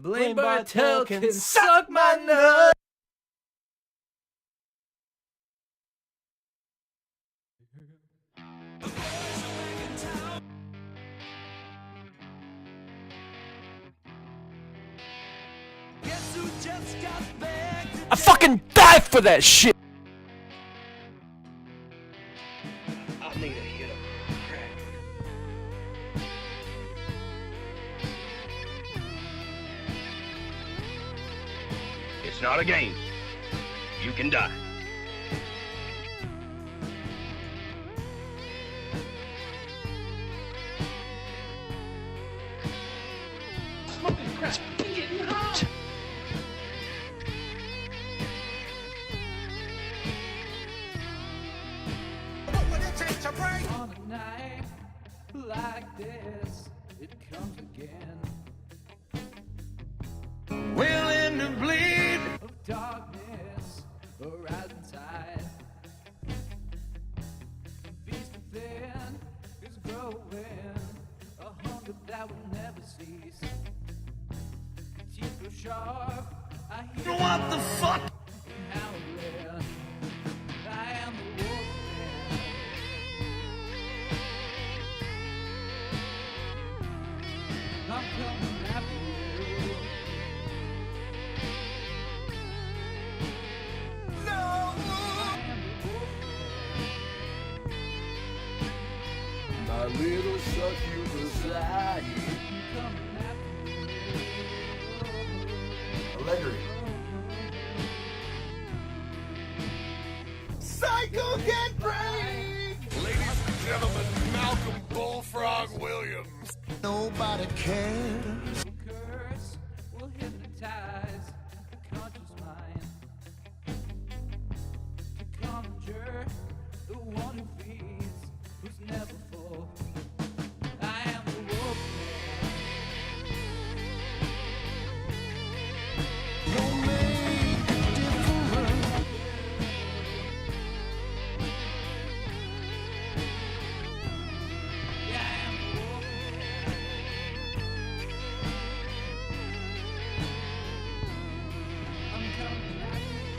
Blaine Bartel can suck my nut. I fucking died for that shit. I need a hit of crack. It's not a game. You can die. Smoking crack. Getting hot. On a night like this, it comes again. Willing to bleed. Of darkness, a rising tide. The beast within is growing, a hunger that will never cease. Teeth grow sharp, I hear What the fuck? howling. I am the wolf man. I'm coming after you. No. I am the wolf man. My little succubus. Coming after you. Allegri. Psycho get brave. Ladies and gentlemen, Malcolm Bullfrog Williams. Nobody cares. Curse will hypnotize the conscious mind to conjure the one who feeds, who's never full. I am the wolf Don't make a difference. Yeah, I am the wolf I'm coming after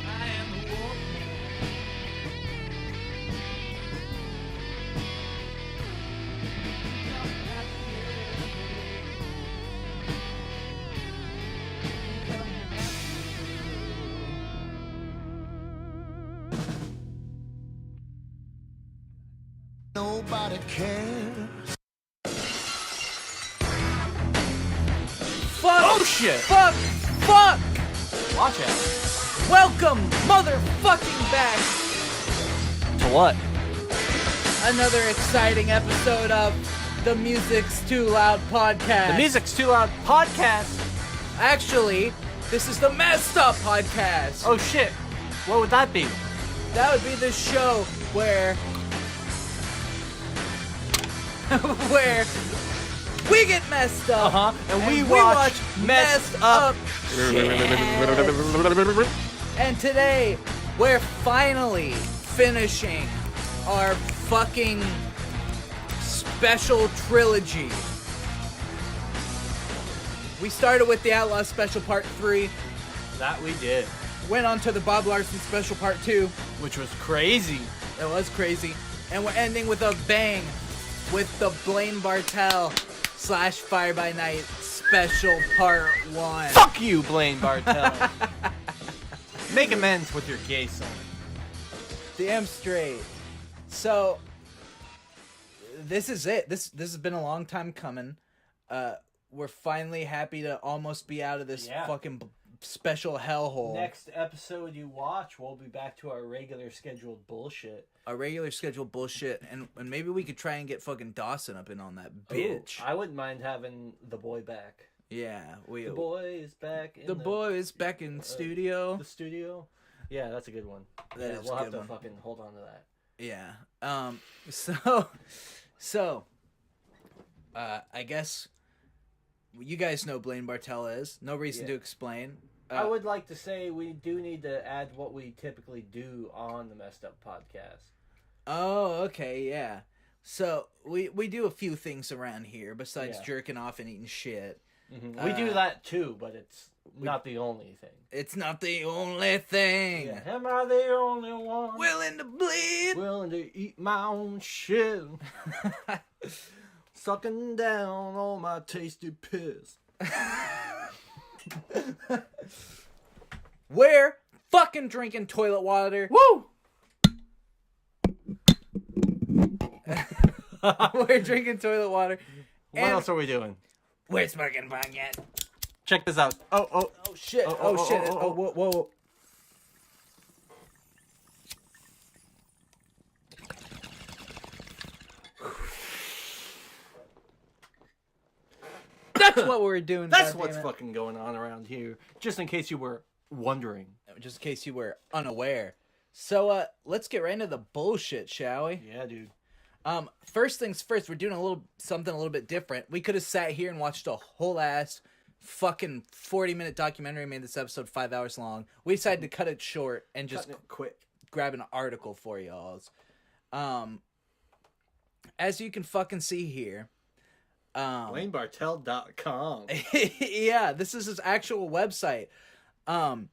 I am the wolf Nobody cares. Fuck! Oh shit! Fuck! Fuck! Watch out. Welcome, motherfucking back! To what? Another exciting episode of the Music's Too Loud podcast. The Music's Too Loud podcast. Actually, this is the Messed Up podcast. Oh shit. What would that be? That would be the show where where we get messed up. And we watch messed up shit. And today we're finally finishing our fucking special trilogy. We started with the Outlaw Special Part 3, That we did. went on to the Bob Larson Special Part 2. Which was crazy. It was crazy. And we're ending with a bang with the Blaine Bartel / Fire by Night Special Part 1. Fuck you, Blaine Bartel. Make amends with your gay son. Damn straight. So, this is it. This has been a long time coming. we're finally happy to almost be out of this fucking special hellhole. Next episode you watch, we'll be back to our regular scheduled bullshit. Our regular scheduled bullshit, and maybe we could try and get fucking Dawson up in on that bitch. Ooh, I wouldn't mind having the boy back. Yeah, the boy is back. The boy is back in studio. The studio. Yeah, that's a good one. We'll have to fucking hold on to that. Yeah. So, I guess you guys know Blaine Bartel is. No reason to explain. I would like to say we do need to add what we typically do on the Messed Up podcast. Oh, okay, yeah. So we do a few things around here besides jerking off and eating shit. Mm-hmm. We do that too, but it's not the only thing. It's not the only thing. Yeah. Am I the only one? Willing to bleed. Willing to eat my own shit. Sucking down all my tasty piss. We're fucking drinking toilet water. Woo! We're drinking toilet water. What else are we doing? We're smoking bong yet. Check this out. Oh shit. Oh shit. Oh, whoa. That's what we're doing. That's what's fucking going on around here. Just in case you were wondering. Just in case you were unaware. So, let's get right into the bullshit, shall we? Yeah, dude. First things first, we're doing something a little bit different. We could have sat here and watched a whole ass fucking 40-minute documentary, made this episode 5 hours long. We decided to cut it short and just grab an article for y'all. As you can fucking see here, BlaineBartel.com. Yeah, this is his actual website. And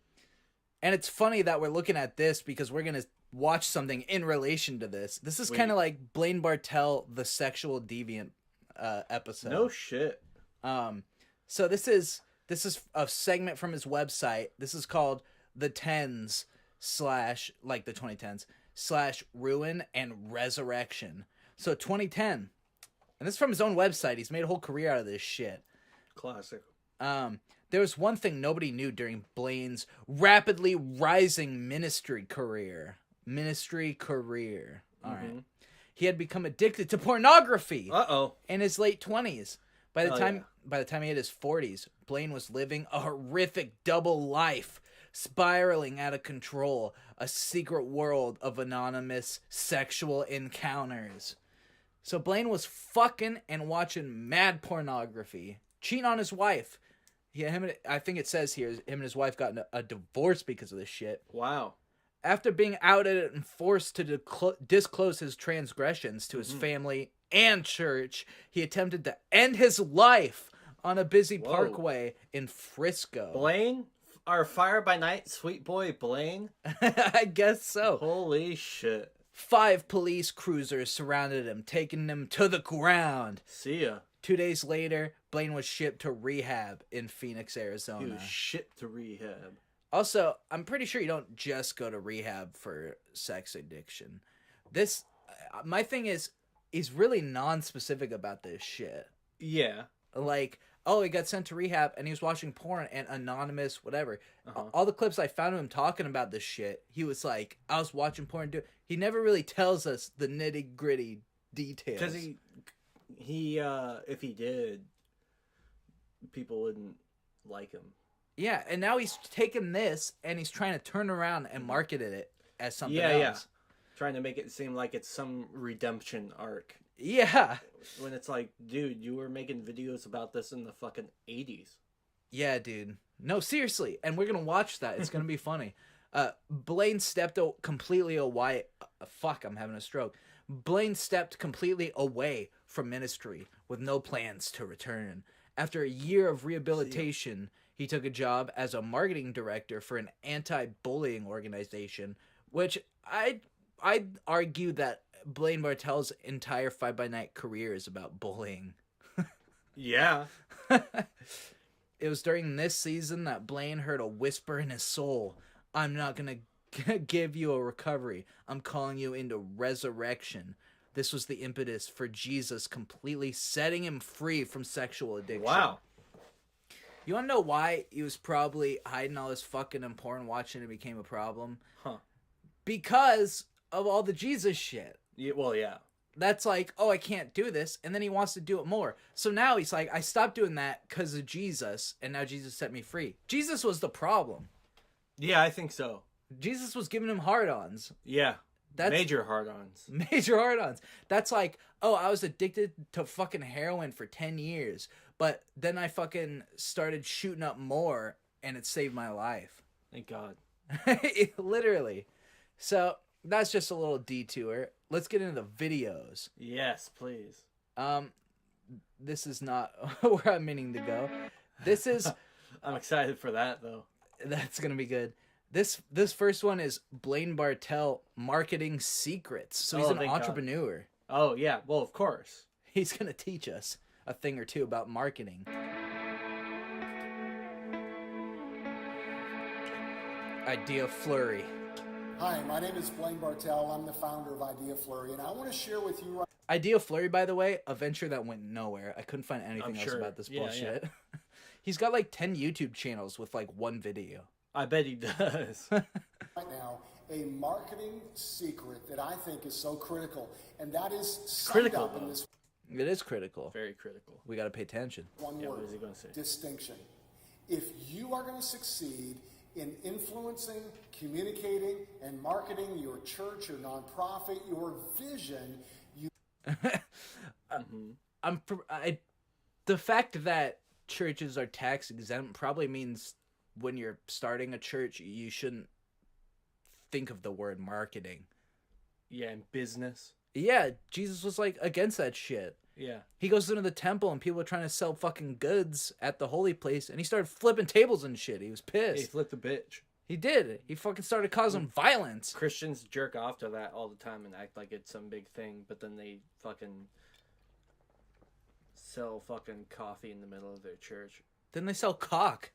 it's funny that we're looking at this because we're gonna watch something in relation to this. This is kind of like Blaine Bartel, the sexual deviant episode. No shit. So this is a segment from his website. This is called the 10s / like the 2010s / ruin and resurrection. So 2010, and this is from his own website. He's made a whole career out of this shit. Classic. There was one thing nobody knew during Blaine's rapidly rising ministry career. All right. He had become addicted to pornography. In his late 20s. By the time he hit his 40s, Blaine was living a horrific double life, spiraling out of control, a secret world of anonymous sexual encounters. So Blaine was fucking and watching mad pornography, cheating on his wife. I think it says here, him and his wife got a divorce because of this shit. Wow. After being outed and forced to disclose his transgressions to his family and church, he attempted to end his life on a busy parkway in Frisco. Blaine? Our fire by night sweet boy Blaine? I guess so. Holy shit. 5 police cruisers surrounded him, taking him to the ground. See ya. 2 days later, Blaine was shipped to rehab in Phoenix, Arizona. He was shipped to rehab. Also, I'm pretty sure you don't just go to rehab for sex addiction. My thing is, he's really non-specific about this shit. Yeah. Like, he got sent to rehab and he was watching porn and anonymous, whatever. All the clips I found of him talking about this shit, he was like, I was watching porn. He never really tells us the nitty-gritty details. Because he if he did, people wouldn't like him. Yeah, and now he's taken this and he's trying to turn around and market it as something else. Yeah. Trying to make it seem like it's some redemption arc. Yeah. When it's like, dude, you were making videos about this in the fucking 80s. Yeah, dude. No, seriously. And we're going to watch that. It's going to be funny. Blaine stepped completely away. Fuck, I'm having a stroke. Blaine stepped completely away from ministry with no plans to return. After a year of rehabilitation, he took a job as a marketing director for an anti-bullying organization, which I'd argue that Blaine Bartel's entire 5 by Night career is about bullying. Yeah. It was during this season that Blaine heard a whisper in his soul. I'm not going to give you a recovery. I'm calling you into resurrection. this was the impetus for Jesus completely setting him free from sexual addiction. Wow. You want to know why he was probably hiding all his fucking and porn watching and became a problem? Huh. Because of all the Jesus shit. Yeah, well, yeah. That's like, oh, I can't do this. And then he wants to do it more. So now he's like, I stopped doing that because of Jesus. And now Jesus set me free. Jesus was the problem. Yeah, I think so. Jesus was giving him hard-ons. Yeah. That's major hard-ons. Major hard-ons. That's like, oh, I was addicted to fucking heroin for 10 years. But then I fucking started shooting up more. And it saved my life. Thank God. Literally. So that's just a little detour. Let's get into the videos. Yes, please. This is not where I'm meaning to go. This is... I'm excited for that, though. That's going to be good. This first one is Blaine Bartel marketing secrets. So he's an entrepreneur. God. Oh, yeah. Well, of course. He's going to teach us a thing or two about marketing. Idea Flurry. Hi, my name is Blaine Bartel. I'm the founder of Idea Flurry, and I want to share with you... Idea Flurry, by the way, a venture that went nowhere. I couldn't find anything else about this bullshit. Yeah. He's got like 10 YouTube channels with like one video. I bet he does. Right now, a marketing secret that I think is so critical, and that is critical up in this It is critical. Very critical. We got to pay attention. one word. What is he going to say? Distinction. If you are going to succeed in influencing, communicating, and marketing your church, your nonprofit, your vision, you... The fact that churches are tax exempt probably means when you're starting a church, you shouldn't think of the word marketing. Yeah, in business. Yeah, Jesus was like against that shit. Yeah. He goes into the temple and people are trying to sell fucking goods at the holy place and he started flipping tables and shit. He was pissed. He flipped a bitch. He did. He fucking started causing violence. Christians jerk off to that all the time and act like it's some big thing, but then they fucking sell fucking coffee in the middle of their church. Then they sell cock.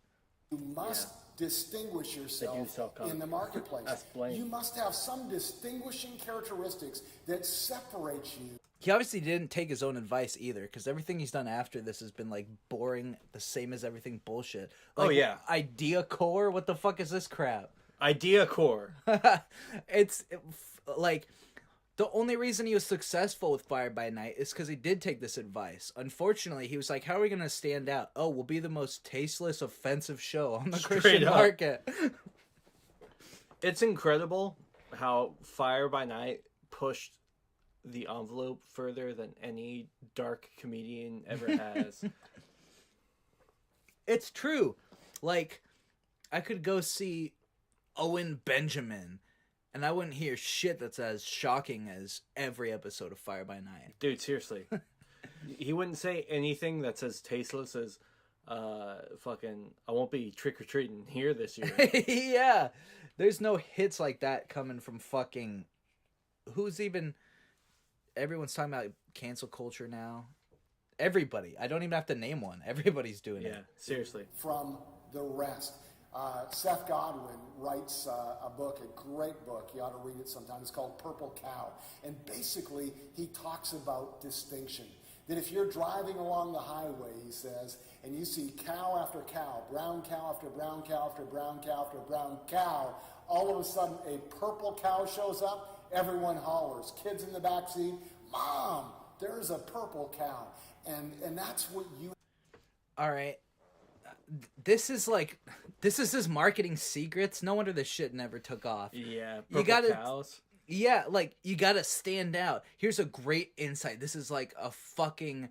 You must distinguish yourself in the marketplace. That's Blaine. You must have some distinguishing characteristics that separate you. He obviously didn't take his own advice either, because everything he's done after this has been like boring, the same as everything bullshit. Like, oh yeah, Idea Core. What the fuck is this crap? Idea Core. Like the only reason he was successful with Fire by Night is because he did take this advice. Unfortunately, he was like, "How are we gonna stand out? Oh, we'll be the most tasteless, offensive show on the Christian market." It's incredible how Fire by Night pushed the envelope further than any dark comedian ever has. It's true. Like, I could go see Owen Benjamin, and I wouldn't hear shit that's as shocking as every episode of Fire by Night. Dude, seriously. He wouldn't say anything that's as tasteless as, fucking, I won't be trick-or-treating here this year. Yeah. There's no hits like that coming from fucking... Who's even... Everyone's talking about cancel culture now. Everybody. I don't even have to name one. Everybody's doing it. Yeah, seriously. From the rest. Seth Godin writes a book, a great book. You ought to read it sometime. It's called Purple Cow. And basically, he talks about distinction. That if you're driving along the highway, he says, and you see cow after cow, brown cow after brown cow after brown cow after brown cow, all of a sudden a purple cow shows up, everyone hollers. Kids in the back seat, Mom, there's a purple cow. And that's what you... All right. This is his marketing secrets. No wonder this shit never took off. Yeah, cows. Yeah, like, you gotta stand out. Here's a great insight. This is like a fucking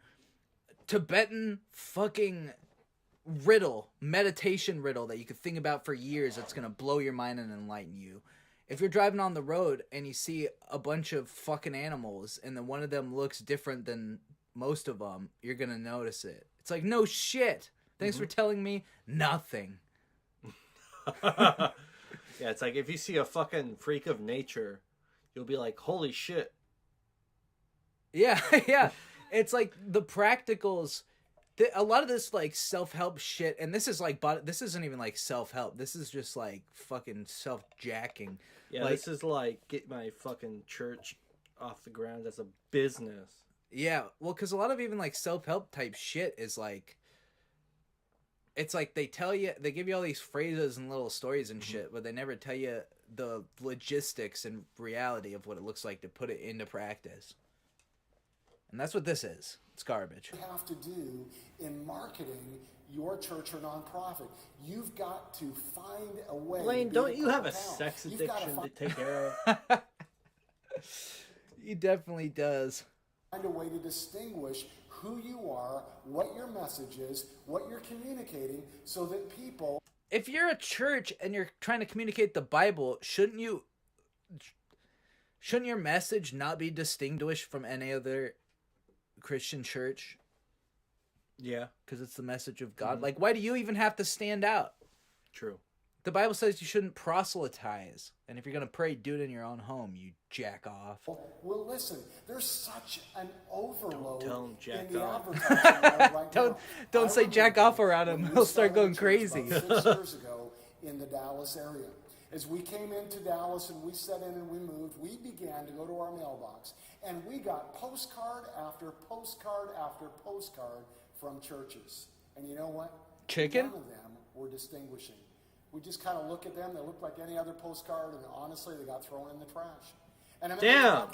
Tibetan fucking riddle, meditation riddle that you could think about for years that's gonna blow your mind and enlighten you. If you're driving on the road and you see a bunch of fucking animals and then one of them looks different than most of them, you're gonna notice it. It's like, no shit. Thanks for telling me nothing. Yeah, it's like if you see a fucking freak of nature, you'll be like, holy shit. Yeah, yeah. It's like the practicals. A lot of this like self-help shit, and this is like, this isn't even like self-help. This is just like fucking self-jacking. Yeah, like, this is like get my fucking church off the ground as a business. Yeah, well, because a lot of even like self-help type shit is like, it's like they give you all these phrases and little stories and shit, but they never tell you the logistics and reality of what it looks like to put it into practice. And that's what this is. It's garbage. You have to do in marketing your church or nonprofit. You've got to find a way. Blaine, to be don't the you have a town. sex You've gotta addiction to find take care of? He definitely does. a way to distinguish who you are, what your message is, what you're communicating, so that people. If you're a church and you're trying to communicate the Bible, shouldn't your message not be distinguished from any other Christian church? Yeah, Because it's the message of God. Like, why do you even have to stand out? true. The Bible says you shouldn't proselytize. And if you're going to pray, do it in your own home, you jack off. Well, listen, there's such an overload tell 'em jack in the off. advertising world right now. Don't I say jack remember off around him. when we He'll start started going a church crazy. about 6 years ago in the Dallas area. As we came into Dallas and we set in and we moved, we began to go to our mailbox. And we got postcard after postcard after postcard from churches. And you know what? Chicken? None of them were distinguishing. We just kind of look at them. They look like any other postcard, and honestly, they got thrown in the trash. And I mean, Damn.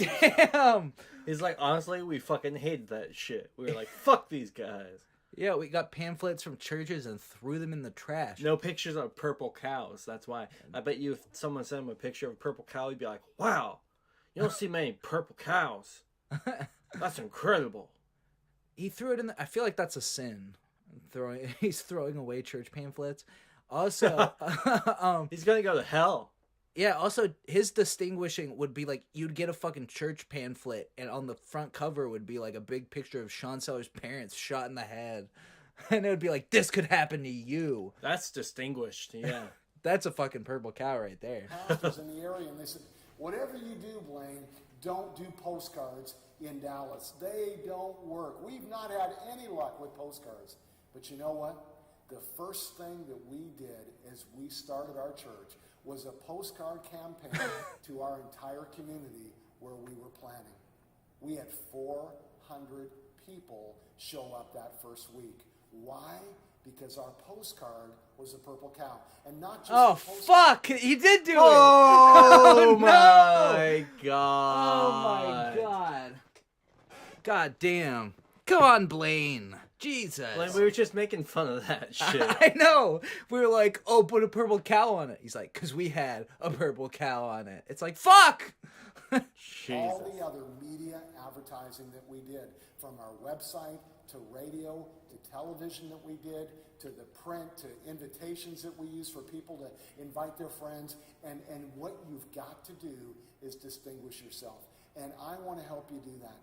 Damn! He's like, honestly, we fucking hated that shit. We were like, fuck these guys. Yeah, we got pamphlets from churches and threw them in the trash. No pictures of purple cows. That's why. I bet you if someone sent him a picture of a purple cow, he'd be like, wow, you don't see many purple cows. That's incredible. He threw it in the... I feel like that's a sin. He's throwing away church pamphlets. Also, He's gonna go to hell. yeah, also, his distinguishing would be like, you'd get a fucking church pamphlet, and on the front cover would be like a big picture of Sean Sellers' parents shot in the head. And it would be like, this could happen to you. That's distinguished, yeah. That's a fucking purple cow right there. pastors in the area, and they said, whatever you do, Blaine, don't do postcards in Dallas. They don't work. We've not had any luck with postcards. But you know what? The first thing that we did as we started our church was a postcard campaign to our entire community where we were planning. We had 400 people show up that first week. Why? Because our postcard was a purple cow. And not just Oh, a postcard. fuck! He did do it! Oh, no! my God. Oh, my God. God damn. Come on, Blaine. Jesus. Like, we were just making fun of that shit. I know. We were like, oh, put a purple cow on it. He's like, because we had a purple cow on it. It's like, fuck! All Jesus. the other media advertising that we did, from our website to radio to television that we did, to the print, to invitations that we use for people to invite their friends. And what you've got to do is distinguish yourself. And I want to help you do that.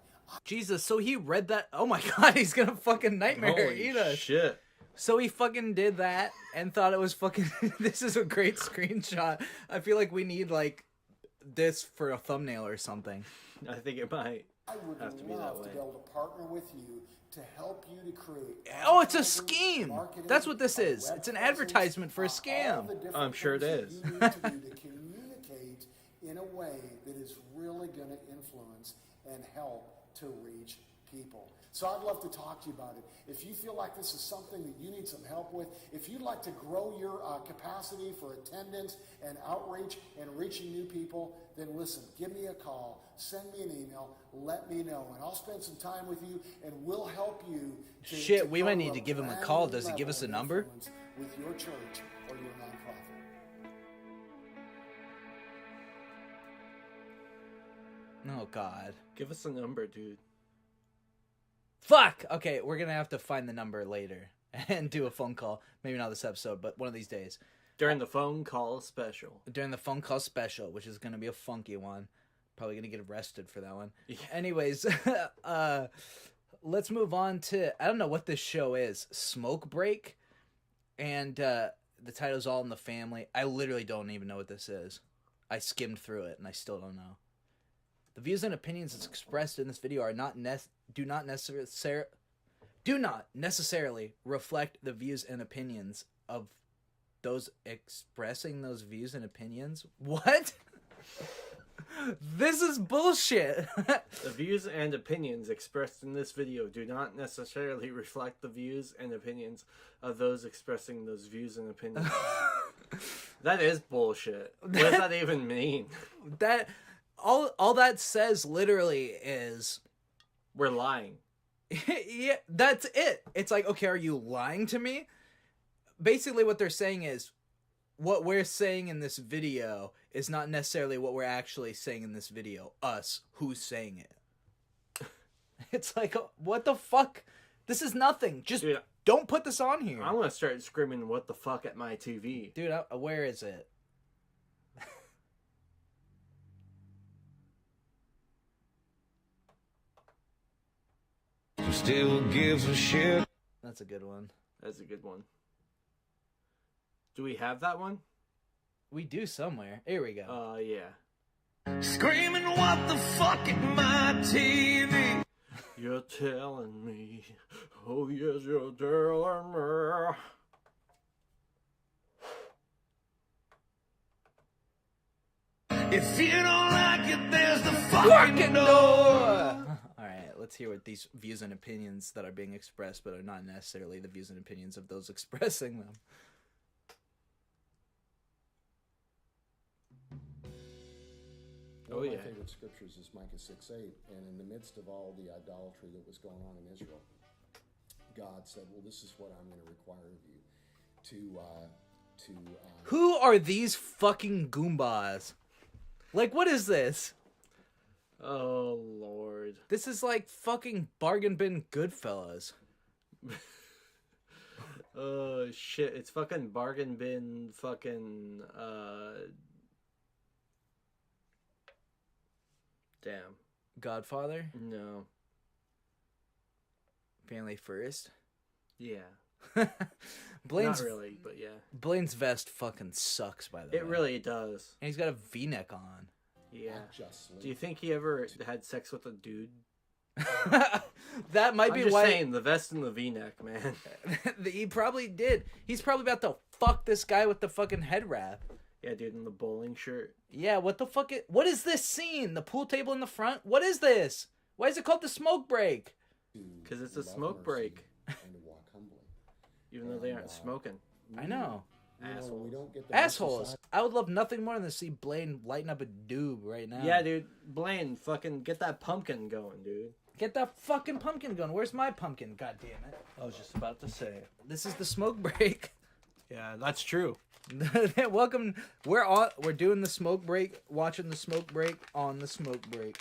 Jesus, so he read that. Oh my God, he's gonna fucking nightmare Holy eat us. shit. So he fucking did that and thought it was fucking. This is a great screenshot. I feel like we need like this for a thumbnail or something. I think it might I would have to be that love to way. be able to partner with you to help you to create. Oh, it's a advertising, scheme. marketing, That's what this a is. web It's an presence, advertisement for a all scam. the different I'm sure it things that is. You need to do to communicate in a way that is really going to influence and help to reach people. So I'd love to talk to you about it. If you feel like this is something that you need some help with, if you'd like to grow your capacity for attendance and outreach and reaching new people, then listen, give me a call, send me an email, let me know, and I'll spend some time with you, and we'll help you to Shit, to we go might to need to give him a brand call. new Does he give level us a of number? influence with your church or your nonprofit. Oh God. Give us a number, dude. Fuck! Okay, we're gonna have to find the number later and do a phone call. Maybe not this episode, but one of these days. During the phone call special. During the phone call special, which is gonna be a funky one. Probably gonna get arrested for that one. Yeah. Anyways, let's move on to, I don't know what this show is. Smoke Break? And the title's All in the Family. I literally don't even know what this is. I skimmed through it and I still don't know. The views and opinions expressed in this video are do not necessarily reflect the views and opinions of those expressing those views and opinions. What? This is bullshit. The views and opinions expressed in this video do not necessarily reflect the views and opinions of those expressing those views and opinions. That is bullshit. What does that even mean? That all that says literally is We're lying. yeah, that's it. It's like, okay, are you lying to me? Basically what they're saying is what we're saying in this video is not necessarily what we're actually saying in this video. Us, who's saying it. It's like, what the fuck? This is nothing. Just Dude, don't put this on here. I'm gonna start screaming "What the fuck" at my TV. Dude, where is it? Still gives a shit. That's a good one. That's a good one. Do we have that one? We do somewhere. Here we go. Yeah. Screaming what the fuck at my TV. You're telling me. Oh, yes, you're telling me. If you don't like it, there's the fucking door. Alright, let's hear what these views and opinions that are being expressed, but are not necessarily the views and opinions of those expressing them. Oh, One of yeah. my favorite scriptures is Micah 6:8, and in the midst of all the idolatry that was going on in Israel, God said, well, this is what I'm going to require of you. Who are these fucking Goombas? Like, what is this? Oh, Lord. This is like fucking bargain bin Goodfellas. Oh, shit. It's fucking bargain bin fucking, Damn. Godfather? No. Family First? Yeah. Blaine's, Not really, but yeah. Blaine's vest fucking sucks, by the way. It really does. And he's got a V-neck on. Yeah. justly. Do you think he ever had sex with a dude? That might I'm be just why saying, the vest and the V-neck, man. he probably did. He's probably about to fuck this guy with the fucking head wrap. Yeah, dude, in the bowling shirt. Yeah, what the fuck? What is this scene? The pool table in the front? What is this? Why is it called the smoke break? Because it's a love smoke mercy break. And to walk humbly. Even though they aren't smoking. I know. You know, we don't get the Assholes. mercy side. I would love nothing more than to see Blaine lighten up a doob right now. Yeah, dude. Blaine, fucking get that pumpkin going, dude. Get that fucking pumpkin going. Where's my pumpkin? God damn it. I was just about to say. This is the smoke break. Yeah, that's true. Welcome. We're doing the smoke break, watching the smoke break on the smoke break.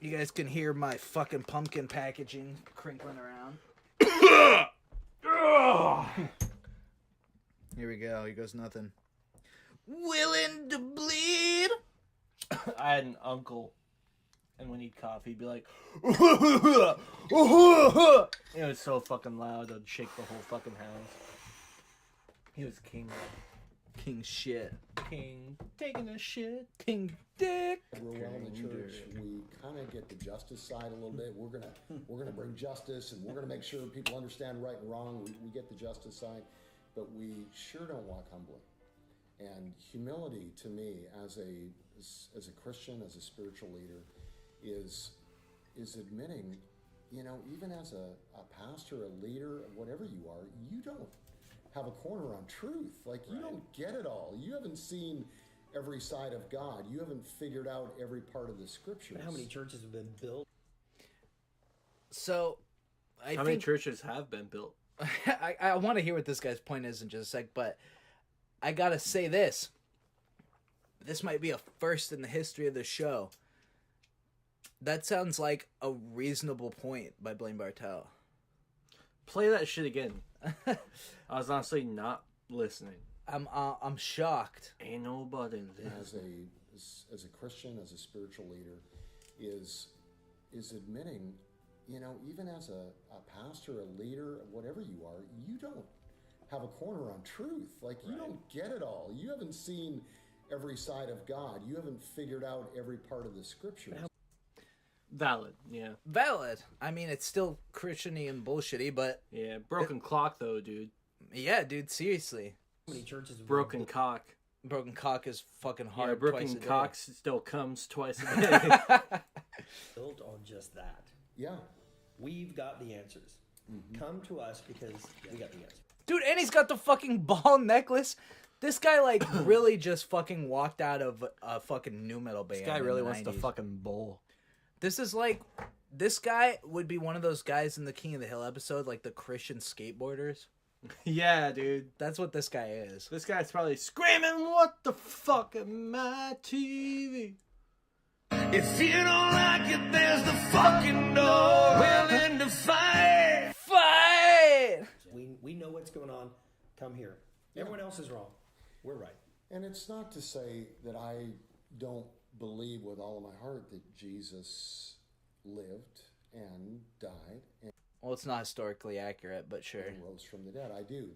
You guys can hear my fucking pumpkin packaging crinkling around. Here we go. Here goes nothing. Willing to bleed. I had an uncle, and when he'd cough, he'd be like, it was so fucking loud, I'd shake the whole fucking house. He was king. King shit. King taking a shit. King dick. We're well in the church. We kind of get the justice side a little bit. We're gonna bring justice, and we're gonna make sure people understand right and wrong. We get the justice side, but we sure don't walk humbly. And humility, to me, as a Christian, as a spiritual leader, is admitting, you know, even as a pastor, a leader, whatever you are, you don't have a corner on truth. Like, you don't get it all. You haven't seen every side of God. You haven't figured out every part of the scriptures. How many churches have been built? So, How many churches have been built? I want to hear what this guy's point is in just a sec, but I gotta say this. This might be a first in the history of the show. That sounds like a reasonable point by Blaine Bartel. Play that shit again. I was honestly not listening. I'm shocked. Ain't nobody there. As a Christian, as a spiritual leader, is admitting, you know, even as a pastor, a leader, whatever you are, you don't have a corner on truth. Like, you don't get it all. You haven't seen every side of God. You haven't figured out every part of the scriptures. Valid, yeah. Valid. I mean, it's still Christian-y and bullshitty, but Yeah, broken clock though, dude. yeah, dude, seriously. How many churches have Broken been built? cock. Broken cock is fucking Yeah, hard broken twice a day. cock still comes twice a day. Built on just that. Yeah. We've got the answers. Come to us because we got the answers. Dude, and he's got the fucking ball necklace. This guy, like, really just fucking walked out of a fucking new metal band. This guy in really the wants to 90s. fucking bowl. This is like, this guy would be one of those guys in the King of the Hill episode, like the Christian skateboarders. Yeah, dude. That's what this guy is. This guy's probably screaming, "What the fuck am my TV?" If you don't like it, there's the fucking door. Willing to fight. Fight! We know what's going on. Come here. Everyone else is wrong. We're right. And it's not to say that I don't believe with all of my heart that Jesus lived and died and Well, it's not historically accurate, but sure. rose from the dead. I do.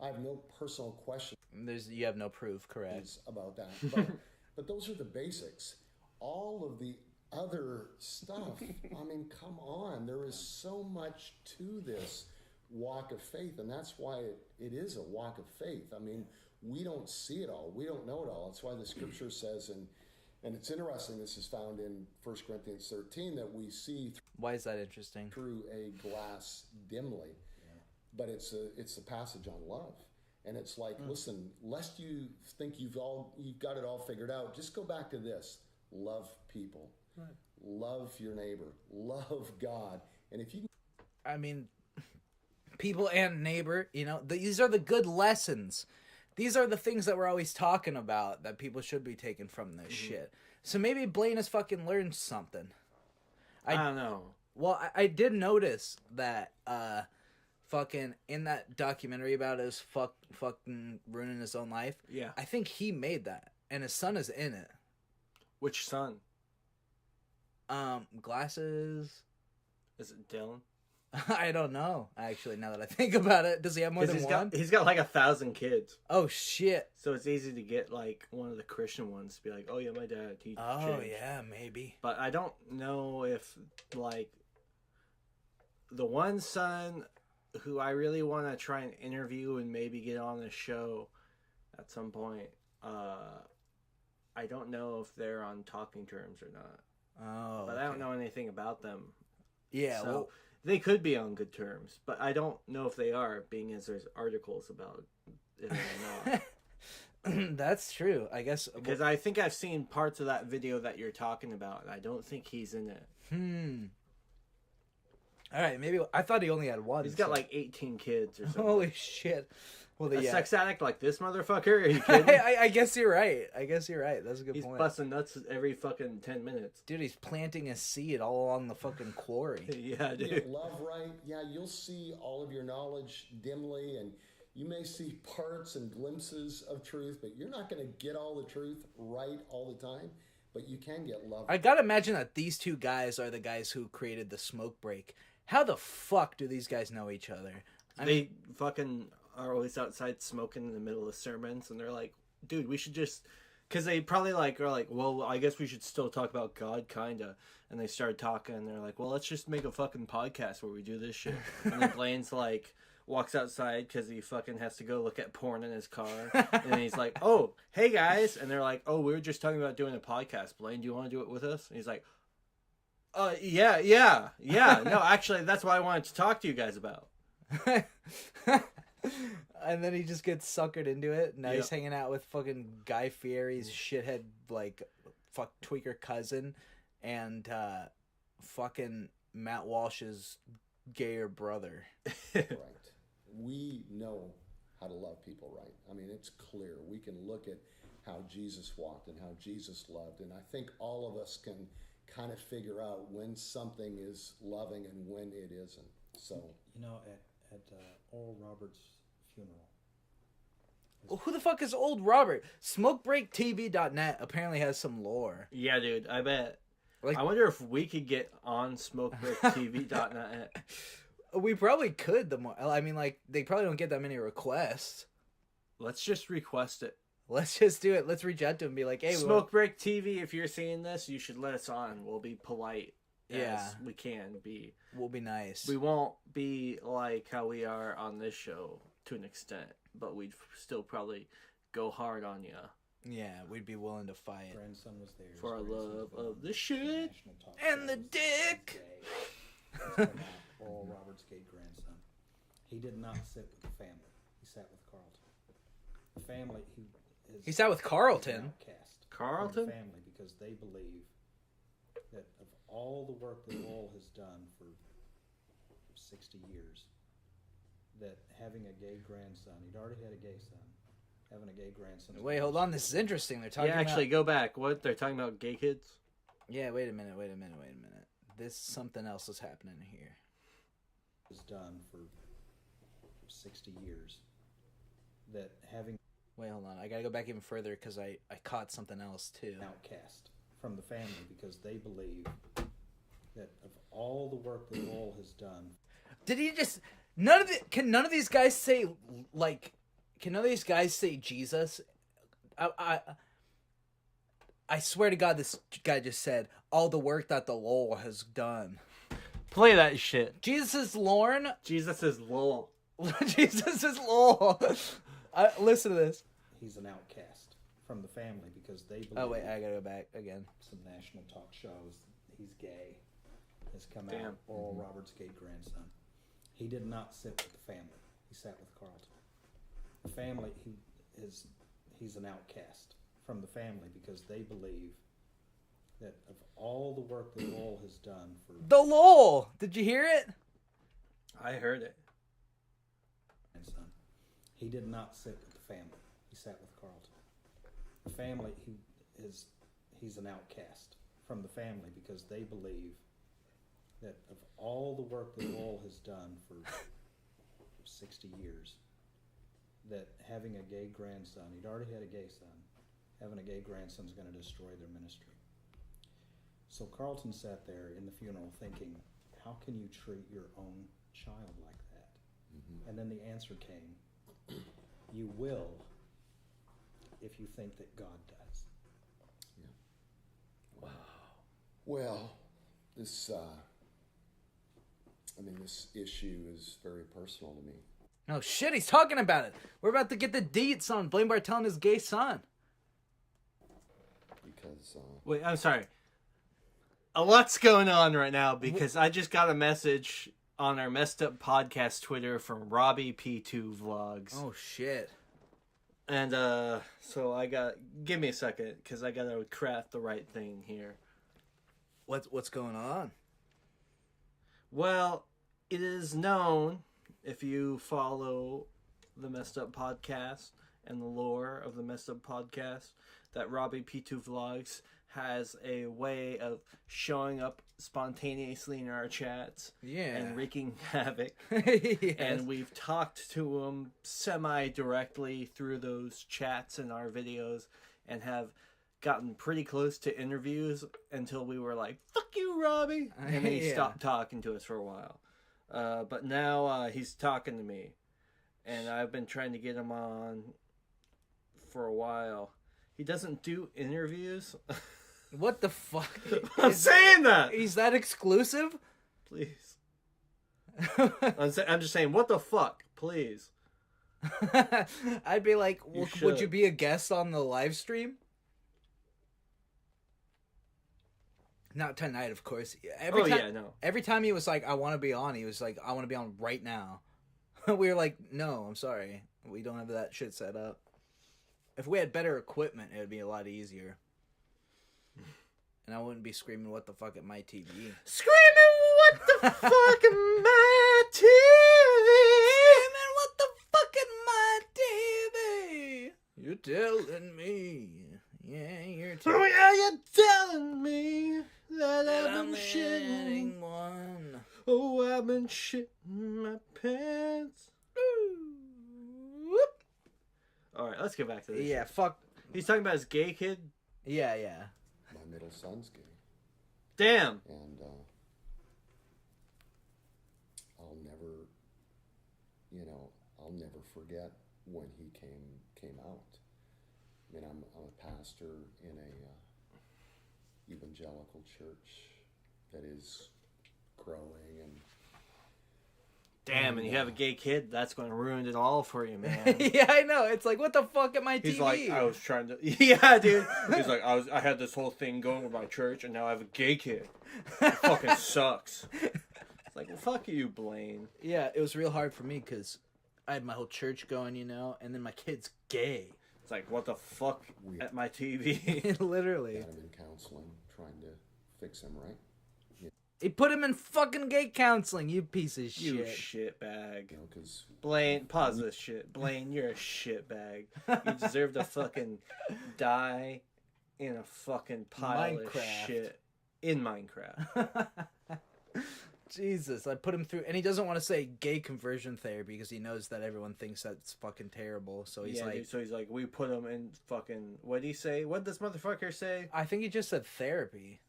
I have no personal questions You have no proof, correct? about that. But those are the basics. All of the other stuff, I mean, come on. There is so much to this walk of faith, and that's why it is a walk of faith. I mean, we don't see it all. We don't know it all. That's why the scripture says, and it's interesting, this is found in 1 Corinthians 13, that we see Why is that interesting? through a glass dimly. But it's a passage on love. And it's like, listen, lest you think you've got it all figured out, just go back to this. Love people. Right. Love your neighbor. Love God. And if you I mean, people and neighbor, you know, these are the good lessons. These are the things that we're always talking about that people should be taking from this shit. So maybe Blaine has fucking learned something. I don't know. Well, I did notice that fucking in that documentary about his fucking ruining his own life. Yeah. I think he made that, and his son is in it. Which son? Glasses. Is it Dylan? I don't know. Actually, now that I think about it, does he have more than one? He's got like 1,000 kids. Oh shit. So it's easy to get like one of the Christian ones to be like, "Oh yeah, my dad." Oh yeah, maybe. But I don't know if like the one son who I really want to try and interview and maybe get on the show at some point. I don't know if they're on talking terms or not. Oh. But I don't know anything about them. Yeah. So Well, they could be on good terms, but I don't know if they are, being as there's articles about it or not. that's true. I guess. Because I think I've seen parts of that video that you're talking about, and I don't think he's in it. All right. Maybe I thought he only had one. He's got like 18 kids or something. Holy shit. Well, A yeah. sex addict like this motherfucker? Are you kidding? I guess you're right. That's a good He's point. busting nuts every fucking 10 minutes. Dude, he's planting a seed all along the fucking quarry. Yeah, dude. get love right, yeah, you'll see all of your knowledge dimly, and you may see parts and glimpses of truth, but you're not going to get all the truth right all the time, but you can get love. I gotta imagine that these two guys are the guys who created the smoke break. How the fuck do these guys know each other? They fucking are always outside smoking in the middle of sermons, and they're like, dude, we should just... Because they probably like are like, well, I guess we should still talk about God, kinda. And they started talking, and they're like, well, let's just make a fucking podcast where we do this shit. And then Blaine's like, walks outside because he fucking has to go look at porn in his car. And then he's like, oh, hey guys. And they're like, oh, we were just talking about doing a podcast. Blaine, do you want to do it with us? And he's like, yeah. No, actually, that's what I wanted to talk to you guys about. And then he just gets suckered into it. Now Yeah. he's hanging out with fucking Guy Fieri's shithead, like, fuck tweaker cousin, and fucking Matt Walsh's gayer brother. Right. We know how to love people right. I mean, it's clear. We can look at how Jesus walked and how Jesus loved, and I think all of us can kind of figure out when something is loving and when it isn't. So, You know, at Oral Robert's funeral. Well, who the fuck is old Robert? SmokebreakTV.net apparently has some lore. Yeah, dude, I bet. Like, I wonder if we could get on smokebreaktv.net. we probably could. I mean, like, they probably don't get that many requests. Let's just request it. Let's just do it. Let's reach out to him and be like, hey, Smoke Break TV, if you're seeing this, you should let us on. We'll be polite Yeah. as we can be. we'll be nice. We won't be like how we are on this show to an extent, but we'd still probably go hard on you Yeah, we'd be willing to fight. Grandson was there. for our love of the the shit. national talk And the shows. dick. He's gay. He's come out, Oral Roberts' gay grandson. He did not sit with the family. He sat with Carlton. The family, He sat with Carlton. Outcast Carlton? from the family because they believe that of all the work that Oral has done for 60 years, that having a gay grandson, he'd already had a gay son, having a gay grandson. Wait, hold on. This is interesting. They're talking Yeah, actually, about... go back. What? They're talking about gay kids? Yeah, wait a minute. This something else is happening here. Was done for 60 years, that having Wait, hold on. I gotta go back even further because I caught something else too. an outcast from the family because they believe that of all the work that Oral has done. Did he just... Can none of these guys say, like... Can none of these guys say Jesus? I swear to God, this guy just said, all the work that the Lord has done. Play that shit. Jesus is Lorne. Jesus is lol. Jesus is Lord. Listen to this. He's an outcast from the family because they believe. Oh, wait, I gotta go back again. Some national talk shows. He's gay. Has come Damn. out. Oral Roberts' gay grandson. He did not sit with the family. He sat with Carlton. The family, he's an outcast from the family because they believe that of all the work that Oral has done for The LOL. Did you hear it? I heard it. grandson, he did not sit with the family. He sat with Carlton. The family, he's an outcast from the family because they believe that of all the work that Oral has done for 60 years, that having a gay grandson, he'd already had a gay son, having a gay grandson is going to destroy their ministry. So Carlton sat there in the funeral thinking, how can you treat your own child like that? Mm-hmm. And then the answer came, you will if you think that God does. Yeah. Wow. Well, this issue is very personal to me. Oh shit, he's talking about it. We're about to get the deets on Blaine Bartel and his gay son. Because Wait, I'm sorry. A lot's going on right now because I just got a message on our Messed Up Podcast Twitter from Robbie P2 Vlogs. Oh shit. And so give me a second because I gotta craft the right thing here. What's going on? Well, it is known, if you follow the Messed Up Podcast and the lore of the Messed Up Podcast, that Robbie P2 Vlogs has a way of showing up spontaneously in our chats and wreaking havoc. Yes. And we've talked to him semi-directly through those chats and our videos and have gotten pretty close to interviews until we were like, fuck you, Robbie! And then he stopped talking to us for a while. But now he's talking to me. And I've been trying to get him on for a while. He doesn't do interviews. What the fuck? I'm saying that! He's that exclusive? Please. I'm just saying, what the fuck? Please. I'd be like, would you should. be a guest on the live stream? Not tonight, of course. No. Every time he was like, I want to be on, he was like, I want to be on right now. We were like, no, I'm sorry. We don't have that shit set up. If we had better equipment, it would be a lot easier. And I wouldn't be screaming, what the fuck, at my TV. Screaming, what the fuck, my TV? Screaming, what the fuck, at my TV? You're telling me. Yeah, you're telling me. Oh, yeah, you're telling me that I've I'm been shitting. one. Oh, I've been shitting my pants. Alright, let's get back to this. Yeah, shit. fuck. He's talking about his gay kid? Yeah, yeah. my middle son's gay. Damn. And I'll never forget when he came out. I mean, I'm a pastor in a evangelical church that is growing, and damn, and you have a gay kid, that's going to ruin it all for you, man. Yeah, I know. It's like, what the fuck at my TV? He's like, I was trying to... Yeah, dude. He's like, I had this whole thing going with my church, and now I have a gay kid. It fucking sucks. It's like, well, fuck you, Blaine. Yeah, it was real hard for me because I had my whole church going, and then my kid's gay. It's like, what the fuck at my TV? Literally. Got him in counseling, trying to fix him right. He put him in fucking gay counseling, you piece of You shit. shitbag. You know, because Blaine, pause this shit. Blaine, you're a shitbag. You deserve to fucking die in a fucking pile of Minecraft. shit in Minecraft. Jesus, I put him through, and he doesn't want to say gay conversion therapy because he knows that everyone thinks that's fucking terrible. So he's like, dude, so he's like, we put him in fucking. What did he say? What does motherfucker say? I think he just said therapy,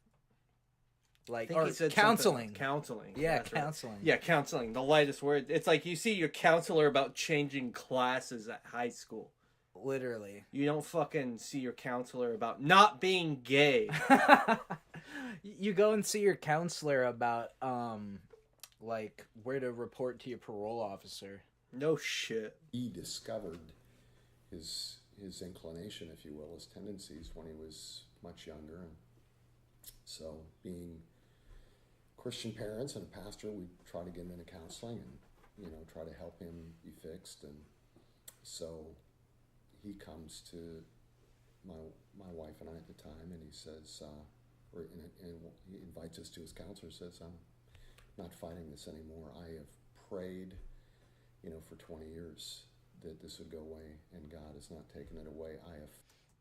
I like think or he said counseling. Counseling. Yeah, That's right. counseling. Yeah, counseling. The lightest word. It's like you see your counselor about changing classes at high school. Literally. You don't fucking see your counselor about not being gay. You go and see your counselor about like where to report to your parole officer. No shit. he discovered his inclination, if you will, his tendencies when he was much younger, and so being Christian parents and a pastor, we try to get him into counseling and try to help him be fixed. And so he comes to my wife and I at the time, and he says, and he invites us to his counselor. Says, I'm not fighting this anymore. I have prayed, for 20 years that this would go away, and God has not taken it away. I have.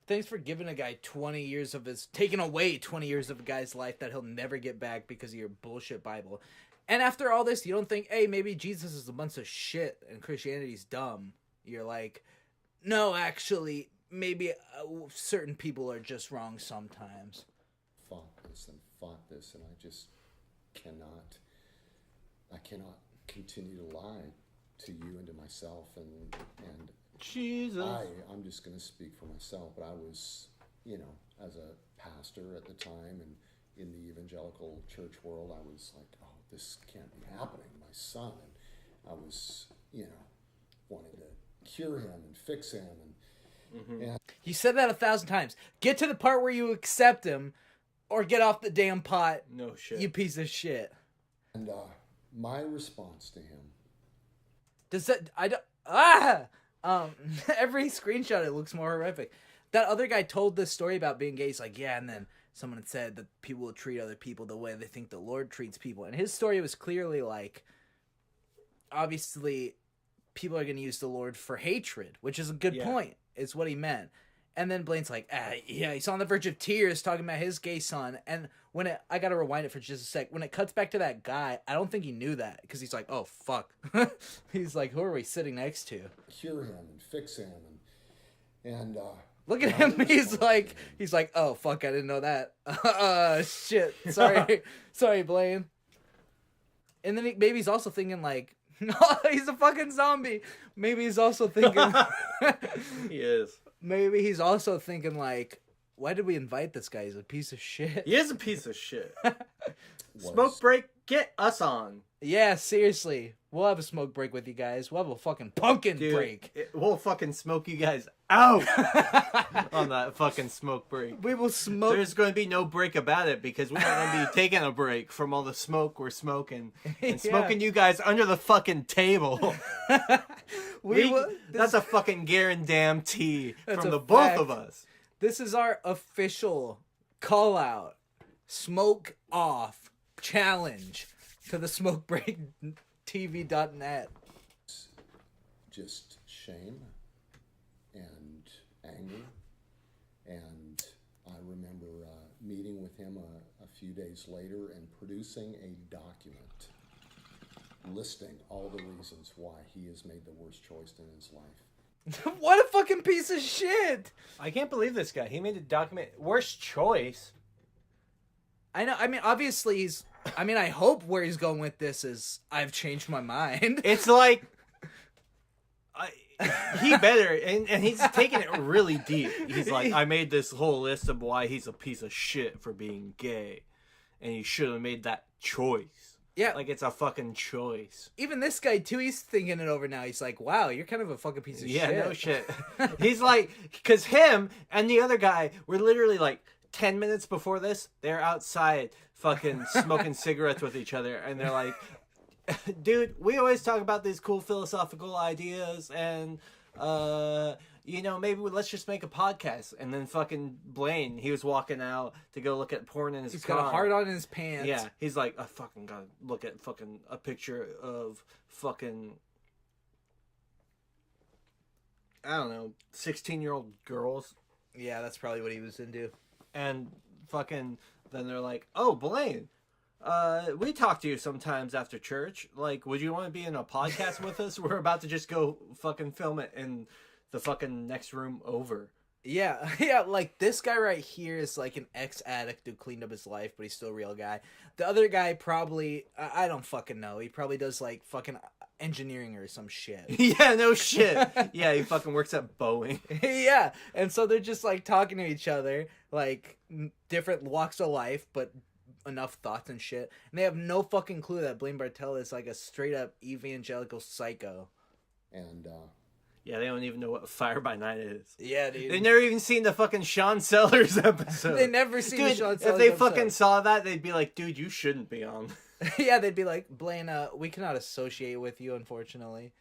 Thanks for giving a guy 20 years of his, taking away 20 years of a guy's life that he'll never get back because of your bullshit Bible. And after all this, you don't think, hey, maybe Jesus is a bunch of shit and Christianity's dumb. You're like, no, actually, maybe certain people are just wrong sometimes. Fought this, and I just cannot continue to lie to you and to myself, and Jesus. I'm just going to speak for myself, but I was, as a pastor at the time and in the evangelical church world, I was like, oh, this can't be happening to my son. And I was, wanting to cure him and fix him. And You said that 1,000 times. Get to the part where you accept him or get off the damn pot, No shit. you piece of shit. And my response to him, Does that, every screenshot, it looks more horrific. That other guy told this story about being gay. He's like, yeah, and then someone had said that people will treat other people the way they think the Lord treats people. And his story was clearly like, obviously, people are going to use the Lord for hatred, which is a good point. It's what he meant. And then Blaine's like, yeah, he's on the verge of tears talking about his gay son. And when I got to rewind it for just a sec. When it cuts back to that guy, I don't think he knew that because he's like, oh, fuck. He's like, who are we sitting next to? cure him and fix him, and Look at him. He's like, oh, fuck, I didn't know that. Shit. Sorry, Blaine. And then maybe he's also thinking like, no, he's a fucking zombie. Maybe he's also thinking, He is. maybe he's also thinking like, why did we invite this guy? He's a piece of shit. He is a piece of shit. Smoke break, get us on. Yeah, seriously. We'll have a smoke break with you guys. We'll have a fucking pumpkin Dude, break. We'll fucking smoke you guys out on that fucking smoke break. We will smoke. There's going to be no break about it because we're going to be taking a break from all the smoke we're smoking and smoking you guys under the fucking table. That's a fucking guarantee from the both of us. This is our official call out, smoke off challenge to the smokebreaktv.net. just shame and anger. And I remember meeting with him a few days later and producing a document listing all the reasons why he has made the worst choice in his life. What a fucking piece of shit! I can't believe this guy. He made a document. Worst choice. I know. I mean, obviously I hope where he's going with this is I've changed my mind. It's like he better, and he's taking it really deep. He's like, I made this whole list of why he's a piece of shit for being gay, and he should have made that choice. Yeah. Like it's a fucking choice. Even this guy, too, he's thinking it over now. He's like, wow, you're kind of a fucking piece of shit. Yeah, no shit. He's like, because him and the other guy were literally like 10 minutes before this, they're outside fucking smoking cigarettes with each other. And they're like, dude, we always talk about these cool philosophical ideas and, you know, maybe let's just make a podcast. And then fucking Blaine, he was walking out to go look at porn in his He's car. got a heart on his pants. Yeah, he's like, I fucking gotta look at fucking a picture of fucking, I don't know, 16-year-old girls. Yeah, that's probably what he was into. And fucking, then they're like, oh, Blaine, we talk to you sometimes after church. Like, would you want to be in a podcast with us? We're about to just go fucking film it in the fucking next room over. Yeah, yeah, like this guy right here is like an ex-addict who cleaned up his life, but he's still a real guy. The other guy probably, I don't fucking know. He probably does like fucking engineering or some shit. Yeah, no shit. Yeah, he fucking works at Boeing. Yeah, and so they're just like talking to each other, like different walks of life, but enough thoughts and shit. And they have no fucking clue that Blaine Bartel is like a straight up evangelical psycho. And Yeah, they don't even know what Fire by Night is. Yeah, dude. They've never even seen the fucking Sean Sellers episode. They never seen the Dude, Sean if Sellers they episode. fucking saw that, they'd be like, dude, you shouldn't be on. Yeah, they'd be like, Blaine, we cannot associate with you, unfortunately.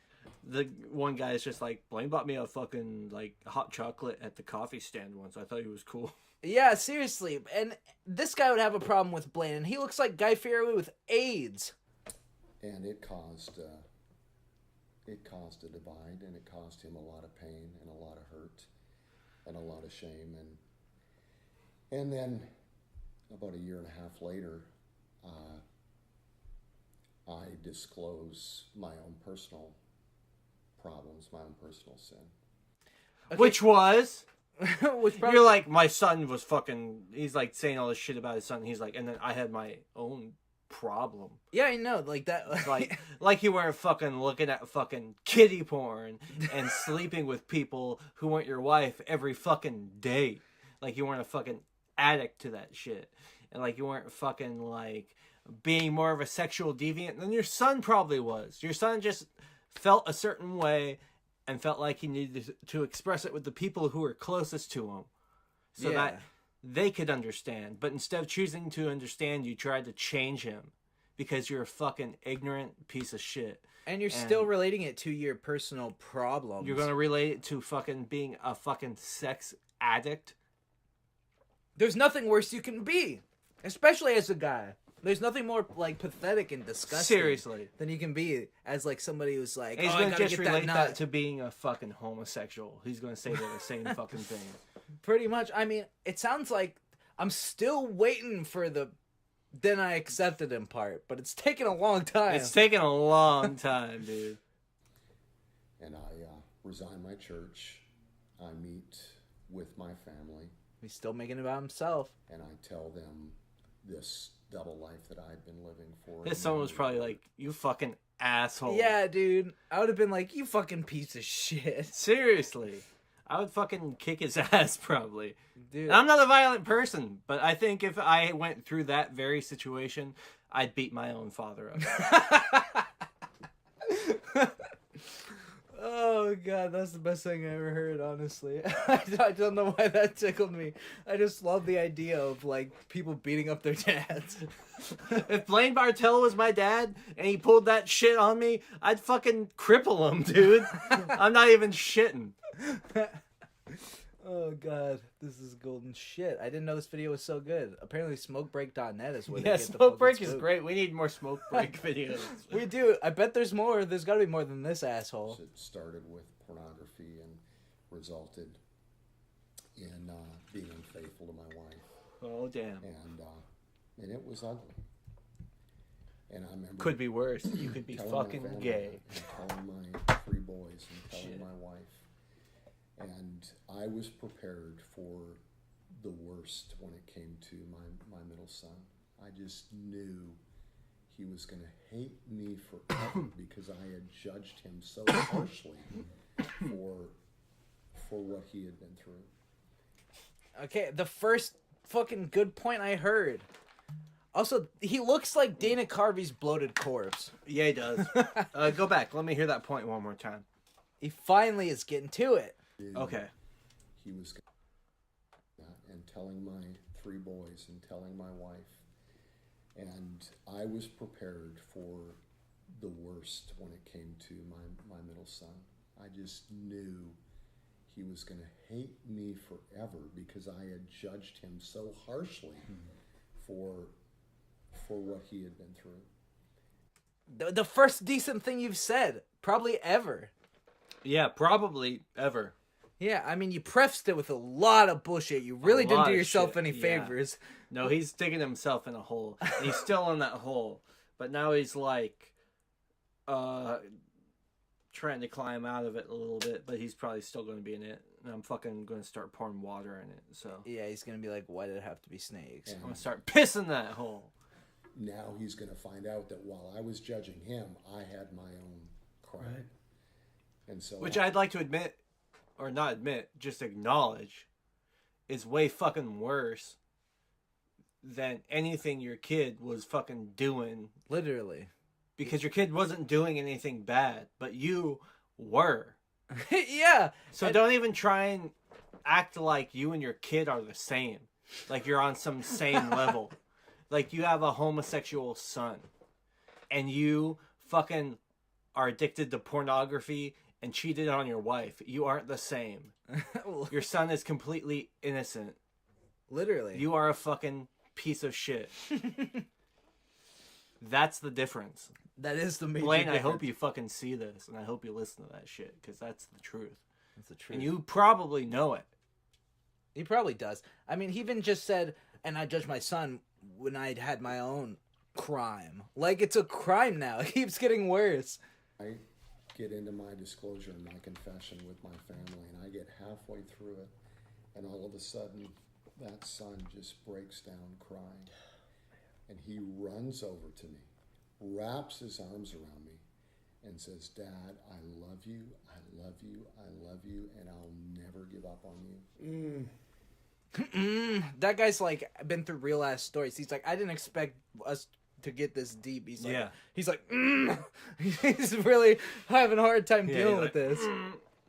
The one guy is just like, Blaine bought me a fucking, like, hot chocolate at the coffee stand once. I thought he was cool. Yeah, seriously. And this guy would have a problem with Blaine, and he looks like Guy Fieri with AIDS. and it caused a divide, and it caused him a lot of pain and a lot of hurt and a lot of shame. And then about a year and a half later, I disclose my own personal problems, my own personal sin. Okay. Which was? Which probably, You're like, my son was fucking, he's like saying all this shit about his son. He's like, and then I had my own problem. yeah, I know, like that. Like you weren't fucking looking at fucking kiddie porn and sleeping with people who weren't your wife every fucking day. Like you weren't a fucking addict to that shit. And like you weren't fucking like being more of a sexual deviant than your son probably was. Your son just felt a certain way and felt like he needed to express it with the people who were closest to him so that they could understand. But instead of choosing to understand, you tried to change him because you're a fucking ignorant piece of shit. And you're still relating it to your personal problems. You're going to relate it to fucking being a fucking sex addict. There's nothing worse you can be, especially as a guy. There's nothing more like pathetic and disgusting Seriously. than you can be as like somebody who's like, And he's I going to gotta just get that relate nut. that to being a fucking homosexual. He's going to say they're the same fucking thing. Pretty much. I mean, it sounds like I'm still waiting for the then I accepted him part, but it's taken a long time. It's taken a long time, dude. And I resign my church. I meet with my family, He's still making it about himself. and I tell them this double life that I'd been living for. This someone was probably like, you fucking asshole. Yeah, dude. I would have been like, you fucking piece of shit. Seriously. I would fucking kick his ass, probably. Dude. And I'm not a violent person, but I think if I went through that very situation, I'd beat my own father up. Oh, God, that's the best thing I ever heard, honestly. I don't know why that tickled me. I just love the idea of, like, people beating up their dads. If Blaine Bartel was my dad and he pulled that shit on me, I'd fucking cripple him, dude. I'm not even shitting. Oh, God, this is golden shit. I didn't know this video was so good. Apparently, smokebreak.net is where they Yeah, get the Smoke fucking Break is spook. great. We need more Smoke Break videos. We do. I bet there's more. There's got to be more than this asshole. It started with pornography and resulted in being unfaithful to my wife, Oh, damn. and it was ugly. And I remember Could be worse. You could be telling my fucking family gay. and telling my 3 boys and telling my wife. And I was prepared for the worst when it came to my middle son. I just knew he was going to hate me forever because I had judged him so harshly for what he had been through. Okay, the first fucking good point I heard. Also, he looks like Dana Carvey's bloated corpse. Yeah, he does. Go back. Let me hear that point one more time. He finally is getting to it. Okay. He was and telling my 3 boys and telling my wife. And I was prepared for the worst when it came to my middle son. I just knew he was going to hate me forever because I had judged him so harshly for what he had been through. The first decent thing you've said, probably ever. Yeah, probably ever. Yeah, I mean, you prefaced it with a lot of bullshit. You really didn't lot do of yourself shit, any yeah. favors. No, he's digging himself in a hole. And he's still in that hole. But now he's like trying to climb out of it a little bit, but he's probably still going to be in it. And I'm fucking going to start pouring water in it. So Yeah, he's going to be like, why did it have to be snakes? I'm going to start pissing that hole. Now he's going to find out that while I was judging him, I had my own crime. Right. And so Which I'd like to admit, or not admit, just acknowledge, is way fucking worse than anything your kid was fucking doing. Literally. Because your kid wasn't doing anything bad, but you were. Yeah. So don't even try and act like you and your kid are the same. Like you're on some same level. Like you have a homosexual son. And you fucking are addicted to pornography and cheated on your wife. You aren't the same. Your son is completely innocent. Literally. You are a fucking piece of shit. That's the difference. That is the major Blaine, I difference. hope you fucking see this, and I hope you listen to that shit, because that's the truth. That's the truth. And you probably know it. He probably does. I mean, he even just said, and I judged my son when I'd had my own crime. Like, it's a crime now. It keeps getting worse. I get into my disclosure and my confession with my family, and I get halfway through it, and all of a sudden, that son just breaks down crying. And he runs over to me, wraps his arms around me, and says, Dad, I love you, I love you, I love you, and I'll never give up on you. That guy's, like, been through real ass stories. He's like, I didn't expect us to get this deep. He's like, Yeah. He's like, he's really having a hard time dealing with he's like, this.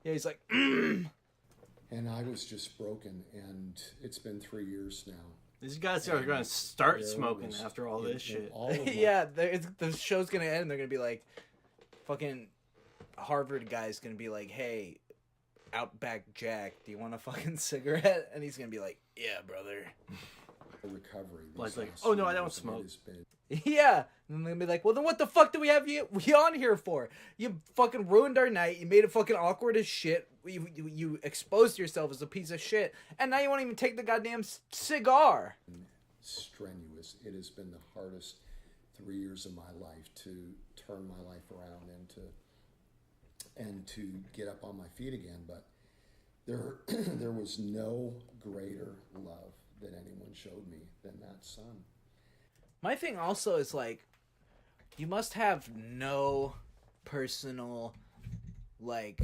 Yeah, he's like, And I was just broken, and it's been 3 years now. These guys are going to start There smoking was- after all in- this in shit. all of my- yeah, the show's gonna end and they're gonna be like, fucking Harvard guy's gonna be like, hey, Outback Jack, do you want a fucking cigarette? And he's gonna be like, yeah, brother. recovery. these Like, last oh, no, 3 I don't years, and smoke. it has been- Yeah. And they're gonna be like, well, then what the fuck do we have you on here for? You fucking ruined our night. You made it fucking awkward as shit. You exposed yourself as a piece of shit. And now you won't even take the goddamn cigar. strenuous. It has been the hardest 3 years of my life to turn my life around and to get up on my feet again. But there was no greater love that anyone showed me than that son. My thing also is like, you must have no personal, like,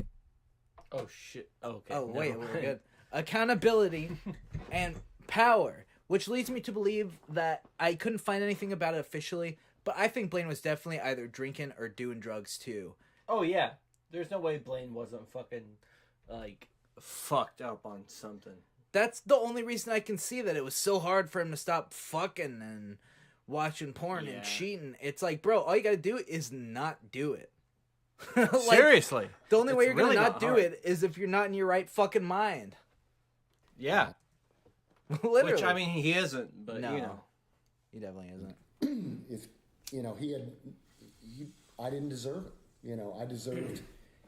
Oh, shit. Okay. oh, never wait, we're mind. good. Accountability and power, which leads me to believe that I couldn't find anything about it officially, but I think Blaine was definitely either drinking or doing drugs too. Oh, yeah. There's no way Blaine wasn't fucking, like, fucked up on something. That's the only reason I can see that it was so hard for him to stop fucking and watching porn Yeah. and cheating. It's like, bro, all you gotta do is not do it. Like, Seriously. the only way It's you're gonna really not not do hard. it is if you're not in your right fucking mind. Yeah. Literally. Which, I mean, he isn't, but, no, you know. he definitely isn't. If I didn't deserve it. I deserved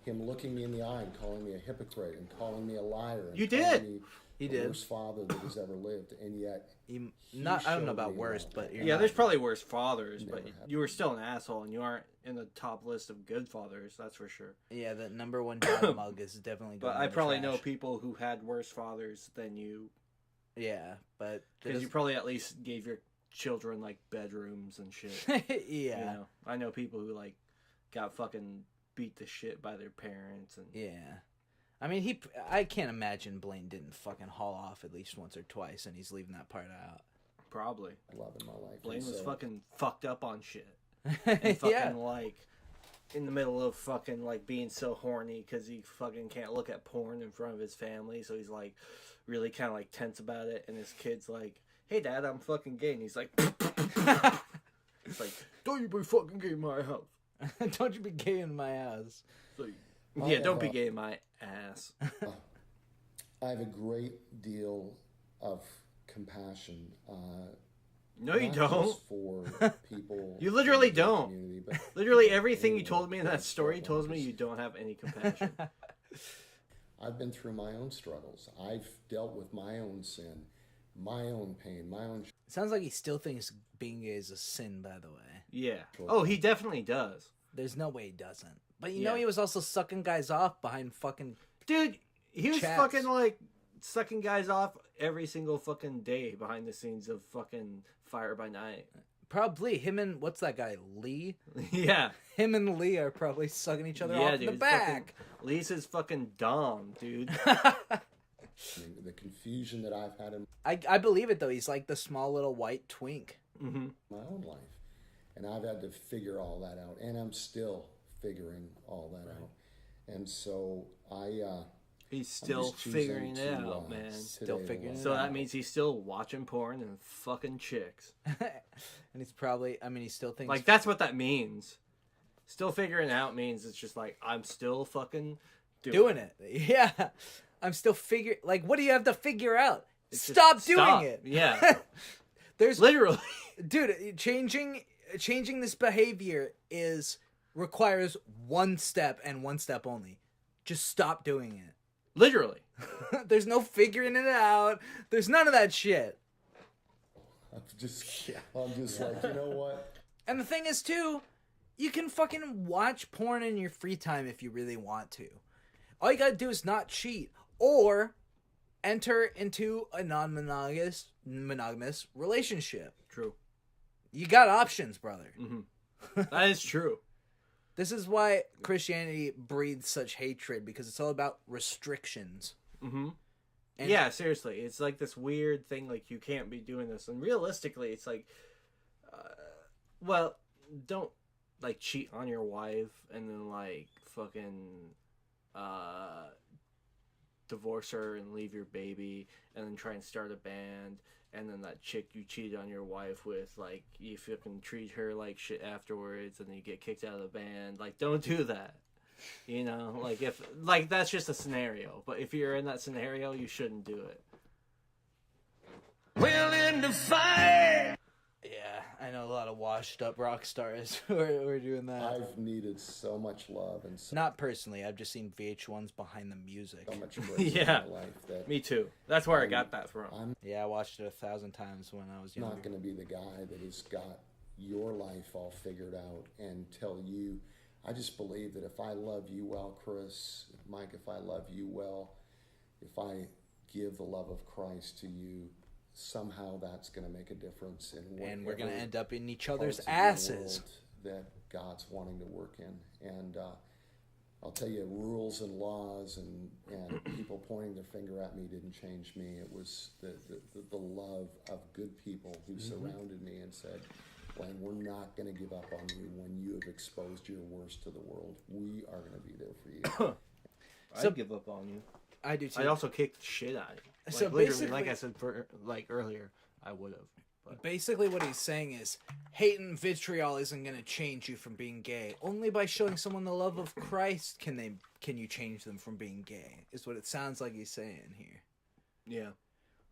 him looking me in the eye and calling me a hypocrite and calling me a liar. And You calling did. Me He the did. worst father that has ever lived, and yet He, he not, I don't know showed about me worst, love. but you're Yeah, not- there's probably worse fathers, Never but happened. you were still an asshole, and you aren't in the top list of good fathers, that's for sure. yeah, the number one dad mug is definitely. But going I in the probably know trash. people who had worse fathers than you, Yeah, but because you probably at least gave your children, like, bedrooms and shit. yeah, You know? I know people who, like, got fucking beat to shit by their parents. And yeah. I mean, I can't imagine Blaine didn't fucking haul off at least once or twice, and he's leaving that part out. probably. love in my life. Blaine And was so- fucking fucked up on shit. And fucking, Yeah. like, in the middle of fucking, like, being so horny because he fucking can't look at porn in front of his family. So he's, like, really kind of, like, tense about it. And his kid's like, hey, Dad, I'm fucking gay. And he's like, it's like, don't you be fucking gay in my house. Don't you be gay in my house. It's like, yeah, don't be gay in my ass. I have a great deal of compassion. No, you not don't. just for people. You literally in the don't. community, but Literally everything you told me in that story tells me you don't have any compassion. I've been through my own struggles. I've dealt with my own sin, my own pain, my own. Sounds like he still thinks being gay is a sin, by the way. Yeah. Oh, he definitely does. There's no way he doesn't. But you Yeah. know he was also sucking guys off behind fucking... Dude, he was Chats. fucking, like, sucking guys off every single fucking day behind the scenes of fucking Fire by Night. Probably him and... What's that guy? Lee? Yeah. Him and Lee are probably sucking each other Yeah, off dude. in the back. Lee's his fucking dom, dude. I mean, the confusion that I've had in I believe it, though. He's like the small little white twink. Mm-hmm. my own life, and I've had to figure all that out, and I'm still figuring all that out. And so He's still just choosing figuring it to, out, man. Still today figuring to it So out. that means he's still watching porn and fucking chicks. And he's probably... I mean, he still thinks... Like, that's what that means. Still figuring it out means it's just like, I'm still fucking doing it. Yeah. I'm still figuring... Like, what do you have to figure out? It's just Stop doing stop. it. Yeah. There's... Literally. Dude, changing this behavior requires one step and one step only. Just stop doing it. Literally. There's no figuring it out. There's none of that shit. I'm just like, you know what? And the thing is, too, you can fucking watch porn in your free time if you really want to. All you gotta do is not cheat or enter into a non-monogamous relationship. True. You got options, brother. That is true. This is why Christianity breeds such hatred, because it's all about restrictions. Mm-hmm. And Yeah, seriously. It's like this weird thing, like, you can't be doing this. And realistically, it's like, well, don't, like, cheat on your wife and then, like, fucking divorce her and leave your baby and then try and start a band. And then that chick you cheated on your wife with, like, you fucking treat her like shit afterwards and then you get kicked out of the band. Like, don't do that. You know? Like, if, like, that's just a scenario. But if you're in that scenario, you shouldn't do it. Willing to fight. Yeah, I know a lot of washed up rock stars who are doing that. I've needed so much love and so Not personally, I've just seen VH1s behind the music. much grace Yeah. in my life that Me too. That's where I got that from. I'm Yeah, I watched it 1,000 times when I was younger. not going to be the guy that has got your life all figured out and tell you. I just believe that if I love you well, Chris, Mike, if I love you well, if I give the love of Christ to you, somehow that's going to make a difference in And we're going to whatever end up in each other's parts of the asses. world that God's wanting to work in. And I'll tell you, rules and laws and people pointing their finger at me didn't change me. It was the love of good people who surrounded me and said, Blaine, we're not going to give up on you when you have exposed your worst to the world. We are going to be there for you. I'd give up on you. I do too. I'd also kick the shit out of you. Like, So literally, basically- like I said earlier, I would have. But Basically, what he's saying is, hate and vitriol isn't going to change you from being gay. Only by showing someone the love of Christ can you change them from being gay. Is what it sounds like he's saying here. yeah,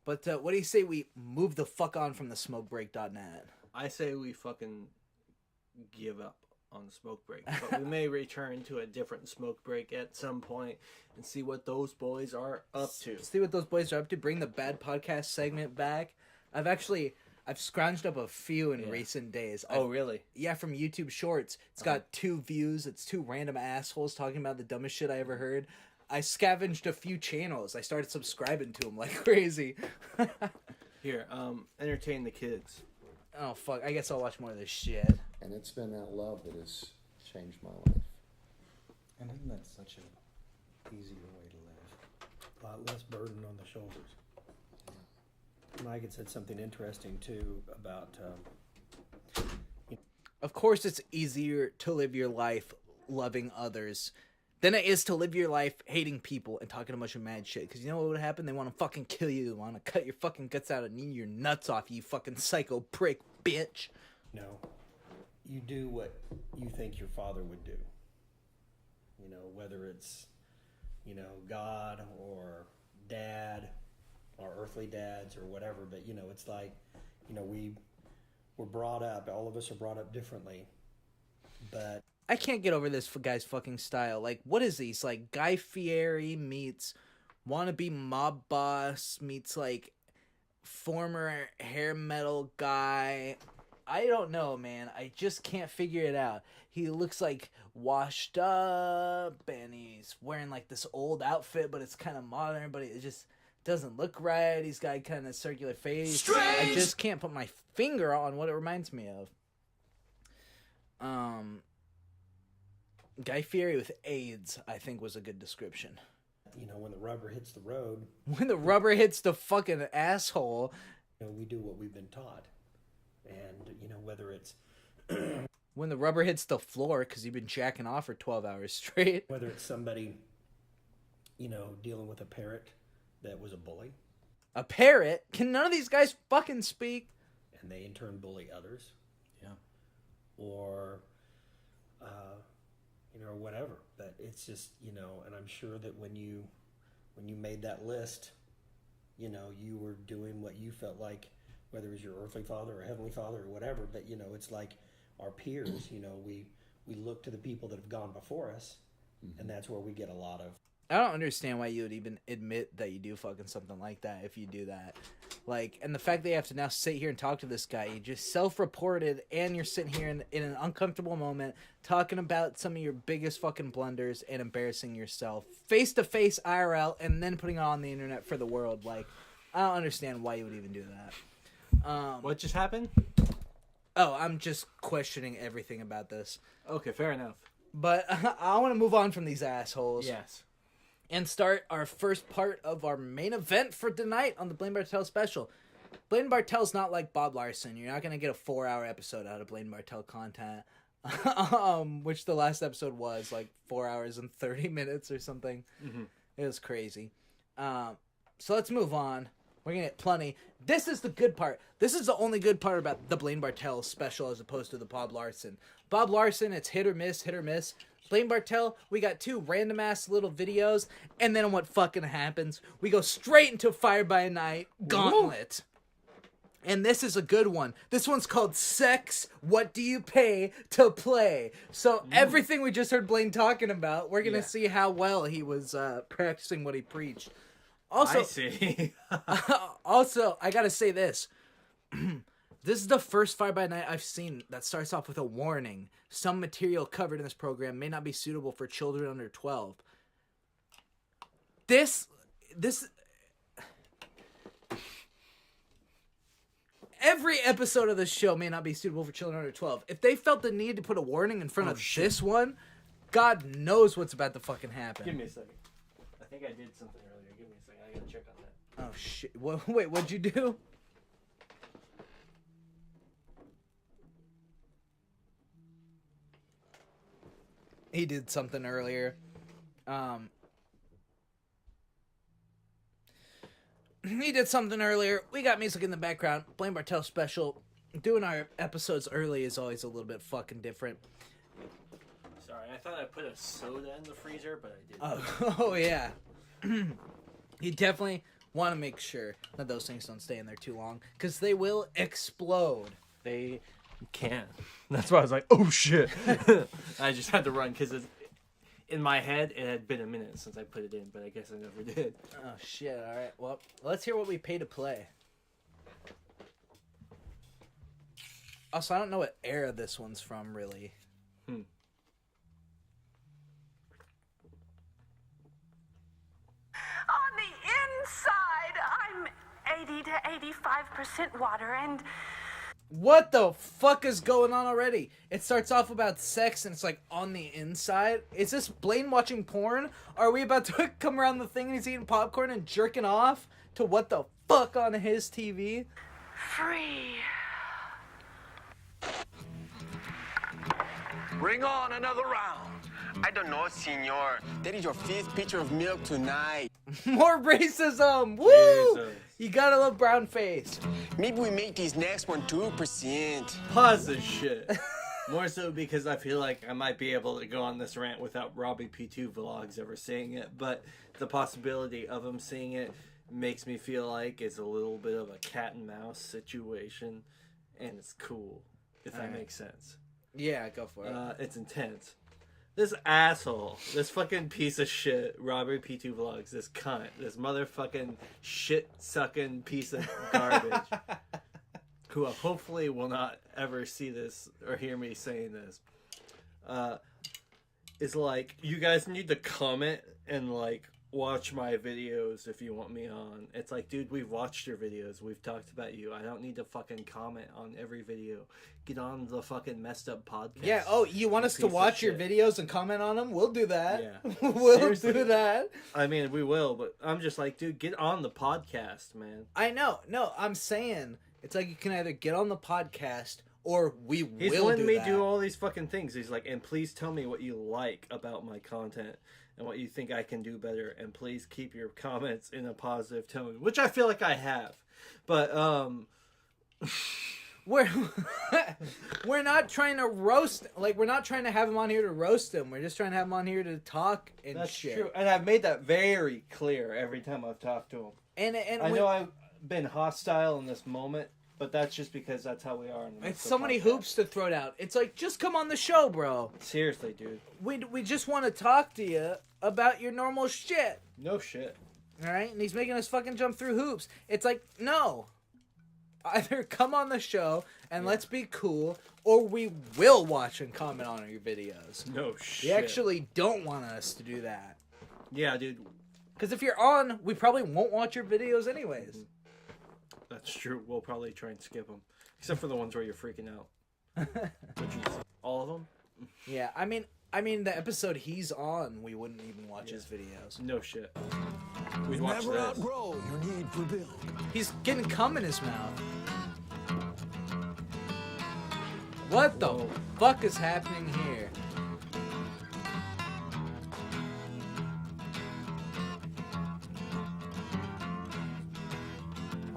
But what do you say we move the fuck on from the smokebreak.net? I say we fucking give up on the smoke break. But we may return to a different smoke break at some point and see what those boys are up to. See what those boys are up to. Bring the bad podcast segment back. I've scrounged up a few in recent days. Oh, really? Yeah, from YouTube Shorts. It's got 2 views. It's 2 random assholes talking about the dumbest shit I ever heard. I scavenged a few channels. I started subscribing to them like crazy. Here, entertain the kids. Oh, fuck. I guess I'll watch more of this shit. And it's been that love that has changed my life. And isn't that such an easier way to live? A lot less burden on the shoulders. Mike had said something interesting too about. Of course, it's easier to live your life loving others than it is to live your life hating people and talking a bunch of mad shit. Because you know what would happen? They want to fucking kill you. They want to cut your fucking guts out and eat your nuts off, you fucking psycho prick bitch. No, you do what you think your father would do. You know, whether it's, you know, God or dad or earthly dads or whatever. But, you know, it's like, you know, we're brought up, all of us are brought up differently. But I can't get over this guy's fucking style. Like, what is these? Like, Guy Fieri meets wannabe mob boss meets, like, former hair metal guy. I don't know, man. I just can't figure it out. He looks, like, washed up, and he's wearing, like, this old outfit, but it's kind of modern, but it just doesn't look right. He's got kind of circular face. Strange! I just can't put my finger on what it reminds me of. Guy Fieri with AIDS, I think, was a good description. you know, when the rubber hits the road, When the rubber hits the fucking asshole. you know, we do what we've been taught. And, you know, whether it's When the rubber hits the floor because you've been jacking off for 12 hours straight. whether it's somebody, you know, dealing with a parrot that was a bully, A parrot? Can none of these guys fucking speak? and they in turn bully others. Yeah. Or, you know, or whatever. But it's just, you know, and I'm sure that when you made that list, you know, you were doing what you felt like, whether it was your earthly father or heavenly father or whatever. But, you know, it's like our peers, you know, we look to the people that have gone before us, and that's where we get a lot of. I don't understand why you would even admit that you do fucking something like that if you do that. Like, and the fact that you have to now sit here and talk to this guy, you just self-reported, and you're sitting here in an uncomfortable moment talking about some of your biggest fucking blunders and embarrassing yourself face-to-face IRL and then putting it on the internet for the world. Like, I don't understand why you would even do that. What just happened? Oh, I'm just questioning everything about this. Okay, fair enough. But I want to move on from these assholes. Yes. And start our first part of our main event for tonight on the Blaine Bartel special. Blaine Bartel's not like Bob Larson. You're not going to get a 4-hour episode out of Blaine Bartel content. Which the last episode was like 4 hours and 30 minutes or something. Mm-hmm. It was crazy. So let's move on. We're going to get plenty. This is the good part. This is the only good part about the Blaine Bartel special as opposed to the Bob Larson. Bob Larson, it's hit or miss, hit or miss. Blaine Bartel, we got 2 random-ass little videos, and then what fucking happens? We go straight into Fire by Night Gauntlet. And this is a good one. This one's called Sex, What Do You Pay to Play? So everything we just heard Blaine talking about, we're going to see how well he was practicing what he preached. Also, I see. also, I gotta say this. This is the first Fire by Night I've seen that starts off with a warning. Some material covered in this program may not be suitable for children under 12. This... Every episode of this show may not be suitable for children under 12. If they felt the need to put a warning in front of this one, God knows what's about to fucking happen. Give me a second. I think I did something earlier. Give me a second. I gotta check on that. Oh, shit. Wait, what'd you do? He did something earlier. He did something earlier. We got music in the background. Blaine Bartel special. Doing our episodes early is always a little bit fucking different. Sorry, I thought I put a soda in the freezer, but I didn't. Oh yeah. You definitely want to make sure that those things don't stay in there too long, because they will explode. They can. That's why I was like, oh shit. I just had to run because in my head it had been a minute since I put it in, but I guess I never did. Oh shit, alright. Well, let's hear what we pay to play. Also, I don't know what era this one's from, really. On the inside, I'm 80 to 85% water, and What the fuck is going on already? It starts off about sex and it's like on the inside. Is this Blaine watching porn? Are we about to come around the thing and he's eating popcorn and jerking off? To what the fuck on his TV. Free. Bring on another round. I don't know, senor. That is your fifth pitcher of milk tonight. More racism. Woo! Jesus. You gotta love brown face. Maybe we make this next one 2%. Pause this shit. More so because I feel like I might be able to go on this rant without Robbie P2 vlogs ever seeing it, but the possibility of him seeing it makes me feel like it's a little bit of a cat and mouse situation, and it's cool, if that makes sense. Yeah, go for it. It's intense. This asshole, this fucking piece of shit, Robbie P2 vlogs, this cunt, this motherfucking shit-sucking piece of garbage, who hopefully will not ever see this or hear me saying this, is like, you guys need to comment and, like, watch my videos if you want me on. It's like, dude, we've watched your videos. We've talked about you. I don't need to fucking comment on every video. Get on the fucking messed up podcast. Yeah, oh, you want us to watch your videos and comment on them? We'll do that. Yeah. We'll Seriously. do that. I mean, we will, but I'm just like, dude, get on the podcast, man. I know. No, I'm saying it's like you can either get on the podcast or we He's will letting do me that. do all these fucking things. He's like, and please tell me what you like about my content and what you think I can do better, and please keep your comments in a positive tone, which I feel like I have. But we're not trying to roast, like, we're not trying to have him on here to roast him. We're just trying to have him on here to talk and that's shit. true, and I've made that very clear every time I've talked to him. And I know I've been hostile in this moment, but that's just because that's how we are. In the it's so many hoops to throw down. It's like, just come on the show, bro. Seriously, dude. We just want to talk to you about your normal shit. No shit. All right? And he's making us fucking jump through hoops. It's like, no. Either come on the show and let's be cool, or we will watch and comment on your videos. No shit. You actually don't want us to do that. Yeah, dude. Because if you're on, we probably won't watch your videos anyways. That's true. We'll probably try and skip them, except for the ones where you're freaking out. Which is all of them. Yeah, I mean, the episode he's on, we wouldn't even watch his videos. No shit. We'd watch Never this. outgrow your need for Bill. He's getting cum in his mouth. What the Whoa. fuck is happening here?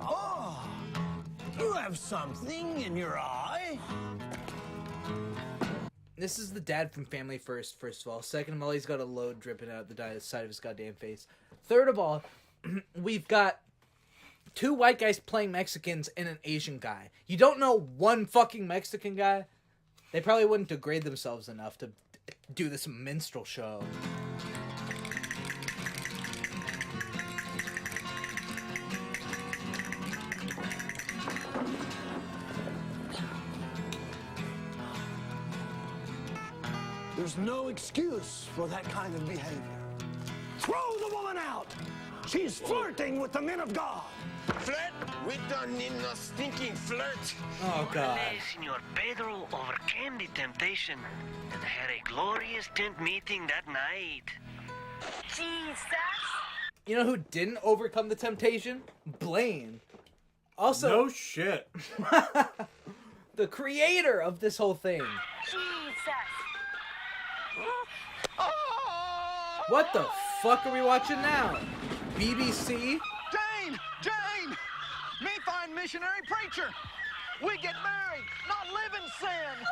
Oh, you have something in your eye. This is the dad from Family First of all. Second of all, he's got a load dripping out the side of his goddamn face. Third of all, we've got two white guys playing Mexicans and an Asian guy. You don't know one fucking Mexican guy? They probably wouldn't degrade themselves enough to do this minstrel show. There's no excuse for that kind of behavior. Throw the woman out. She's flirting with the men of God. Flirt? We don't need no stinking flirt. Oh, God. Senor Pedro overcame the temptation and had a glorious tent meeting that night. Jesus. You know who didn't overcome the temptation? Blaine. Also, No shit. the creator of this whole thing. Jesus. What the fuck are we watching now? BBC? Jane! Jane! Me find missionary preacher. We get married, not live in sin.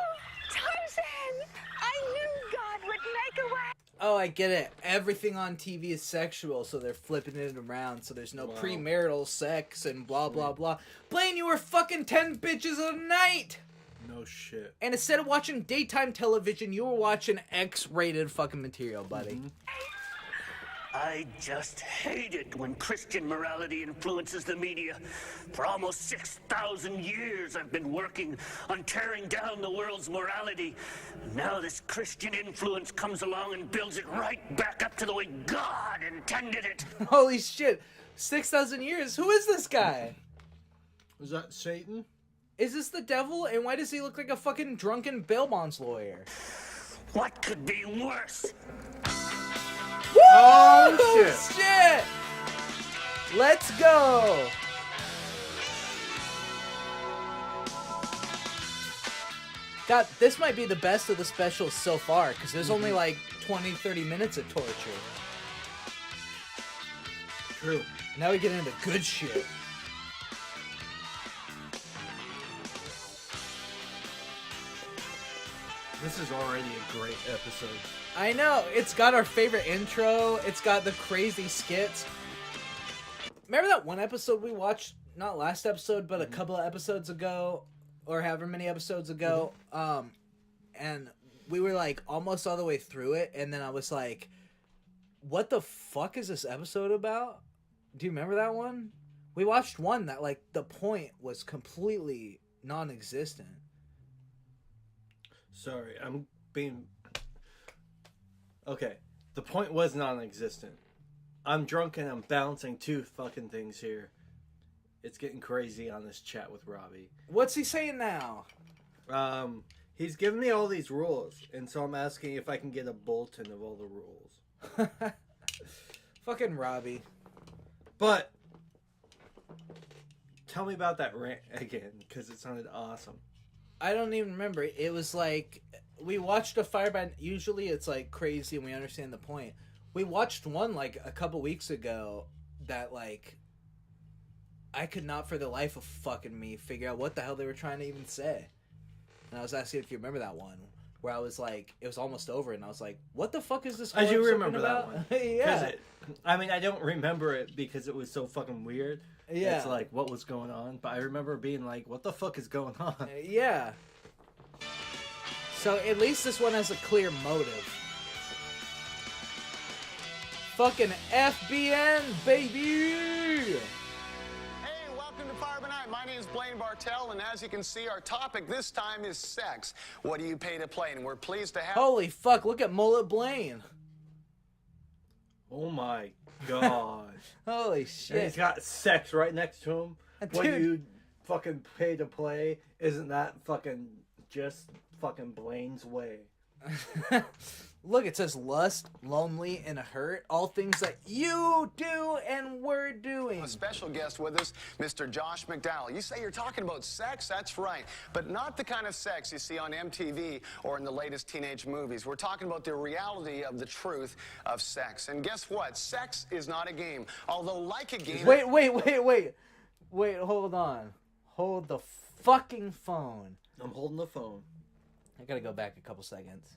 Tarzan, I knew God would make a way. Oh, I get it. Everything on TV is sexual, so they're flipping it around, so there's no premarital sex and blah, blah, blah. Blaine, you were fucking 10 bitches a night! No shit. And instead of watching daytime television, you were watching X-rated fucking material, buddy. I just hate it when Christian morality influences the media. For almost 6,000 years, I've been working on tearing down the world's morality. Now this Christian influence comes along and builds it right back up to the way God intended it. Holy shit. 6,000 years? Who is this guy? Was that Satan? Is this the devil? And why does he look like a fucking drunken bail bonds lawyer? What could be worse? Oh, shit! Let's go! God, this might be the best of the specials so far, because there's only like 20, 30 minutes of torture. True. Now we get into good shit. This is already a great episode. I know. It's got our favorite intro. It's got the crazy skits. Remember that one episode we watched? Not last episode, but a couple of episodes ago, or however many episodes ago. And we were like almost all the way through it, and then I was like, "What the fuck is this episode about?" Do you remember that one? We watched one that like the point was completely non-existent. Sorry, I'm being... Okay, the point was non-existent. I'm drunk and I'm balancing two fucking things here. It's getting crazy on this chat with Robbie. What's he saying now? He's giving me all these rules, and so I'm asking if I can get a bulletin of all the rules. Fucking Robbie. But tell me about that rant again, because it sounded awesome. I don't even remember. It was like, we watched a firebrand. Usually it's like crazy and we understand the point. We watched one like a couple weeks ago that like, I could not for the life of fucking me figure out what the hell they were trying to even say. And I was asking if you remember that one, where I was like, it was almost over and I was like, what the fuck is this whole I do episode remember about? that one. Yeah. I mean, I don't remember it because it was so fucking weird. Yeah. It's like, what was going on? But I remember being like, what the fuck is going on? Yeah. So at least this one has a clear motive. Fucking FBN, baby! Hey, welcome to Fire by Night. My name is Blaine Bartel, and as you can see, our topic this time is sex. What do you pay to play? And we're pleased to have... Holy fuck, look at Mullet Blaine. Oh my god. Holy shit. And he's got sex right next to him. Dude. What you fucking pay to play, isn't that fucking just fucking Blaine's way? Look, it says lust, lonely, and hurt. All things that you do and we're doing. A special guest with us, Mr. Josh McDowell. You say you're talking about sex? That's right. But not the kind of sex you see on MTV or in the latest teenage movies. We're talking about the reality of the truth of sex. And guess what? Sex is not a game. Although like a game... Wait, hold on. Hold the fucking phone. I'm holding the phone. I gotta go back a couple seconds.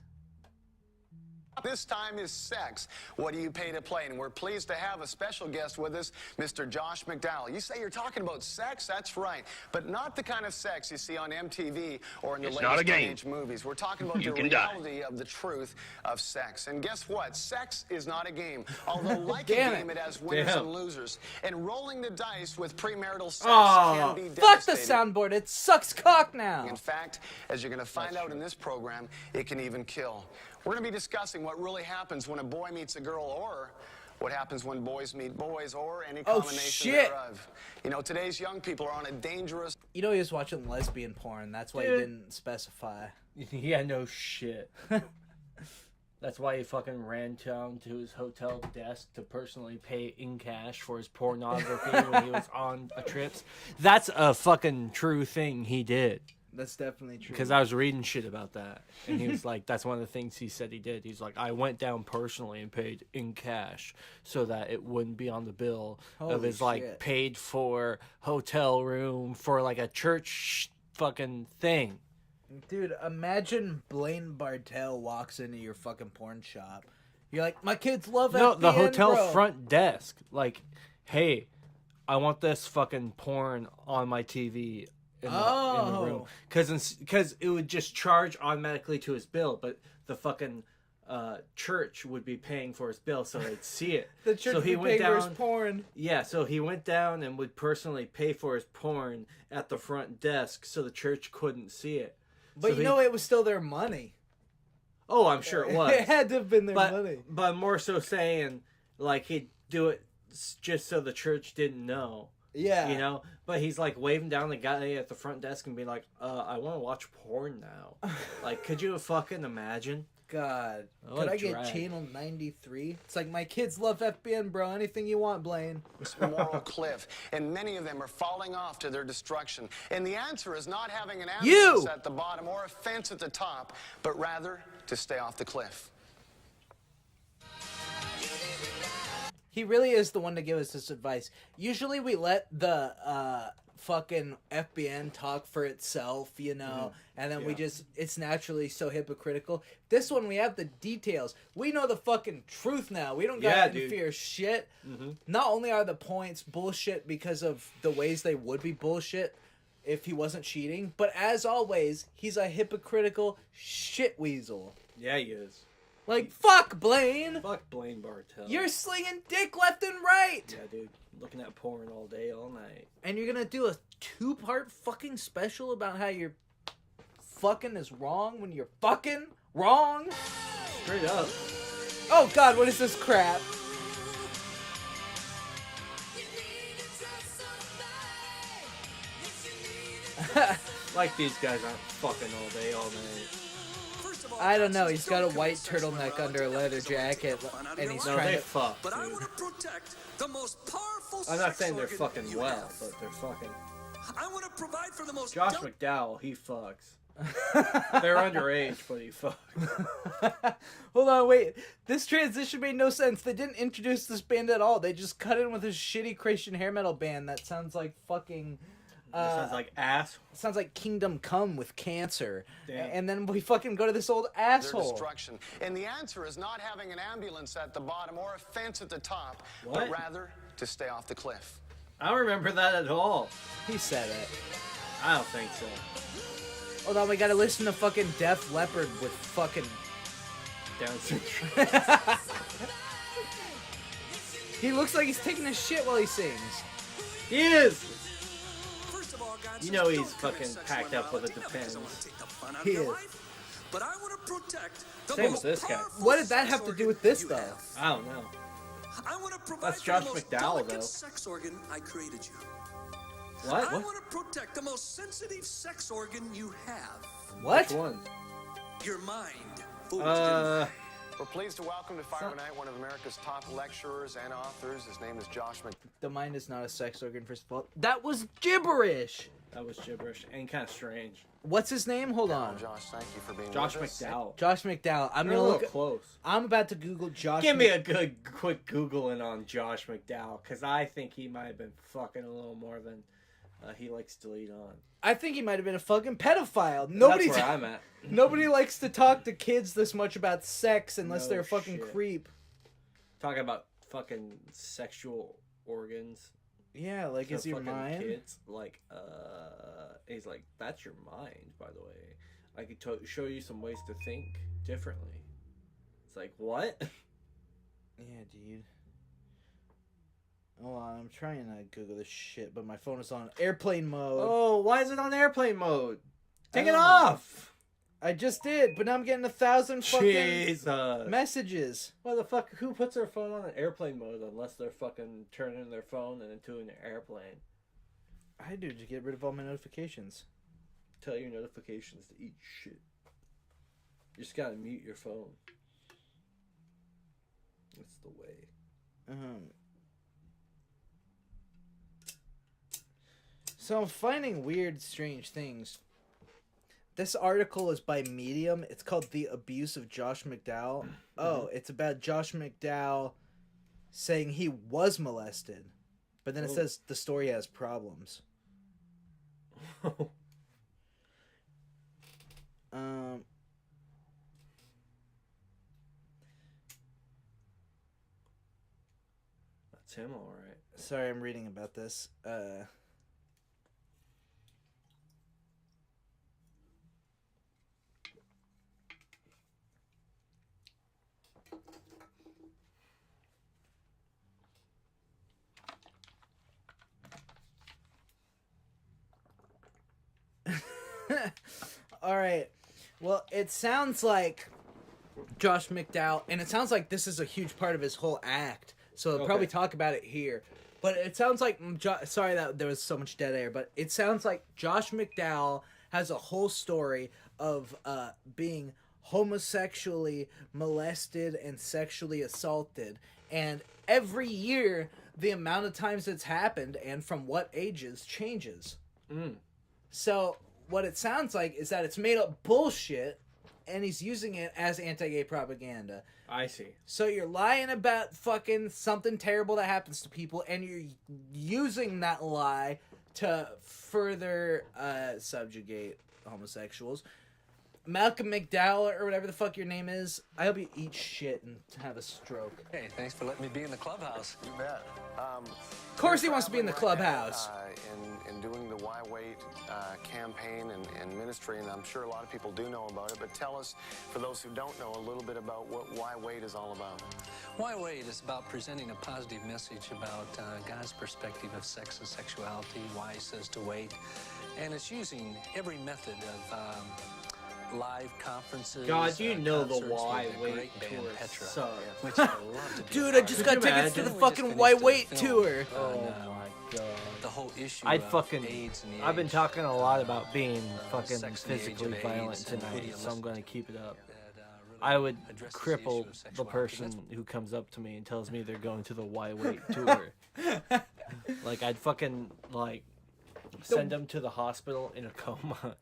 This time is sex. What do you pay to play? And we're pleased to have a special guest with us, Mr. Josh McDowell. You say you're talking about sex? That's right. But not the kind of sex you see on MTV or in the latest teenage movies. We're talking about the reality of the truth of sex. And guess what? Sex is not a game. Although like a game, it has winners and losers. And rolling the dice with premarital sex can be devastating. Fuck the soundboard. It sucks cock now. In fact, as you're going to find out in this program, it can even kill. We're going to be discussing what really happens when a boy meets a girl, or what happens when boys meet boys, or any combination thereof. You know, today's young people are on a dangerous... You know he was watching lesbian porn. That's why he didn't specify. Yeah, no shit. That's why he fucking ran down to his hotel desk to personally pay in cash for his pornography when he was on trips. That's a fucking true thing he did. That's definitely true. Because I was reading shit about that. And he was like, that's one of the things he said he did. He's like, I went down personally and paid in cash so that it wouldn't be on the bill of his, like, paid for hotel room for, like, a church fucking thing. Dude, imagine Blaine Bartel walks into your fucking porn shop. You're like, my kids love FBN, the hotel bro. front desk. Like, hey, I want this fucking porn on my TV. In the room, because it would just charge automatically to his bill, but the fucking church would be paying for his bill, so they'd see it. The church would be paying for his porn. Yeah, so he went down and would personally pay for his porn at the front desk, so the church couldn't see it. But so it was still their money. Oh, I'm sure it was. It had to have been their money. But more so saying, like, he'd do it just so the church didn't know. Yeah. You know? But he's like waving down the guy at the front desk and be like, I want to watch porn now. Like, could you fucking imagine? God. What Could a I get drag. channel 93? It's like, my kids love FBN, bro. Anything you want, Blaine. Moral cliff, and many of them are falling off to their destruction. And the answer is not having an You! ambulance at the bottom or a fence at the top, but rather to stay off the cliff. He really is the one to give us this advice. Usually we let the fucking FBN talk for itself, you know, and then we just, it's naturally so hypocritical. This one, we have the details. We know the fucking truth now. We don't gotta fear shit. Not only are the points bullshit because of the ways they would be bullshit if he wasn't cheating, but as always, he's a hypocritical shit weasel. Yeah, he is. Like, fuck Blaine! Fuck Blaine Bartel. You're slinging dick left and right! Yeah, dude. Looking at porn all day, all night. And you're gonna do a 2-part fucking special about how you're fucking is wrong when you're fucking wrong? Straight up. Oh god, what is this crap? Like these guys aren't fucking all day, all night. I don't know, he's got a white turtleneck under a leather jacket, and he's trying to... fuck, But I dude. want to protect the most powerful I'm not sex saying they're organ fucking you well, have. but they're fucking... I want to provide for the most Josh delicate- McDowell, he fucks. They're underage, but he fucks. Hold on, wait. This transition made no sense. They didn't introduce this band at all. They just cut in with a shitty Christian hair metal band that sounds like fucking... That sounds like ass. Sounds like Kingdom Come with Cancer. Damn. And then we fucking go to this old Their asshole. destruction. And the answer is not having an ambulance at the bottom or a fence at the top, What? but rather to stay off the cliff. I don't remember that at all. He said it. I don't think so. Hold on, we gotta listen to fucking Def Leppard with fucking... Down syndrome. He looks like he's taking a shit while he sings. He is! First of all, God You says, know he's don't commit fucking sex packed up with immorality. it Now, because I depends. wanna take the fun out of He your is. life, but I want to protect the Same most with this guy. powerful What did that sex have to do organ with this, you though? have. I don't know. I want to provide That's for Josh the most McDowell, delicate though. sex organ I created you. What? I want to protect the most sensitive sex organ you have. What? Which one? Your mind. Fooled We're pleased to welcome to Fire Night one of America's top lecturers and authors. His name is Josh McDowell. The mind is not a sex organ, first of all. That was gibberish! That was gibberish and kind of strange. What's his name? Hold on. Josh, thank you for being Josh with us. McDowell. Josh McDowell. I'm You're a gonna little look... close. I'm about to Google Josh Give me a good, quick Googling on Josh McDowell, because I think he might have been fucking a little more than he likes to lead on. I think he might have been a fucking pedophile. That's where I'm at. Nobody likes to talk to kids this much about sex unless No they're a fucking shit. creep. Talking about fucking sexual organs. Yeah, like, to is your fucking mind? Kids, like, he's like, that's your mind, by the way. I could show you some ways to think differently. It's like, what? Yeah, dude. Hold on, I'm trying to Google this shit, but my phone is on airplane mode. Oh, why is it on airplane mode? Take it don't know. off! I just did, but now I'm getting 1,000 fucking Jesus. messages. What the fuck? Who puts their phone on an airplane mode unless they're fucking turning their phone into an airplane? I do to get rid of all my notifications. Tell your notifications to eat shit. You just gotta mute your phone. That's the way. So I'm finding weird, strange things. This article is by Medium. It's called The Abuse of Josh McDowell. Oh, it's about Josh McDowell saying he was molested. But then it says the story has problems. That's him, alright. Sorry, I'm reading about this. All right. Well, it sounds like Josh McDowell, and it sounds like this is a huge part of his whole act. So they'll probably talk about it here. But it sounds like, sorry that there was so much dead air, but it sounds like Josh McDowell has a whole story of being homosexually molested and sexually assaulted. And every year, the amount of times it's happened and from what ages changes. So what it sounds like is that it's made up bullshit, and he's using it as anti-gay propaganda. I see. So you're lying about fucking something terrible that happens to people, and you're using that lie to further subjugate homosexuals. Malcolm McDowell, or whatever the fuck your name is, I hope you eat shit and have a stroke. Hey, thanks for letting me be in the clubhouse. You bet. Of course he wants to be in the clubhouse. In doing the Why Wait campaign and ministry, and I'm sure a lot of people do know about it, but tell us, for those who don't know, a little bit about what Why Wait is all about. Why Wait is about presenting a positive message about God's perspective of sex and sexuality, why he says to wait, and it's using every method of live conferences. God, you know the concerts Why with the Wait great band tour Petra, sucks. which I love to be Dude, a I part just of. got Could you tickets to the imagine? fucking We just Why finished Wait a film tour. Oh on, my god. the whole issue I'd of fucking. AIDS and the I've been age, talking a lot about being fucking sex in the age physically of violent AIDS and tonight, so I'm idealistic going to keep it up. that, really I would addresses the cripple issue of the sexuality. person who comes up to me and tells me they're going to the Why Wait tour. Like, I'd fucking, like, send them to the hospital in a coma.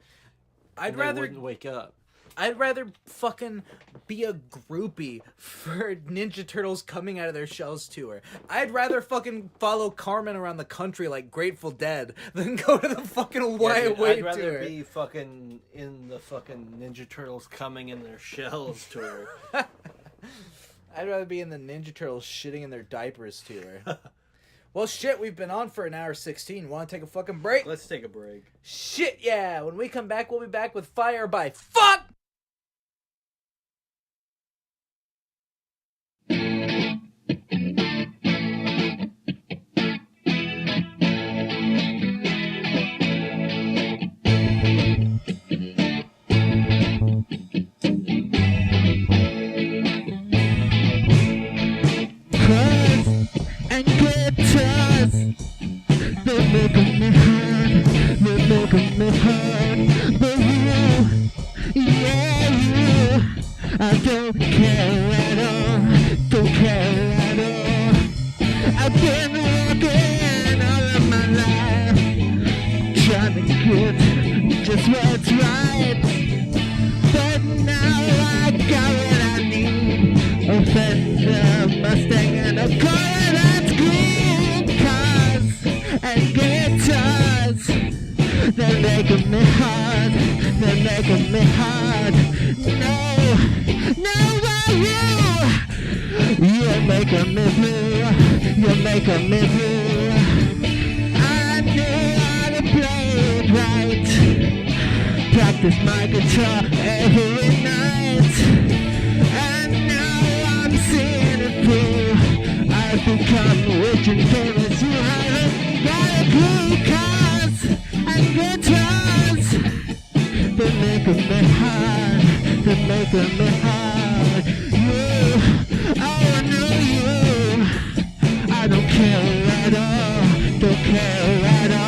I'd and they rather wouldn't wake up. I'd rather fucking be a groupie for Ninja Turtles coming out of their shells tour. I'd rather fucking follow Carmen around the country like Grateful Dead than go to the fucking Why Yeah, dude, Wait I'd rather tour. be fucking in the fucking Ninja Turtles coming in their shells tour. I'd rather be in the Ninja Turtles shitting in their diapers tour. Well, shit, we've been on for an hour 16. Want to take a fucking break? Let's take a break. Shit, yeah. When we come back, we'll be back with Fire by Fuck! And guitars, they're making me hard, they're making me hard. But you, yeah, you, I don't care at all, don't care at all. I've been working all of my life, trying to get just what's right. But now I got what I need, a Fender, Mustang, and a car that's green. Cars and guitars, they're making me hard, they're making me hard. No, you're making me blue, you're making me blue. I knew how to play it right, practice my guitar every night, and now I'm seeing it through. I've become rich and famous. You haven't got a clue. Cars and guitars, they're making me hard, they're making me hard. You, oh no, you, I don't care at all, don't care at all.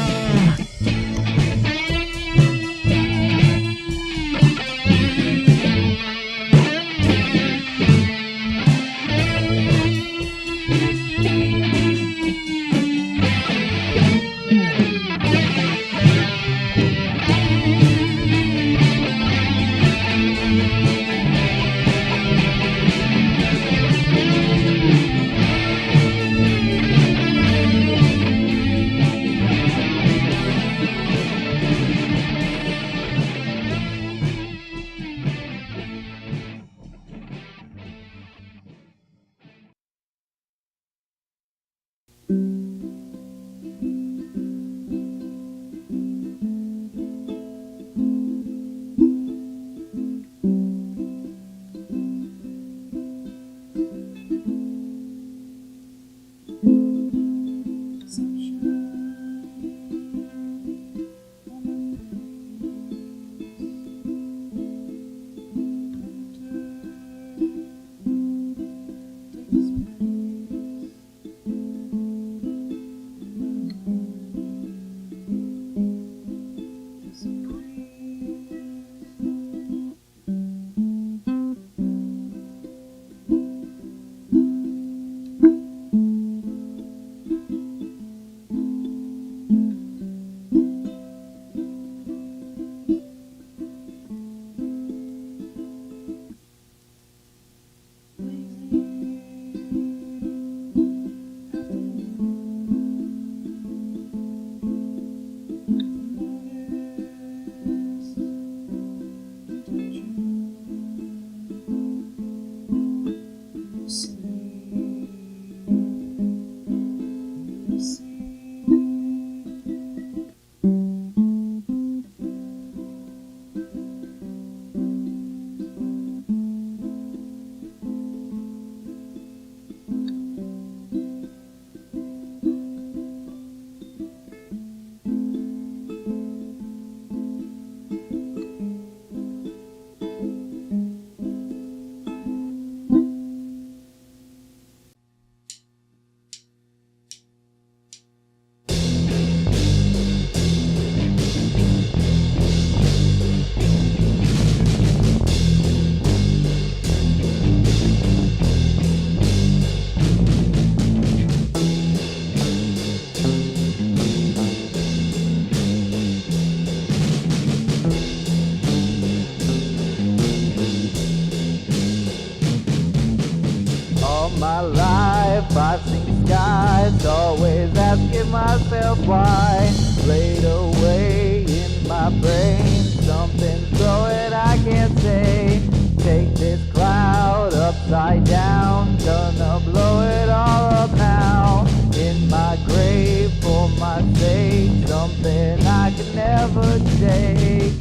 my life I've seen skies, always asking myself why. Laid away in my brain, something's growing I can't say. Take this cloud upside down, gonna blow it all up now. In my grave for my sake, something I can never take.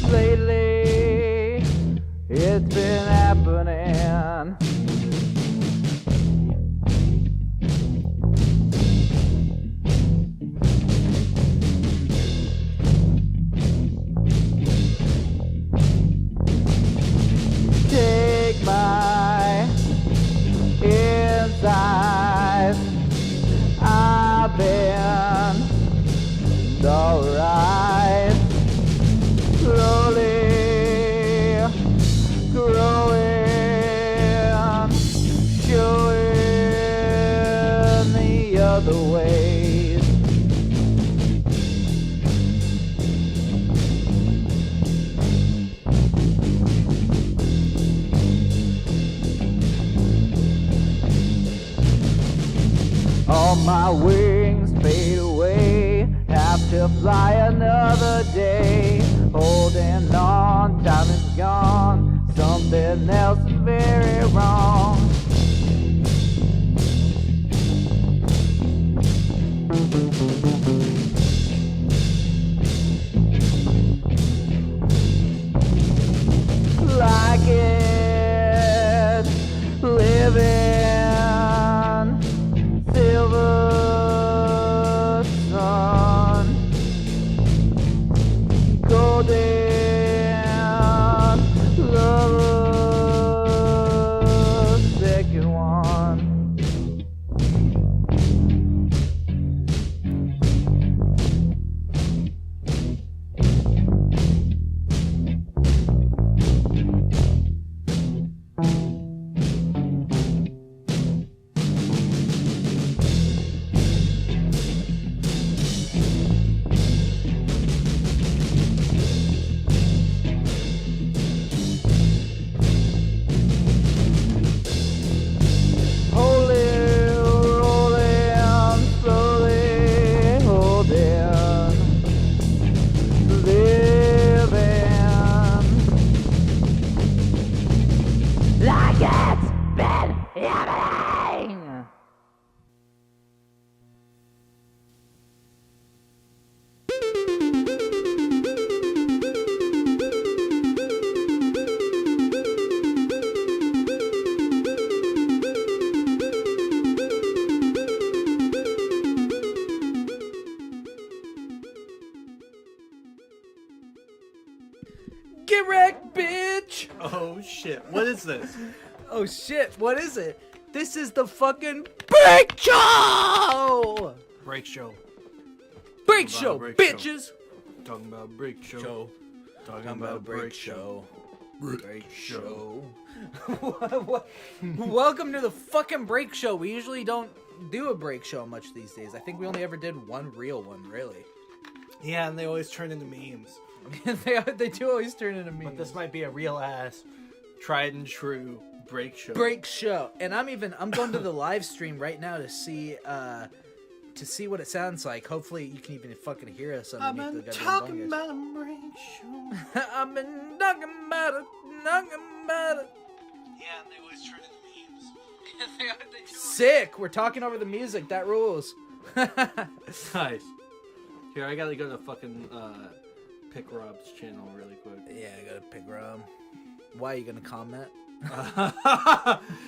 Lately, it's been happening. Take my insides. I've been alright. Slowly growing, showing the other ways. All my wings fade away, have to fly another day. Holding on, time is gone, something else is very wrong. Like it, living, silver sun, golden. Get wrecked, bitch! Oh shit, what is this? Oh shit, what is it? This is the fucking break show! Break show. Break show, bitches! Talking about break show. Talking about break show. Break show. Welcome to the fucking break show. We usually don't do a break show much these days. I think we only ever did one real one, really. Yeah, and they always turn into memes. they do always turn into memes. But this might be a real ass, tried and true break show. Break show. And I'm going to the live stream right now to see what it sounds like. Hopefully you can even fucking hear us underneath the goddamn talking bongers. about a break show. I've been talking about it. Yeah, and they always turn into memes. Sick. We're talking over the music. That rules. Nice. Here, I gotta go to fucking Pick Rob's channel really quick. Yeah, I gotta pick Rob. Why are you gonna comment?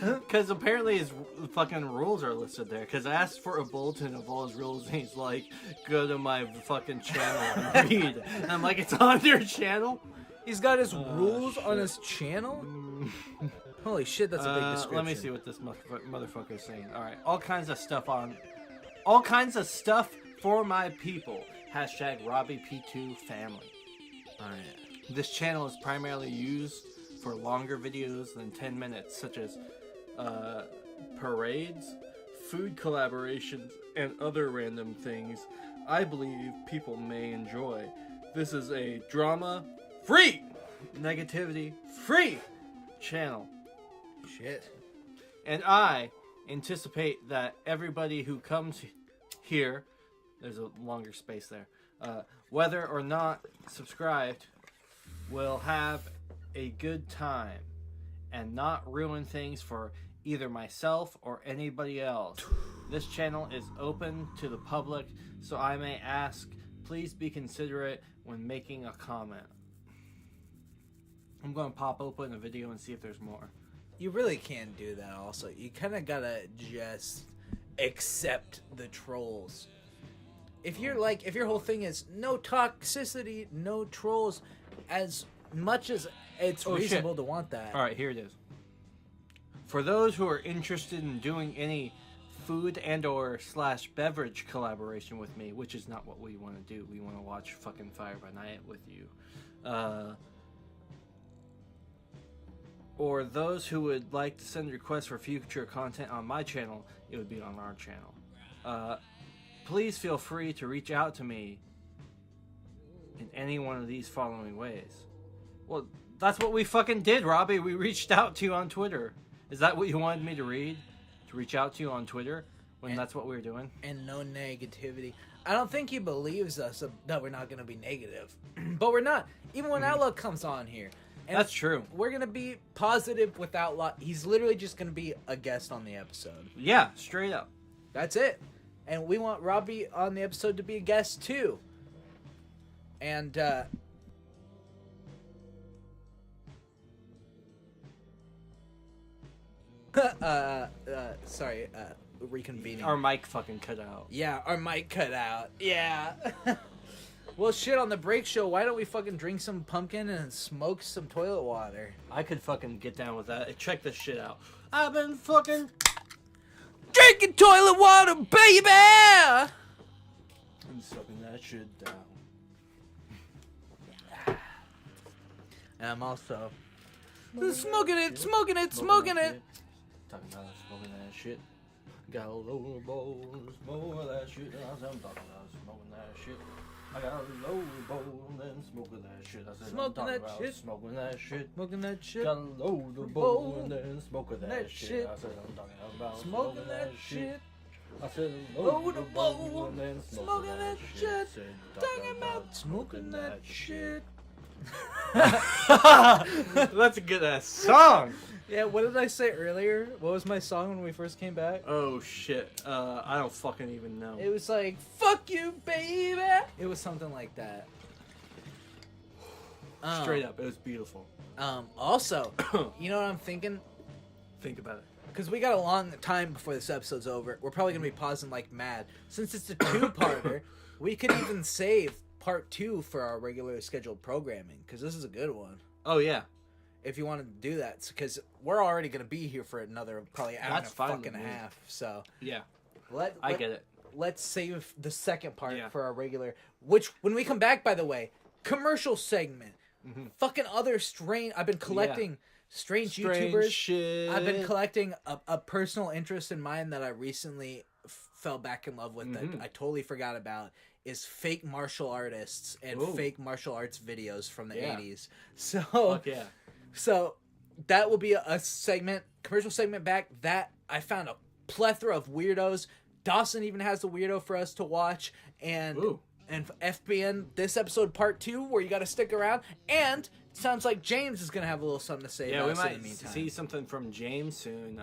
Because apparently his fucking rules are listed there. Because I asked for a bulletin of all his rules, and he's like, go to my fucking channel and read. And I'm like, it's on your channel? He's got his rules on his channel? Holy shit, that's a big description. Let me see what this motherfucker is saying. All right, all kinds of stuff for my people. Hashtag RobbieP2 family. All right. This channel is primarily used for longer videos than 10 minutes, such as parades, food collaborations, and other random things I believe people may enjoy. This is a drama-free, negativity-free channel. Shit. And I anticipate that everybody who comes here, there's a longer space there, whether or not subscribed, will have a good time and not ruin things for either myself or anybody else. This channel is open to the public, so I may ask, please be considerate when making a comment. I'm going to pop open a video and see if there's more. You really can't do that also. You kind of gotta just accept the trolls. If your whole thing is no toxicity, no trolls, as much as it's reasonable to want that. Alright, here it is. For those who are interested in doing any food and or / beverage collaboration with me, which is not what we want to do. We want to watch fucking Fire by Night with you. Or those who would like to send requests for future content on my channel, it would be on our channel. Please feel free to reach out to me in any one of these following ways. Well, that's what we fucking did, Robbie. We reached out to you on Twitter. Is that what you wanted me to read? To reach out to you on Twitter when that's what we were doing? And no negativity. I don't think he believes us that we're not going to be negative. But we're not. Even when Outlook comes on here. And that's true. We're going to be positive without he's literally just going to be a guest on the episode. Yeah, straight up. That's it. And we want Robbie on the episode to be a guest too. And sorry, reconvening. Our mic fucking cut out. Yeah, our mic cut out. Yeah. Well, shit, on the break show, why don't we fucking drink some pumpkin and smoke some toilet water? I could fucking get down with that. Check this shit out. I've been fucking drinking toilet water, baby! I'm sucking that shit down. And I'm also smoking it. Talking about smoking that shit. Got a lower bowl, smoking that shit. I'm talking about smoking that shit. I got a lower bowl and then smoking that shit. I said smoking that shit. Smoking that shit. Smoking that shit. Got a lower bowl and then smoking that shit. I said I'm talking about smoking that shit. I said load the bowl and then smoking that shit. Talking about smoking that shit. That's a good ass song. Yeah, what did I say earlier? What was my song when we first came back? Oh shit. I don't fucking even know. It was like, fuck you, baby. It was something like that. Straight up, it was beautiful. Also, you know what I'm thinking? Think about it. Because we got a long time before this episode's over. We're probably going to be pausing like mad. Since it's a two-parter, we could even save part 2 for our regular scheduled programming. Because this is a good one. Oh, yeah. If you wanted to do that. Because we're already going to be here for another probably hour and a fucking half. So yeah. I get it. Let's save the second part for our regular. Which, when we come back, by the way, commercial segment. Mm-hmm. Fucking other strange... I've been collecting... Strange YouTubers. Shit. I've been collecting a personal interest in mine that I recently fell back in love with that I totally forgot about is fake martial artists and fake martial arts videos from the 80s. So, fuck yeah. So that will be a segment, commercial segment back. That I found a plethora of weirdos. Dawson even has the weirdo for us to watch, and FBN this episode part 2 where you got to stick around. And sounds like James is gonna have a little something to say. Yeah, about we us might in the meantime. see something from James soon.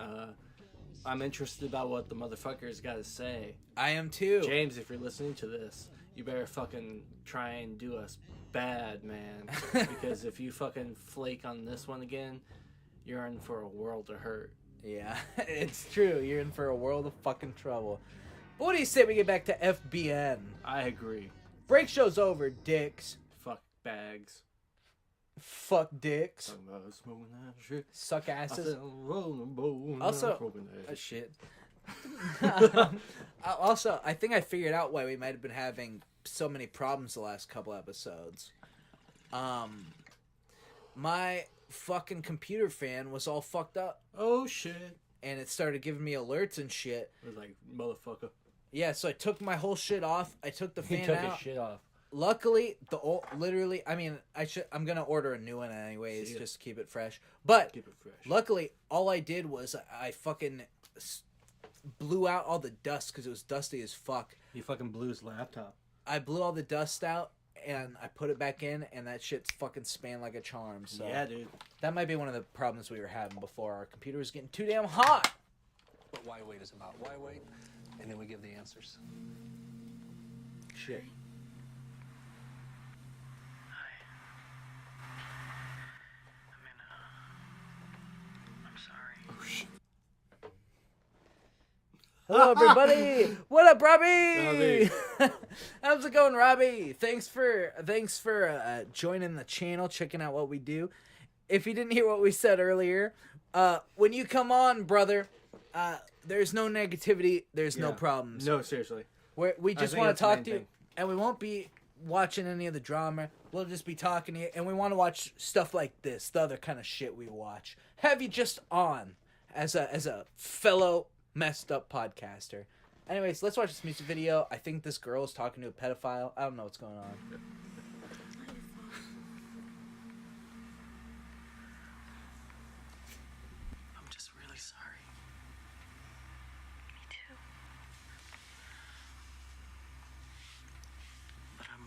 I'm interested about what the motherfucker's got to say. I am too. James, if you're listening to this, you better fucking try and do us bad, man. Because if you fucking flake on this one again, you're in for a world of hurt. Yeah, it's true. You're in for a world of fucking trouble. But what do you say we get back to FBN? I agree. Break show's over, dicks. Fuck bags. Fuck dicks. Talking about smoking that shit. Suck I asses. said, rolling bowl, Also, smoking that shit. Also, I think I figured out why we might have been having so many problems the last couple episodes. My fucking computer fan was all fucked up. Oh shit. And it started giving me alerts and shit. It was like, motherfucker. Yeah, so I took my whole shit off. I took the fan He took out. his shit off. Luckily, literally, I mean, I'm gonna order a new one anyways, just to keep it fresh. But Keep it fresh. luckily, all I did was I fucking blew out all the dust because it was dusty as fuck. You fucking blew his laptop. I blew all the dust out and I put it back in, and that shit's fucking span like a charm. So Yeah, dude. that might be one of the problems we were having before. Our computer was getting too damn hot. What why wait is about. Why wait? And then we give the answers. Shit. Hello, everybody. What up, Robbie? How's it going, Robbie? Thanks for joining the channel, checking out what we do. If you didn't hear what we said earlier, when you come on, brother, there's no negativity, there's no problems. No, seriously. We just think want that's to the talk main to you, thing. and we won't be watching any of the drama. We'll just be talking to you, and we want to watch stuff like this, the other kind of shit we watch. Have you just on as a fellow messed up podcaster. Anyways, let's watch this music video. I think this girl is talking to a pedophile. I don't know what's going on. I'm just really sorry. Me too. But I'm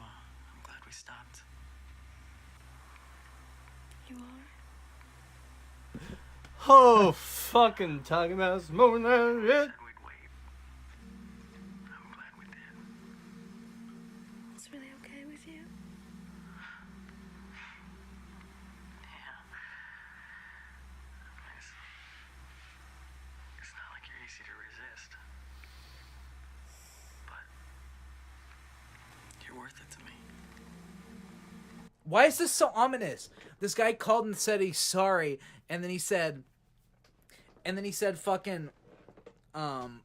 glad we stopped. You are? Oh, fucking talking about smoking that shit. It's really okay with you? It's not like you're easy to resist. But you're worth it to me. Why is this so ominous? This guy called and said he's sorry, and then he said fucking, and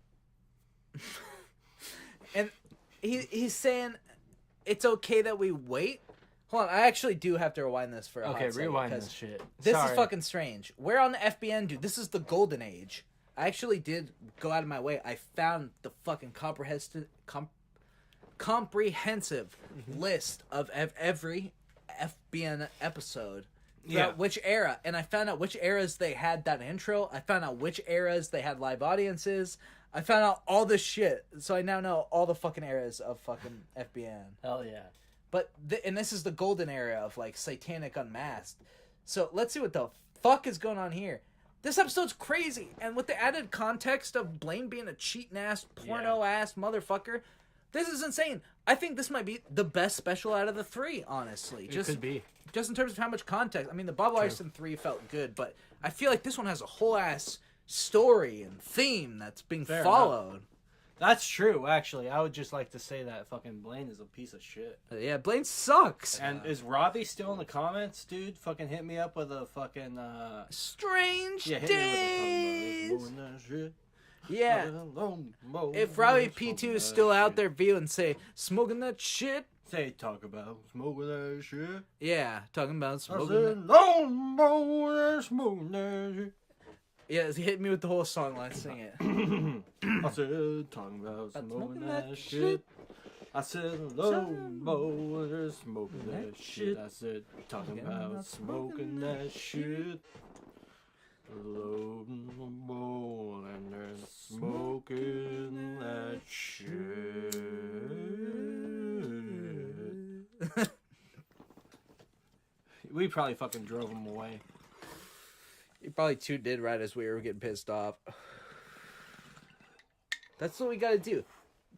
he's saying it's okay that we wait. Hold on, I actually do have to rewind this for a Okay, hot second, rewind 'cause this shit. This Sorry. is fucking strange. We're on the FBN, dude. This is the golden age. I actually did go out of my way. I found the fucking comprehensive list of every FBN episode. Yeah. Which era, and I found out which eras they had that intro. I found out which eras they had live audiences. I found out all this shit, so I now know all the fucking eras of fucking FBN. Hell yeah. But and this is the golden era of like Satanic Unmasked. So let's see what the fuck is going on here. This episode's crazy, and with the added context of Blaine being a cheating ass, porno ass motherfucker, this is insane. I think this might be the best special out of the three, honestly. It could be. Just in terms of how much context. I mean, the Bob Larson 3 felt good, but I feel like this one has a whole ass story and theme that's being Fair followed. enough. That's true, actually. I would just like to say that fucking Blaine is a piece of shit. Yeah, Blaine sucks. And is Robbie still in the comments, dude? Fucking hit me up with a fucking Strange hit days. me with a talking about shit. Yeah. If Robbie P2 is still out there viewing, say, smoking that shit. Say, talk about smoking that shit. Yeah, talking about I smoking said, that. no, smoking that shit. Yeah, hit me with the whole song line, sing it. I said, talking about smoking that shit. I said, low motor, smoking that shit. I said, talking about smoking that shit. Loading the bowl and they're smoking that shit. We probably fucking drove him away. You probably too did right as we were getting pissed off. That's what we gotta do.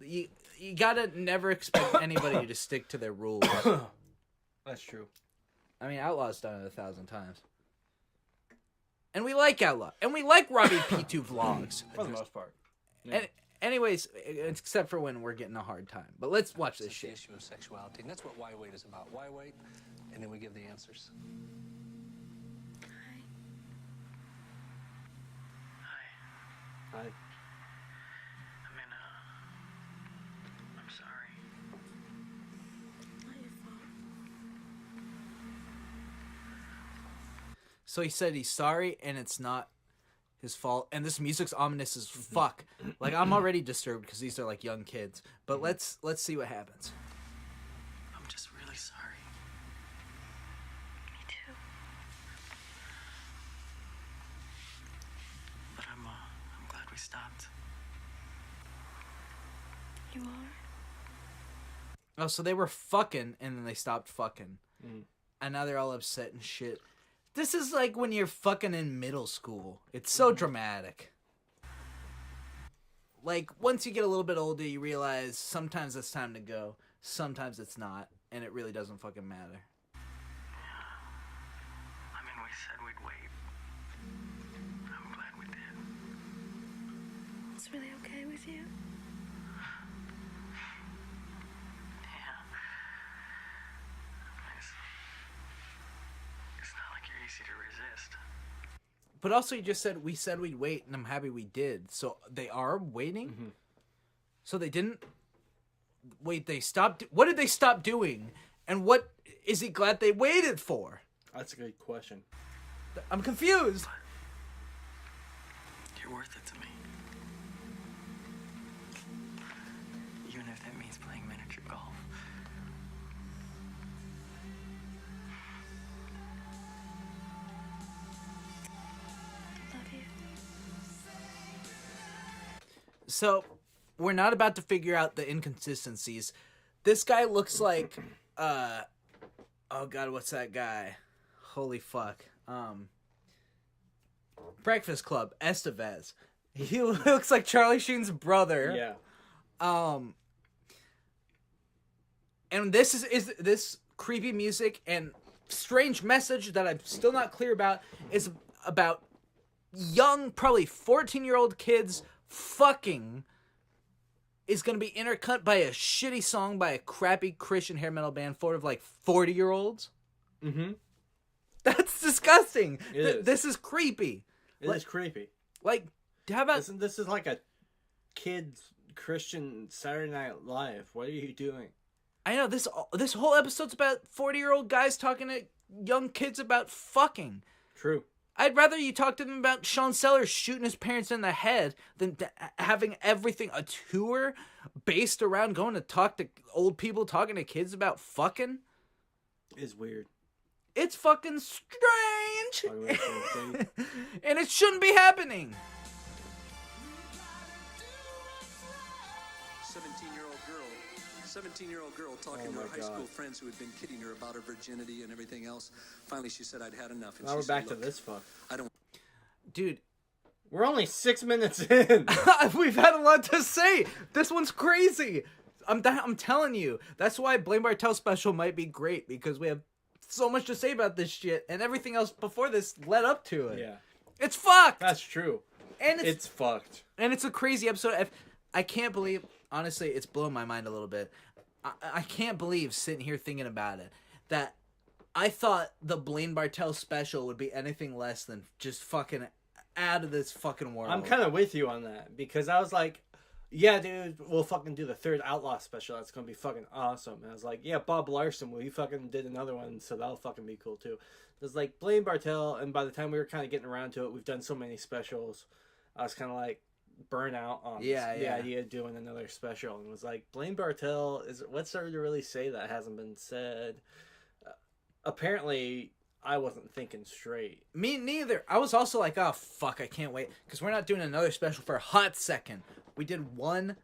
You gotta never expect anybody to stick to their rules. That's true. I mean, Outlaw's done it 1,000 times. And we like Outlaw. And we like Robbie P2 vlogs. For the most part. Yeah. And anyways, except for when we're getting a hard time. But let's watch this It's shit. the issue of sexuality, and that's what Why Wait is about. Why wait? and then we give the answers. Hi. I mean, I'm sorry. Not your fault. So he said he's sorry, and it's not his fault. And this music's ominous as fuck. Like, I'm already disturbed because these are like young kids. But let's see what happens. I'm just really sorry. Me too. But I'm glad we stopped. You are? Oh, so they were fucking, and then they stopped fucking. Mm. And now they're all upset and shit. This is like when you're fucking in middle school. It's so dramatic. Like, once you get a little bit older, you realize sometimes it's time to go. Sometimes it's not. And it really doesn't fucking matter. I mean, we said we'd wait. I'm glad we did. It's really okay with you? Yeah. It's not like you're easy to resist. But also, you just said, we said we'd wait, and I'm happy we did. So they are waiting? Mm-hmm. So they didn't... Wait, they stopped... What did they stop doing? And what is he glad they waited for? That's a good question. I'm confused. You're worth it to me. Even if that means playing miniature golf. Love you. So, we're not about to figure out the inconsistencies. This guy looks like, oh god, what's that guy? Holy fuck. Breakfast Club, Estevez. He looks like Charlie Sheen's brother. Yeah. And this is this creepy music and strange message that I'm still not clear about is about young, probably 14-year-old kids fucking is going to be intercut by a shitty song by a crappy Christian hair metal band full of like 40-year-olds. Mm-hmm. That's disgusting. It is. This is creepy. It is creepy. Like, how about... This is like a kid's Christian Saturday Night Live. What are you doing? I know, this whole episode's about 40-year-old guys talking to young kids about fucking. True. I'd rather you talk to them about Sean Sellers shooting his parents in the head than having everything, a tour based around going to talk to old people talking to kids about fucking. It's weird. It's fucking strange. Talking about something. And it shouldn't be happening. 17-year-old girl talking to her high school friends who had been kidding her about her virginity and everything else. Finally, she said, I'd had enough. And now she we're said, back to "Look, this fuck. I don't... Dude. We're only 6 minutes in. We've had a lot to say. This one's crazy. I'm telling you. That's why Blaine Bartel special might be great, because we have so much to say about this shit, and everything else before this led up to it. Yeah. It's fucked. That's true. And it's fucked. And it's a crazy episode. I can't believe, honestly, it's blown my mind a little bit. I can't believe, sitting here thinking about it, that I thought the Blaine Bartel special would be anything less than just fucking out of this fucking world. I'm kind of with you on that, because I was like, yeah, dude, we'll fucking do the third Outlaw special. That's gonna be fucking awesome. And I was like, yeah, Bob Larson, well, he fucking did another one, so that'll fucking be cool too. It was like Blaine Bartel, and by the time we were kind of getting around to it, we've done so many specials. I was kind of like burnt out on the idea of doing another special, and was like, Blaine Bartel, what's there to really say that hasn't been said? Apparently, I wasn't thinking straight. Me neither. I was also like, oh, fuck, I can't wait. Because we're not doing another special for a hot second. We did one,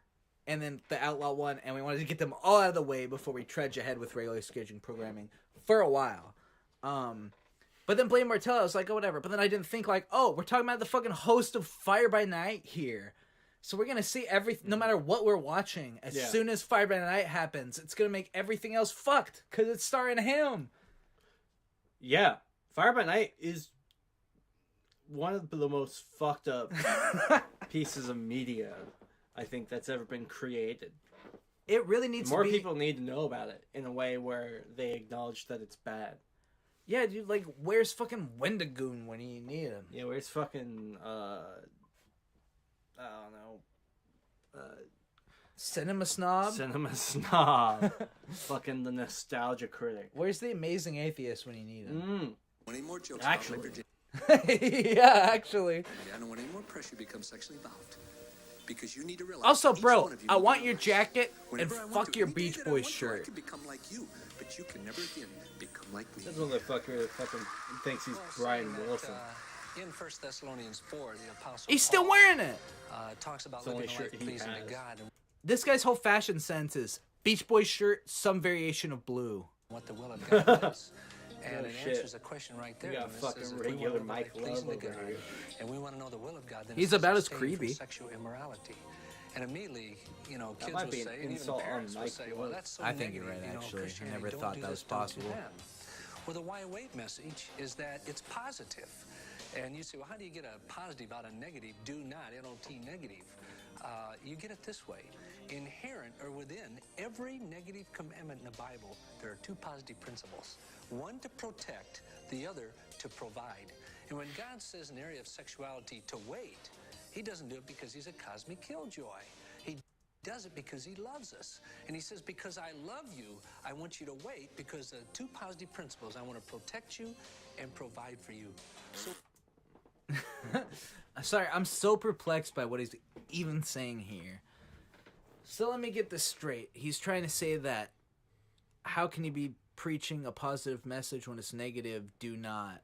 and then the Outlaw one, and we wanted to get them all out of the way before we trudge ahead with regular scheduling programming for a while. But then Blaine Bartel, I was like, oh, whatever. But then I didn't think like, oh, we're talking about the fucking host of Fire by Night here. So we're going to see everything, no matter what we're watching. As soon as Fire by Night happens, it's going to make everything else fucked. Because it's starring him. Yeah. Fire by Night is one of the most fucked up pieces of media I think that's ever been created. It really needs More to be... people need to know about it in a way where they acknowledge that it's bad. Yeah, dude, like, where's fucking Wendigoon when you need him? Yeah, where's fucking, I don't know, Cinema Snob? Cinema Snob. Fucking the Nostalgia Critic. Where's the Amazing Atheist when you need him? Any more jokes Actually. about virginity? Yeah, actually. I don't want any more pressure to become sexually involved. Because you need to realize Also, each bro, one of you I will want be your rich. jacket and Whenever I want fuck to, your any day Beach that I Boys want to, I shirt. can become like you, but you can never again become like me. This motherfucker fucking thinks he's Brian Wilson. In 1 Thessalonians 4, the Apostle He's still Paul, wearing it. Talks about It's the only living a life shirt he pleasing has. to God and This guy's whole fashion sense is Beach Boys shirt, some variation of blue. what the will of God is. And Oh, it shit. answers a question right there. We got and it fucking says, if we wanna regular live a life Mike pleasing Love to over God, here. and we want to know the will of God, then He's it says about as abstain from creepy. sexual immorality. And immediately, you know, That kids might will be an say, and even insult on parents will Mike say, Love. well, that's so I think you're negative, right, you know, actually. I Christianity, never don't thought do that this, was don't do possible. that. Well, the why wait message is that it's positive. And you say, well, how do you get a positive out of negative? Do not, N-O-T, negative. You get it this way. Inherent or within every negative commandment in the Bible, there are two positive principles. One to protect, the other to provide. And when God says in the area of sexuality to wait, he doesn't do it because he's a cosmic killjoy. He does it because he loves us. And he says, because I love you, I want you to wait, because the two positive principles, I want to protect you and provide for you. So Sorry, I'm so perplexed by what he's even saying here. So let me get this straight. He's trying to say that how can you be preaching a positive message when it's negative? Do not.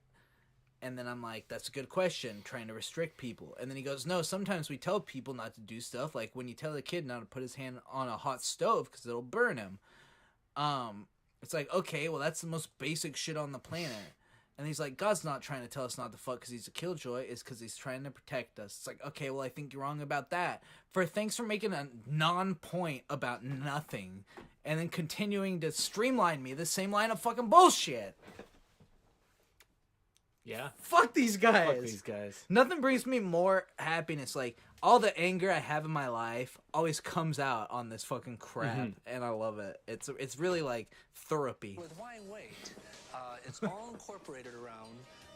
And then I'm like, that's a good question, trying to restrict people. And then he goes, no, sometimes we tell people not to do stuff, like when you tell a kid not to put his hand on a hot stove because it'll burn him. It's like, okay, well, that's the most basic shit on the planet. And he's like, God's not trying to tell us not to fuck because he's a killjoy. It's because he's trying to protect us. It's like, okay, well, I think you're wrong about that. Thanks for making a non-point about nothing. And then continuing to streamline me the same line of fucking bullshit. Yeah. Fuck these guys. Fuck these guys. Nothing brings me more happiness. Like, all the anger I have in my life always comes out on this fucking crap. And I love it. It's really like therapy. with why wait, it's all incorporated around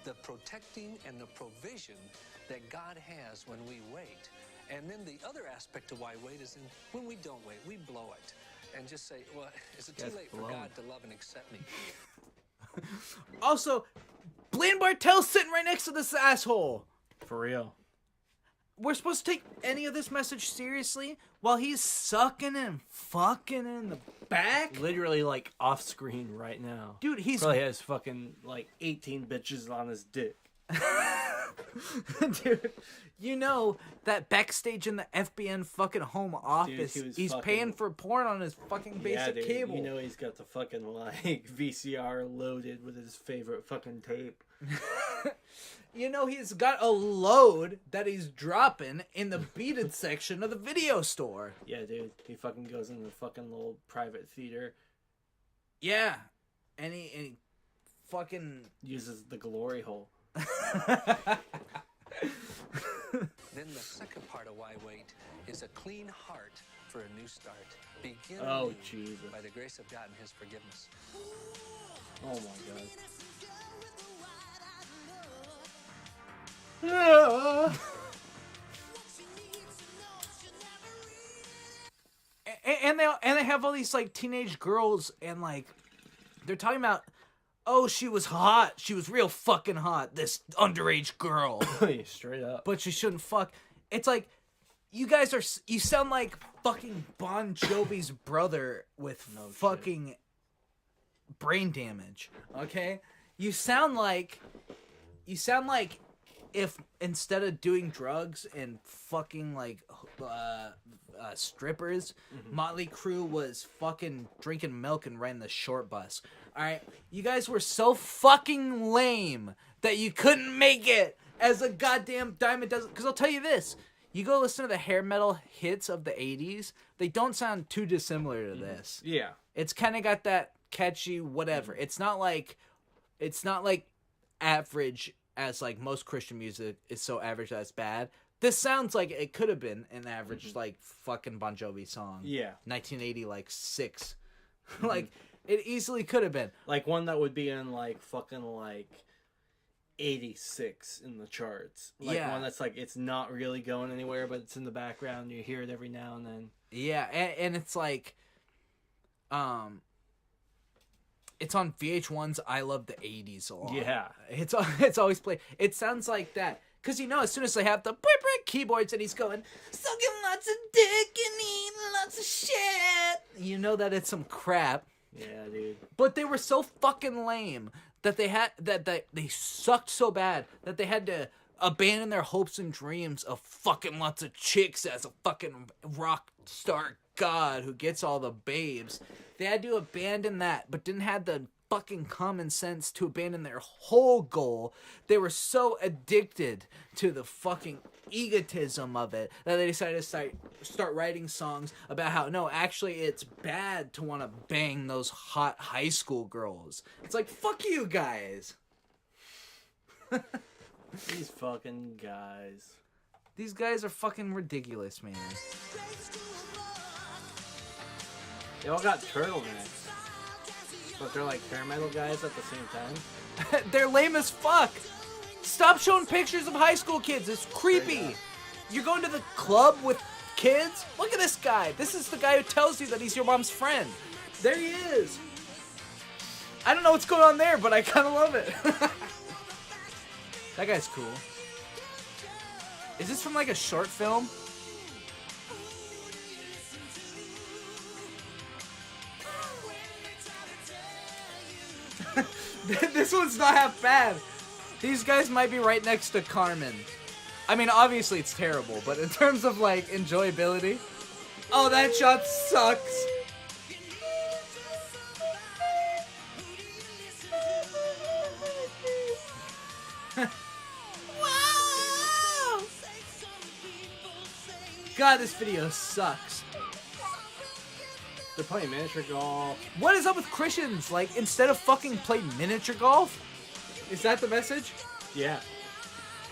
the protecting and the provision that God has when we wait. And then the other aspect of why wait is when we don't wait, we blow it. And just say, well, is it too That's late for blowing. God to love and accept me? Also, Blaine Bartel's sitting right next to this asshole. For real. We're supposed to take any of this message seriously while he's sucking and fucking in the back? Literally, like, off screen right now. Dude, he's... Probably has fucking, like, 18 bitches on his dick. Dude, you know that backstage in the FBN fucking home office, he was he's fucking- paying for porn on his fucking basic dude, cable. You know he's got the fucking, like, VCR loaded with his favorite fucking tape. You know he's got a load that he's dropping in the beaded section of the video store. Yeah, dude. He fucking goes in the fucking little private theater. Yeah. And he fucking... uses the glory hole. Then the second part of why wait is a clean heart for a new start. Begin Oh, anew Jesus. by the grace of God and his forgiveness. Oh, my God. And they have all these like teenage girls and like they're talking about, oh, she was hot, she was real fucking hot, this underage girl. Yeah, straight up. But she shouldn't fuck. It's like you guys are, you sound like fucking Bon Jovi's brother with fucking brain damage. Okay, you sound like if instead of doing drugs and fucking like strippers, Motley Crue was fucking drinking milk and riding the short bus. Alright? You guys were so fucking lame that you couldn't make it as a goddamn Diamond Dozen. Because I'll tell you this, you go listen to the hair metal hits of the 80s, they don't sound too dissimilar to this. Yeah. It's kind of got that catchy whatever. It's not like average as like most Christian music is so average that it's bad. This sounds like it could have been an average like fucking Bon Jovi song. Yeah. 1980 like 6. Like it easily could have been. Like one that would be in like fucking like 86 in the charts. Like Yeah. one that's like it's not really going anywhere, but it's in the background. You hear it every now and then. Yeah, and it's like it's on VH1's I Love the 80s a lot. Yeah. It's always played. It sounds like that. Because, you know, as soon as they have the keyboards and he's going, sucking lots of dick and eating lots of shit, you know that it's some crap. Yeah, dude. But they were so fucking lame that they sucked so bad that they had to abandon their hopes and dreams of fucking lots of chicks as a fucking rock star god who gets all the babes. They had to abandon that, but didn't have the fucking common sense to abandon their whole goal. They were so addicted to the fucking egotism of it that they decided to start writing songs about how, no, actually it's bad to want to bang those hot high school girls. It's like, fuck you guys. These fucking guys. These guys are fucking ridiculous, man. They all got turtlenecks. But they're like hair metal guys at the same time. They're lame as fuck. Stop showing pictures of high school kids. It's creepy. You're going to the club with kids? Look at this guy. This is the guy who tells you that he's your mom's friend. There he is. I don't know what's going on there, but I kind of love it. That guy's cool. Is this from like a short film? This one's not half bad. These guys might be right next to Carmen. I mean, obviously it's terrible, but in terms of like enjoyability, oh, that shot sucks. Wow! God, this video sucks. They're playing miniature golf. What is up with Christians? Like, instead of fucking play miniature golf? Is that the message? Yeah.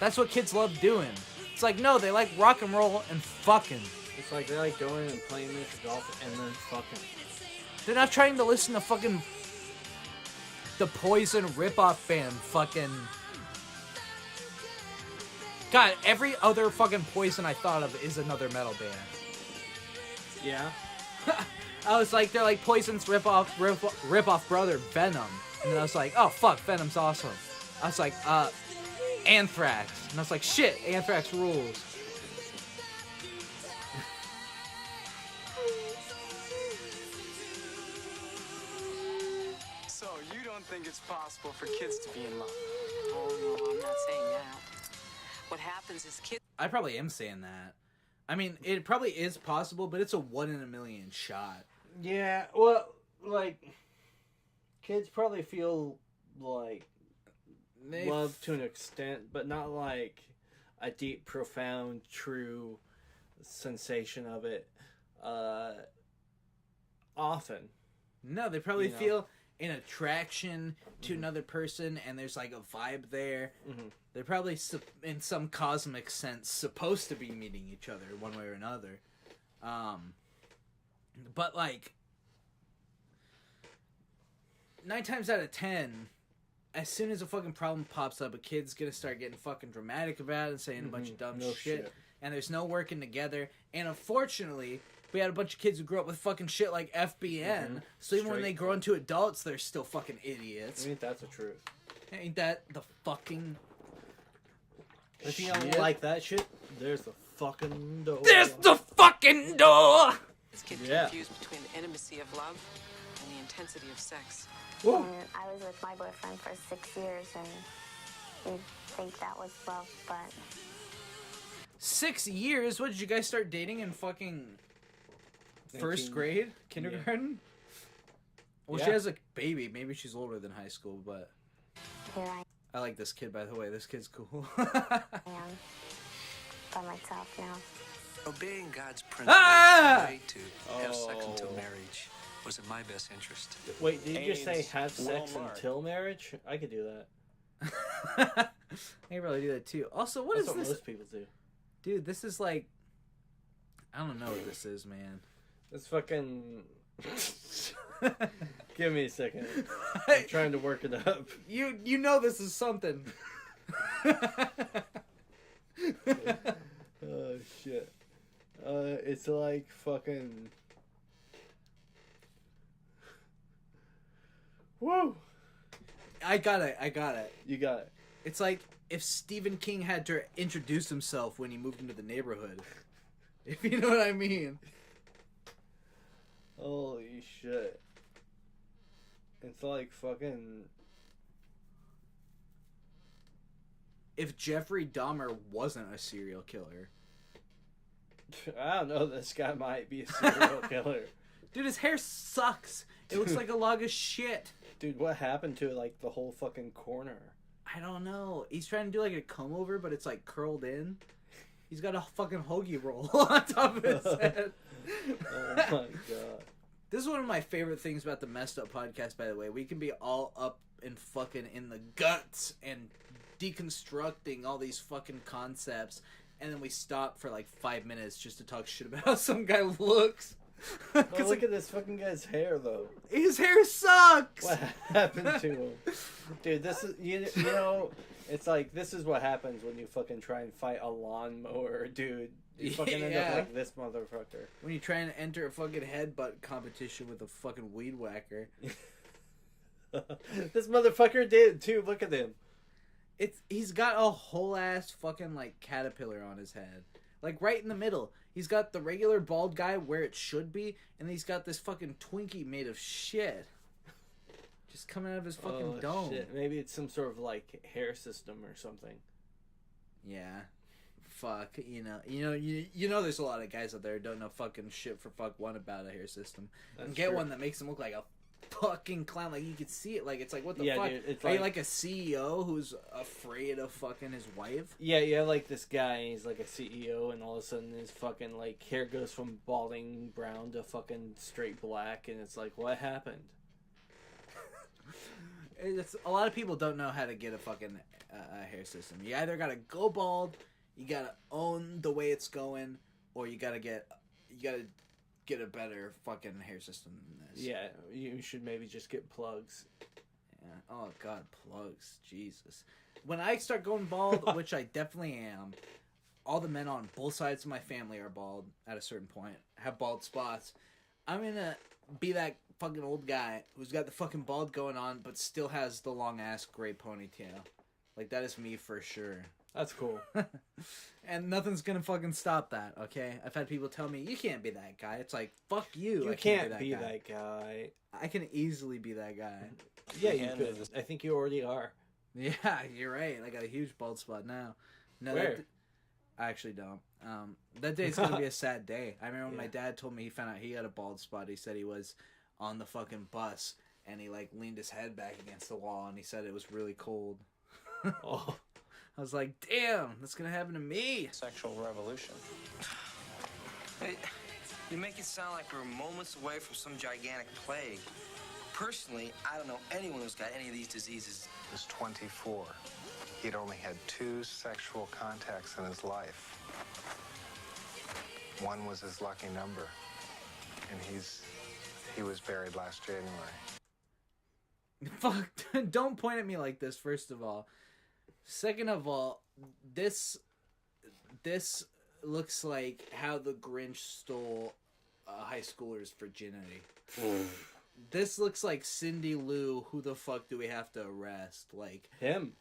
That's what kids love doing. It's like, no, they like rock and roll and fucking. It's like they like going and playing miniature golf and then fucking. They're not trying to listen to fucking the Poison ripoff band fucking. God, every other fucking Poison I thought of is another metal band. Yeah. I was like, they're like Poison's rip-off brother, Venom. And then I was like, oh, fuck, Venom's awesome. I was like, Anthrax. And I was like, shit, Anthrax rules. So, you don't think it's possible for kids to be in love? Oh, no, I'm not saying that. What happens is kids... I probably am saying that. I mean, it probably is possible, but it's a 1 in a million shot. Yeah, well, like, kids probably feel like love to an extent, but not like a deep, profound, true sensation of it often. No, they probably feel an attraction to another person, and there's like a vibe there. Mm-hmm. They're probably, in some cosmic sense, supposed to be meeting each other one way or another. But like 9 times out of 10, as soon as a fucking problem pops up, a kid's gonna start getting fucking dramatic about it and saying a bunch of dumb shit. And there's no working together. And unfortunately, we had a bunch of kids who grew up with fucking shit like FBN. So even when they grow into adults, they're still fucking idiots. Ain't that the truth? Ain't that the fucking If you don't like that shit, there's the fucking door. There's the fucking door! Kids get confused between the intimacy of love and the intensity of sex. And I was with my boyfriend for 6 years, and we think that was love, but... 6 years? What, did you guys start dating in fucking first grade? Kindergarten? Well, she has a baby. Maybe she's older than high school, but... Here I like this kid, by the way. This kid's cool. I am by myself now. Obeying God's principles way to have sex until marriage was in my best interest. Wait, did you just say have sex until marriage? I could do that. I can probably do that too. Also, what That's is what this? most people do. Dude, this is like... I don't know what this is, man. It's fucking... Give me a second. I'm trying to work it up. You know this is something. Oh, shit. It's like fucking... Woo! I got it. You got it. It's like if Stephen King had to introduce himself when he moved into the neighborhood. If you know what I mean. Holy shit. It's like fucking... If Jeffrey Dahmer wasn't a serial killer. I don't know, this guy might be a serial killer. Dude, his hair sucks. It looks like a log of shit. Dude, what happened to like the whole fucking corner? I don't know. He's trying to do like a comb over, but it's like curled in. He's got a fucking hoagie roll on top of his head. Oh my god. This is one of my favorite things about the Messed Up podcast, by the way. We can be all up and fucking in the guts and deconstructing all these fucking concepts, and then we stop for like 5 minutes just to talk shit about how some guy looks. Oh, look at this fucking guy's hair, though. His hair sucks! What happened to him? Dude, this is, you know, it's like, this is what happens when you fucking try and fight a lawnmower, dude. You fucking end up like this motherfucker. When you try and enter a fucking headbutt competition with a fucking weed whacker. This motherfucker did, too. Look at him. He's got a whole ass fucking like caterpillar on his head. Like right in the middle. He's got the regular bald guy where it should be, and he's got this fucking Twinkie made of shit. Just coming out of his fucking dome. Shit. Maybe it's some sort of like hair system or something. Yeah. Fuck, you know there's a lot of guys out there who don't know fucking shit for fuck one about a hair system. And get one that makes him look like a fucking clown. Like you could see it. Like it's like, what the fuck? Dude, it's Are you like a CEO who's afraid of fucking his wife? Yeah, like this guy, he's like a CEO, and all of a sudden his fucking like hair goes from balding brown to fucking straight black, and it's like, what happened? A lot of people don't know how to get a fucking hair system. You either gotta go bald, you gotta own the way it's going, or you gotta get a better fucking hair system than this. Yeah, you should maybe just get plugs. Yeah. Oh god, plugs. Jesus. When I start going bald, which I definitely am, all the men on both sides of my family are bald at a certain point, have bald spots. I'm gonna be that fucking old guy who's got the fucking bald going on, but still has the long ass gray ponytail. Like that is me for sure. That's cool. And nothing's gonna fucking stop that, okay? I've had people tell me, you can't be that guy. It's like, fuck you. You I can't be that guy. I can easily be that guy. Yeah, you could. I think you already are. Yeah, you're right. I got a huge bald spot now. No, Where? I actually don't. That day's gonna be a sad day. I remember when my dad told me he found out he had a bald spot. He said he was on the fucking bus and he like leaned his head back against the wall and he said it was really cold. Oh. I was like, damn, that's gonna happen to me. Sexual revolution. Hey, you make it sound like we're moments away from some gigantic plague. Personally, I don't know anyone who's got any of these diseases. He was 24. He'd only had 2 sexual contacts in his life. One was his lucky number, and he was buried last January. Fuck, don't point at me like this, first of all. Second of all, this looks like how the Grinch stole a high schooler's virginity. This looks like Cindy Lou. Who the fuck do we have to arrest? Like him.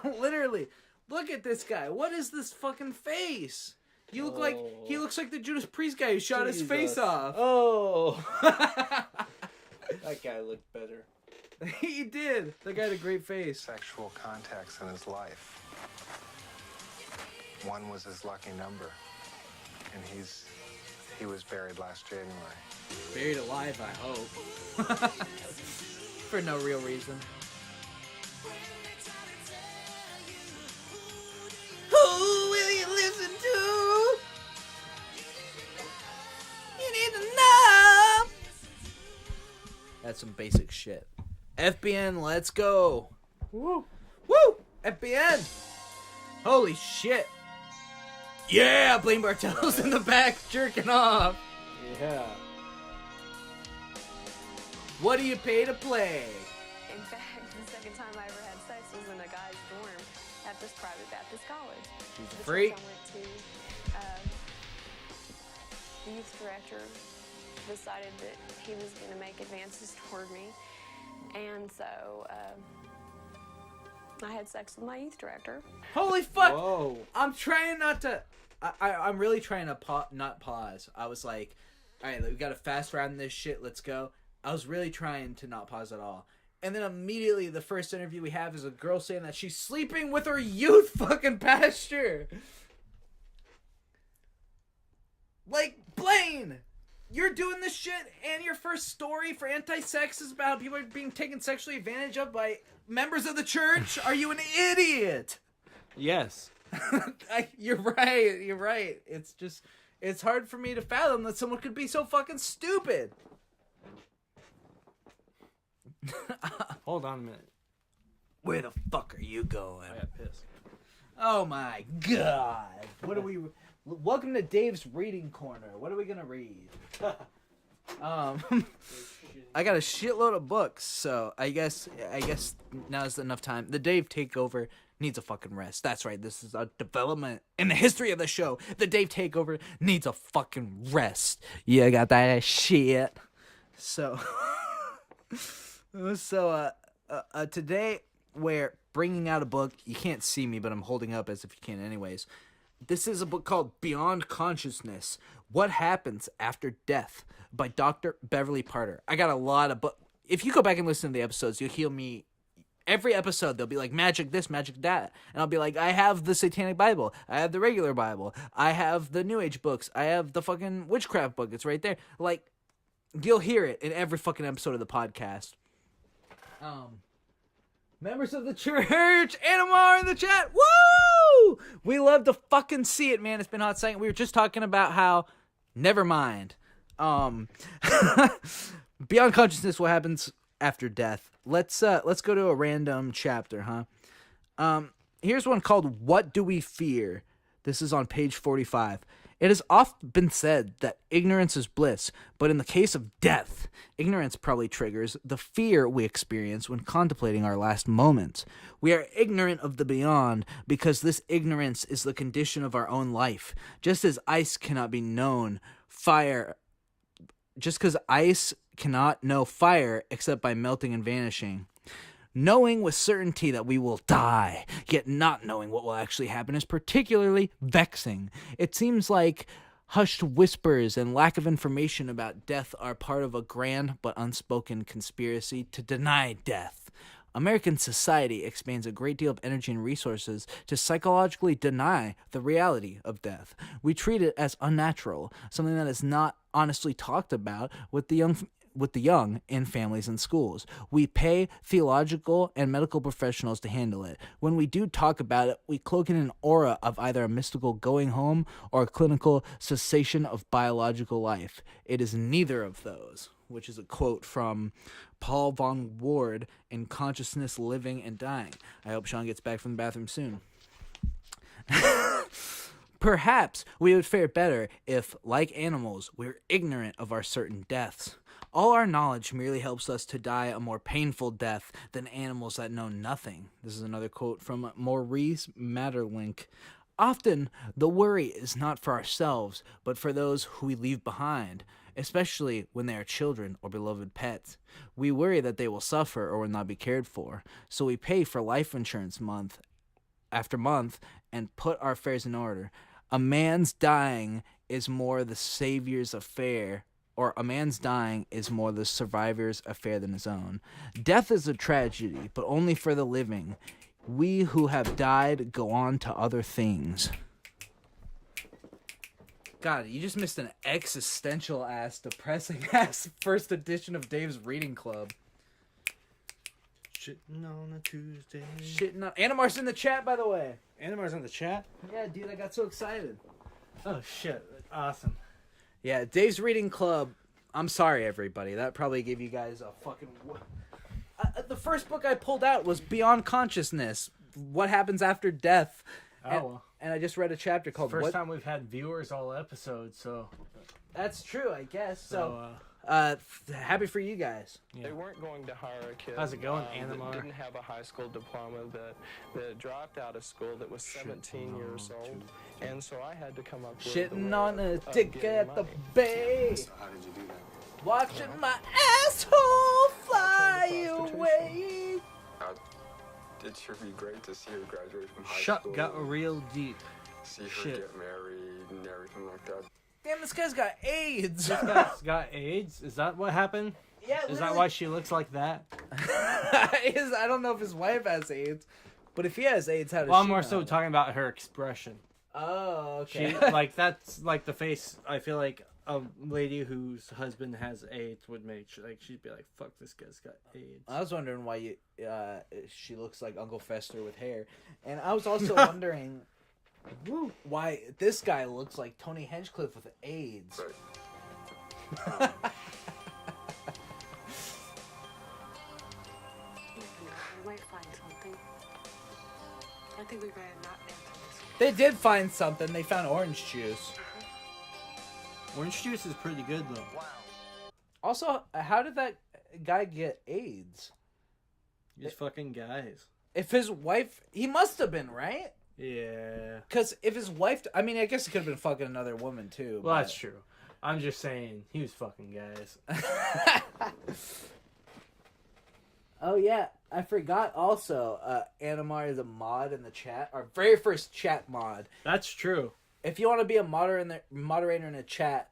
Literally, look at this guy. What is this fucking face? You look like he looks like the Judas Priest guy who shot his face off. Oh, that guy looked better. He did. That guy had a great face. Sexual contacts in his life. One was his lucky number, and he was buried last January. Buried alive, I hope. For no real reason. Who will you listen to? You need to know. That's some basic shit. FBN, let's go. Woo. Woo! FBN! Holy shit. Yeah, Blaine Bartel's in the back jerking off. Yeah. What do you pay to play? In fact, the second time I ever had sex was in a guy's dorm at this private Baptist college. She's a The freak. church I went to, the youth director decided that he was going to make advances toward me. And so I had sex with my youth director. Holy fuck! Whoa. I'm trying not to. I'm really trying to not pause. I was like, all right, we got to fast round this shit. Let's go. I was really trying to not pause at all. And then immediately the first interview we have is a girl saying that she's sleeping with her youth fucking pastor. Like, Blaine, you're doing this shit and your first story for anti-sex is about how people are being taken sexually advantage of by members of the church? Are you an idiot? Yes. You're right. It's hard for me to fathom that someone could be so fucking stupid. Hold on a minute. Where the fuck are you going? I got pissed. Oh my god. What are we... Welcome to Dave's Reading Corner. What are we gonna read? I got a shitload of books, so I guess now's enough time. The Dave Takeover needs a fucking rest. That's right, this is a development in the history of the show. The Dave Takeover needs a fucking rest. You got that shit. So... today we're bringing out a book. You can't see me, but I'm holding up as if you can anyways. This is a book called Beyond Consciousness, What Happens After Death by Dr. Beverly Parter. I got a lot of books. If you go back and listen to the episodes, you'll hear me. Every episode, they'll be like, magic this, magic that. And I'll be like, I have the Satanic Bible. I have the regular Bible. I have the New Age books. I have the fucking witchcraft book. It's right there. Like, you'll hear it in every fucking episode of the podcast. Members of the church, Anamar in the chat, woo! We love to fucking see it, man. It's been a hot second. We were just talking about how, never mind. Beyond Consciousness, What Happens After Death. Let's go to a random chapter, huh? Here's one called What Do We Fear? This is on page 45. It has often been said that ignorance is bliss, but in the case of death, ignorance probably triggers the fear we experience when contemplating our last moments. We are ignorant of the beyond because this ignorance is the condition of our own life. Just as ice cannot know fire except by melting and vanishing. Knowing with certainty that we will die, yet not knowing what will actually happen is particularly vexing. It seems like hushed whispers and lack of information about death are part of a grand but unspoken conspiracy to deny death. American society expends a great deal of energy and resources to psychologically deny the reality of death. We treat it as unnatural, something that is not honestly talked about with the young in families and schools. We pay theological and medical professionals to handle it. When we do talk about it, we cloak in an aura of either a mystical going home or a clinical cessation of biological life. It is neither of those, which is a quote from Paul von Ward in Consciousness, Living and Dying. I hope Sean gets back from the bathroom soon. Perhaps we would fare better if, like animals, we were ignorant of our certain deaths. All our knowledge merely helps us to die a more painful death than animals that know nothing. This is another quote from Maurice Maeterlinck. Often, the worry is not for ourselves, but for those who we leave behind, especially when they are children or beloved pets. We worry that they will suffer or will not be cared for, so we pay for life insurance month after month and put our affairs in order. A man's dying is more the Savior's affair, or a man's dying is more the survivor's affair than his own. Death is a tragedy, but only for the living. We who have died go on to other things. God, you just missed an existential-ass, depressing-ass first edition of Dave's Reading Club. Shitting on a Tuesday. Animar's in the chat, by the way. Animar's in the chat? Yeah, dude, I got so excited. Oh, shit. Awesome. Yeah, Dave's Reading Club. I'm sorry, everybody. That probably gave you guys a fucking... the first book I pulled out was Beyond Consciousness, What Happens After Death. and I just read a chapter called First time we've had viewers all episode, so that's true, I guess. So, happy for you guys. Yeah. They weren't going to hire a kid. How's it going, that Animar? didn't have a high school diploma, that dropped out of school, that was 17 years old, and so I had to come up with Shitting a on way a of dick getting at the money. bay. So how did you do that? Watching my asshole fly away. It should be great to see her graduate from high Shut school. got real deep. See her Shit. get married and everything like that. Damn, this guy's got AIDS. This guy's got AIDS? Is that what happened? Yeah, Is that literally. why she looks like that? I don't know if his wife has AIDS, but if he has AIDS, how does Well, I'm she more know? so talking about her expression. Oh, okay. She like that's like the face. I feel like a lady whose husband has AIDS would make. Like she'd be like, "Fuck, this guy's got AIDS." I was wondering why she looks like Uncle Fester with hair, and I was also wondering why this guy looks like Tony Hinchcliffe with AIDS. We might find something. I think we better not answer this. They did find something. They found orange juice. Orange juice is pretty good though. Also, how did that guy get AIDS? These fucking guys. If his wife, he must have been, right? Yeah. Because if his wife, I mean, I guess he could have been fucking another woman too. Well, but- that's true. I'm just saying he was fucking guys. Oh yeah, I forgot also, Animar is a mod in the chat. Our very first chat mod. That's true. If you want to be a moderator in a chat,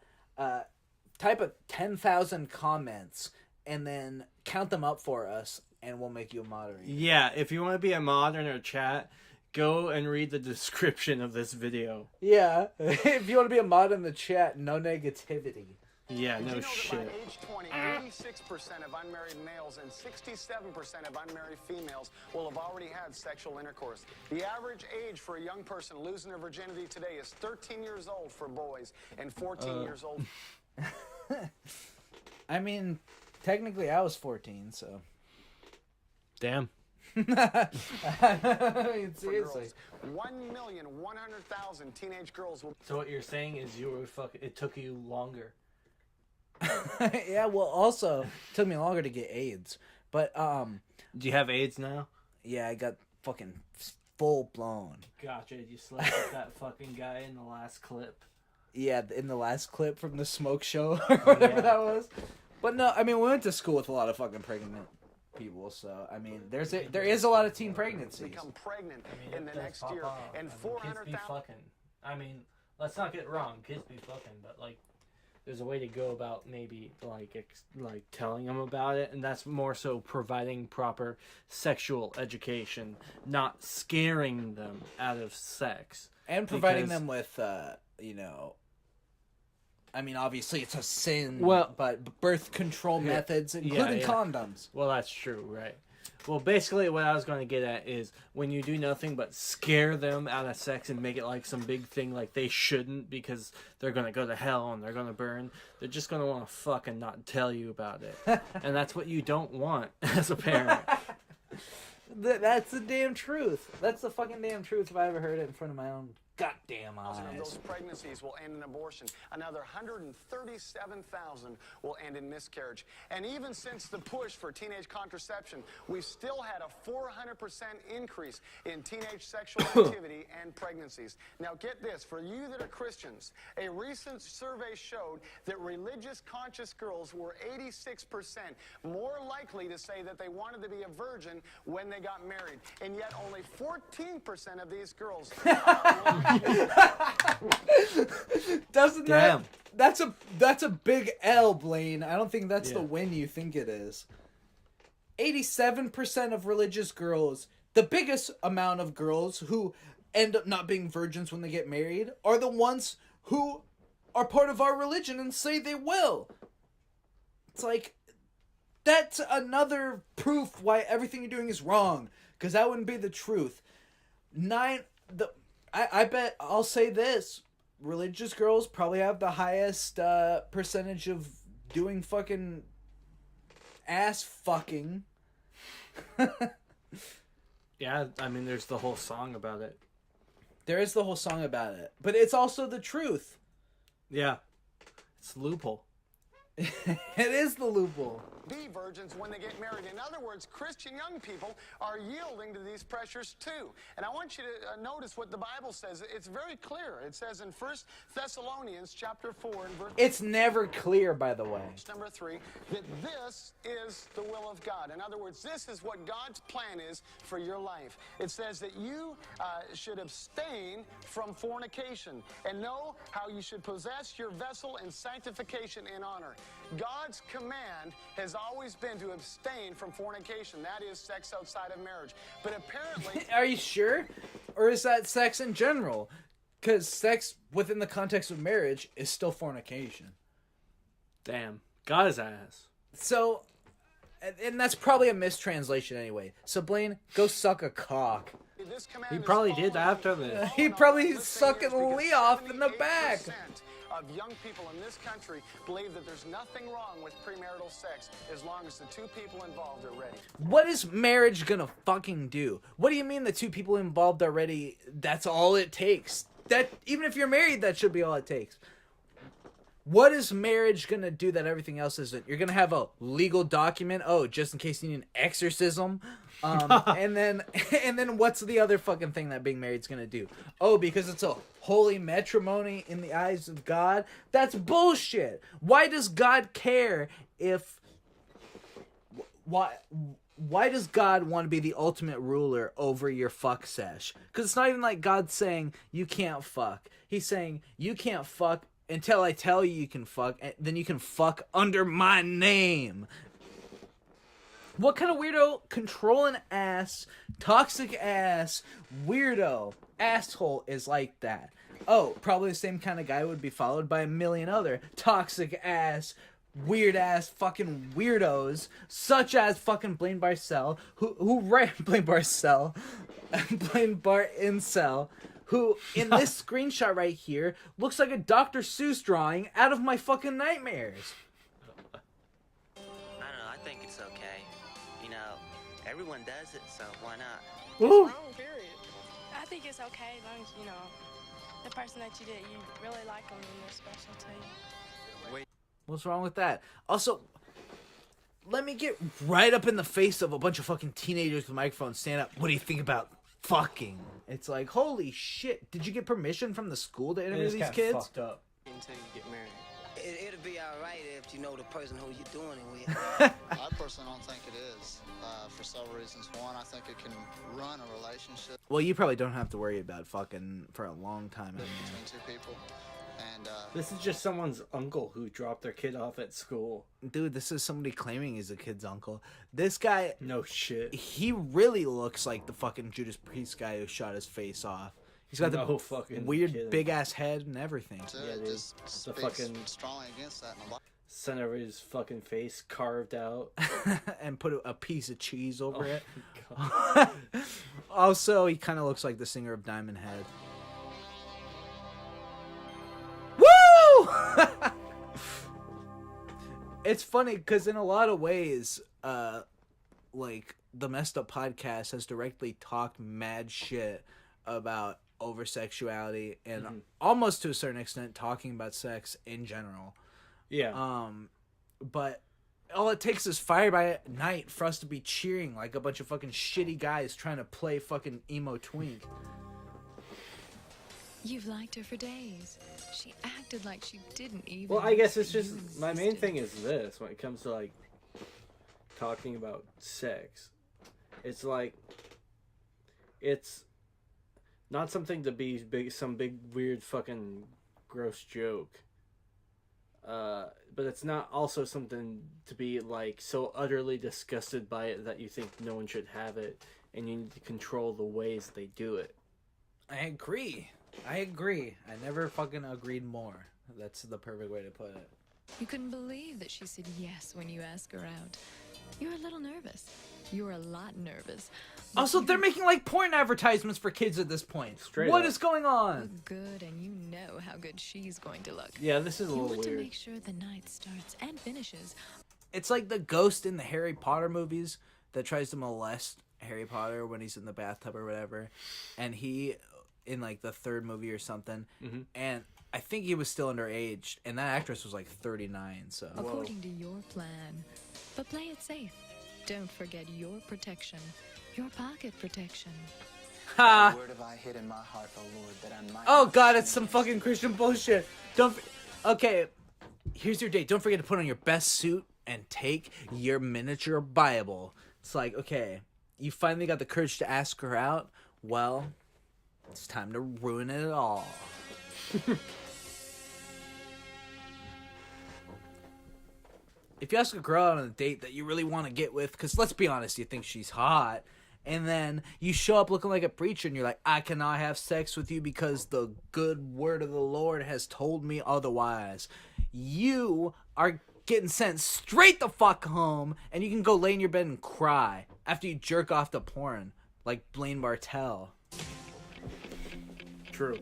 type of 10,000 comments and then count them up for us, and we'll make you a moderator. Yeah, if you want to be a mod in our chat, go and read the description of this video. Yeah, if you want to be a mod in the chat, no negativity. Yeah, Did no you know shit. That by age 20, 86% of unmarried males and 67% of unmarried females will have already had sexual intercourse. The average age for a young person losing their virginity today is 13 years old for boys and 14 years old. I mean, technically I was 14, so. Damn. I mean, seriously. 1,100,000 teenage girls will. So what you're saying is it took you longer. Yeah, well, also, it took me longer to get AIDS. But, Do you have AIDS now? yeah, I got fucking full blown. Gotcha. You slept with that fucking guy in the last clip. Yeah, in the last clip from the smoke show or whatever Yeah. that was. But no, I mean, we went to school with a lot of fucking pregnant people, so I mean, there is a lot of teen pregnancies. Become pregnant I mean, in it the does next pop year, up. and I mean, kids be 400,000. fucking. I mean, let's not get wrong. Kids be fucking, but like, there's a way to go about maybe like telling them about it, and that's more so providing proper sexual education, not scaring them out of sex, And providing Because- them with, you know, I mean, obviously it's a sin, Well- but birth control methods, including condoms. Well, that's true, right? Well, basically, what I was going to get at is when you do nothing but scare them out of sex and make it like some big thing, like they shouldn't because they're going to go to hell and they're going to burn, they're just going to want to fuck and not tell you about it. And that's what you don't want as a parent. That's the damn truth. That's the fucking damn truth if I ever heard it in front of my own goddamn Of eyes. those pregnancies will end in abortion. Another 137,000 will end in miscarriage. And even since the push for teenage contraception, we've still had a 400% increase in teenage sexual activity and pregnancies. Now get this, for you that are Christians, a recent survey showed that religious conscious girls were 86% more likely to say that they wanted to be a virgin when they got married. And yet only 14% of these girls Doesn't Damn. that's a big L, Blaine. I don't think that's the Yeah. win you think it is. 87% of religious girls, the biggest amount of girls who end up not being virgins when they get married, are the ones who are part of our religion and say they will. It's like, that's another proof why everything you're doing is wrong, because that wouldn't be the truth. I bet I'll say this: religious girls probably have the highest percentage of doing fucking ass fucking. Yeah, I mean, there's the whole song about it. There is the whole song about it, but it's also the truth. Yeah, it's the loophole. It is the loophole. Be virgins when they get married. In other words, Christian young people are yielding to these pressures too. And I want you to notice what the Bible says. It's very clear. It says in 1 Thessalonians chapter 4 and verse... It's never clear, by the way. Number 3, that this is the will of God. In other words, this is what God's plan is for your life. It says that you should abstain from fornication and know how you should possess your vessel in sanctification and honor. God's command has always been to abstain from fornication. That is sex outside of marriage. But apparently... Are you sure? Or is that sex in general? Because sex within the context of marriage is still fornication. Damn. Got his ass. So, and that's probably a mistranslation anyway. So, Blaine, go suck a cock. He probably did after this. He probably sucking Lee off in the back. Of young people in this country believe that there's nothing wrong with premarital sex as long as the two people involved are ready. What is marriage gonna fucking do? What do you mean the two people involved are ready? That's all it takes. That even if you're married, that should be all it takes. What is marriage gonna do that everything else isn't? You're gonna have a legal document. Oh, just in case you need an exorcism. And then what's the other fucking thing that being married's gonna do? Oh, because it's a holy matrimony in the eyes of God? That's bullshit. Why does God care if... Why does God want to be the ultimate ruler over your fuck sesh? Because it's not even like God's saying you can't fuck. He's saying you can't fuck until I tell you can fuck, and then you can fuck under my name. What kind of weirdo, controlling ass, toxic ass, weirdo, asshole is like that? Oh, probably the same kind of guy would be followed by a million other toxic ass, weird ass fucking weirdos, such as fucking Blaine Bartel, Blaine Bartel, Blaine Bart Incel, who in this screenshot right here looks like a Dr. Seuss drawing out of my fucking nightmares. I don't know, I think it's okay. You know, everyone does it, so why not? What's wrong, period? I think it's okay as long as, you know, the person that you did, you really like them and they're special to you. Wait. What's wrong with that? Also, let me get right up in the face of a bunch of fucking teenagers with microphones, stand up. What do you think about fucking? It's like, holy shit. Did you get permission from the school to interview these kids? Fucked up. Until you get married. It'll be all right if you know the person who you're doing it with. I personally don't think it is, for several reasons. One, I think it can run a relationship. Well, you probably don't have to worry about fucking for a long time. Between two people. And, this is just someone's uncle who dropped their kid off at school. Dude, this is somebody claiming he's a kid's uncle. This guy... No shit. He really looks like the fucking Judas Priest guy who shot his face off. He's got the fucking weird big-ass head and everything. Yeah, it just the fucking strongly against that. Center of his fucking face carved out. And put a piece of cheese over it. God. Also, he kind of looks like the singer of Diamond Head. Woo! It's funny because in a lot of ways, like the Messed Up Podcast has directly talked mad shit about over-sexuality and almost to a certain extent talking about sex in general. Yeah. But all it takes is Fire by Night for us to be cheering like a bunch of fucking shitty guys trying to play fucking emo twink. You've liked her for days. She acted like she didn't even... Well, I guess it's just... My main thing is this, when it comes to, like, talking about sex. It's like... It's not something to be some big, weird, fucking gross joke. But it's not also something to be, like, so utterly disgusted by it that you think no one should have it, and you need to control the ways they do it. I agree. I never fucking agreed more. That's the perfect way to put it. You couldn't believe that she said yes when you asked her out. You're a little nervous. You're a lot nervous. Also, they're making like porn advertisements for kids at this point. What is going on? Look good, and you know how good she's going to look. Yeah, this is a little weird. You want to make sure the night starts and finishes. It's like the ghost in the Harry Potter movies that tries to molest Harry Potter when he's in the bathtub or whatever, and he in like the third movie or something, Mhm. and I think he was still underage, and that actress was like 39. So According to your plan. But play it safe. Don't forget your protection. Your pocket protection. Ha! Word have I hid in my heart, O Lord, that I might. Oh God, it's some fucking Christian bullshit. Okay, here's your date. Don't forget to put on your best suit and take your miniature Bible. It's like, okay, you finally got the courage to ask her out. Well, it's time to ruin it all. If you ask a girl out on a date that you really want to get with, because let's be honest, you think she's hot, and then you show up looking like a preacher and you're like, I cannot have sex with you because the good word of the Lord has told me otherwise. You are getting sent straight the fuck home, and you can go lay in your bed and cry after you jerk off to porn, like Blaine Bartel. True.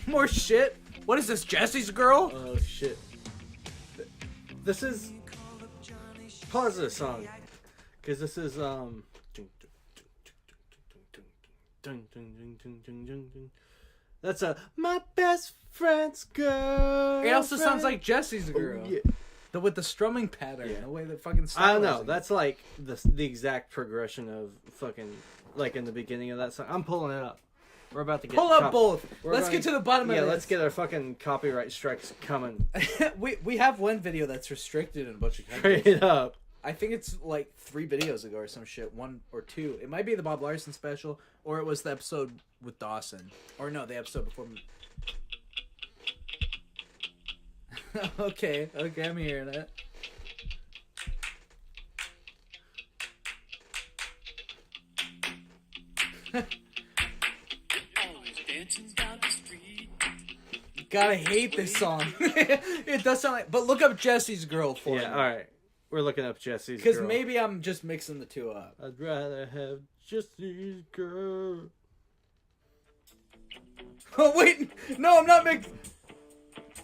More shit? What is this, Jesse's girl? Oh shit. This is... Pause this song. Because this is, That's my best friend's girl. It also sounds like Jesse's girl. Oh, yeah. With the strumming pattern, the way that fucking I don't know. styles it. That's like the exact progression of fucking, like in the beginning of that song. I'm pulling it up. We're about to get... Pull up both. Let's get to the bottom of this. Yeah, let's get our fucking copyright strikes coming. we have one video that's restricted in a bunch of countries. Straight up. I think it's like 3 videos ago or some shit. 1 or 2. It might be the Bob Larson special, or it was the episode with Dawson. Or no, the episode before. Okay, I'm hearing it. Gotta hate this song. It does sound like, but look up Jesse's girl for me. Yeah, all right. We're looking up Jesse's Because girl. maybe I'm just mixing the two up. I'd rather have Jesse's girl. Oh wait, no, I'm not mixing.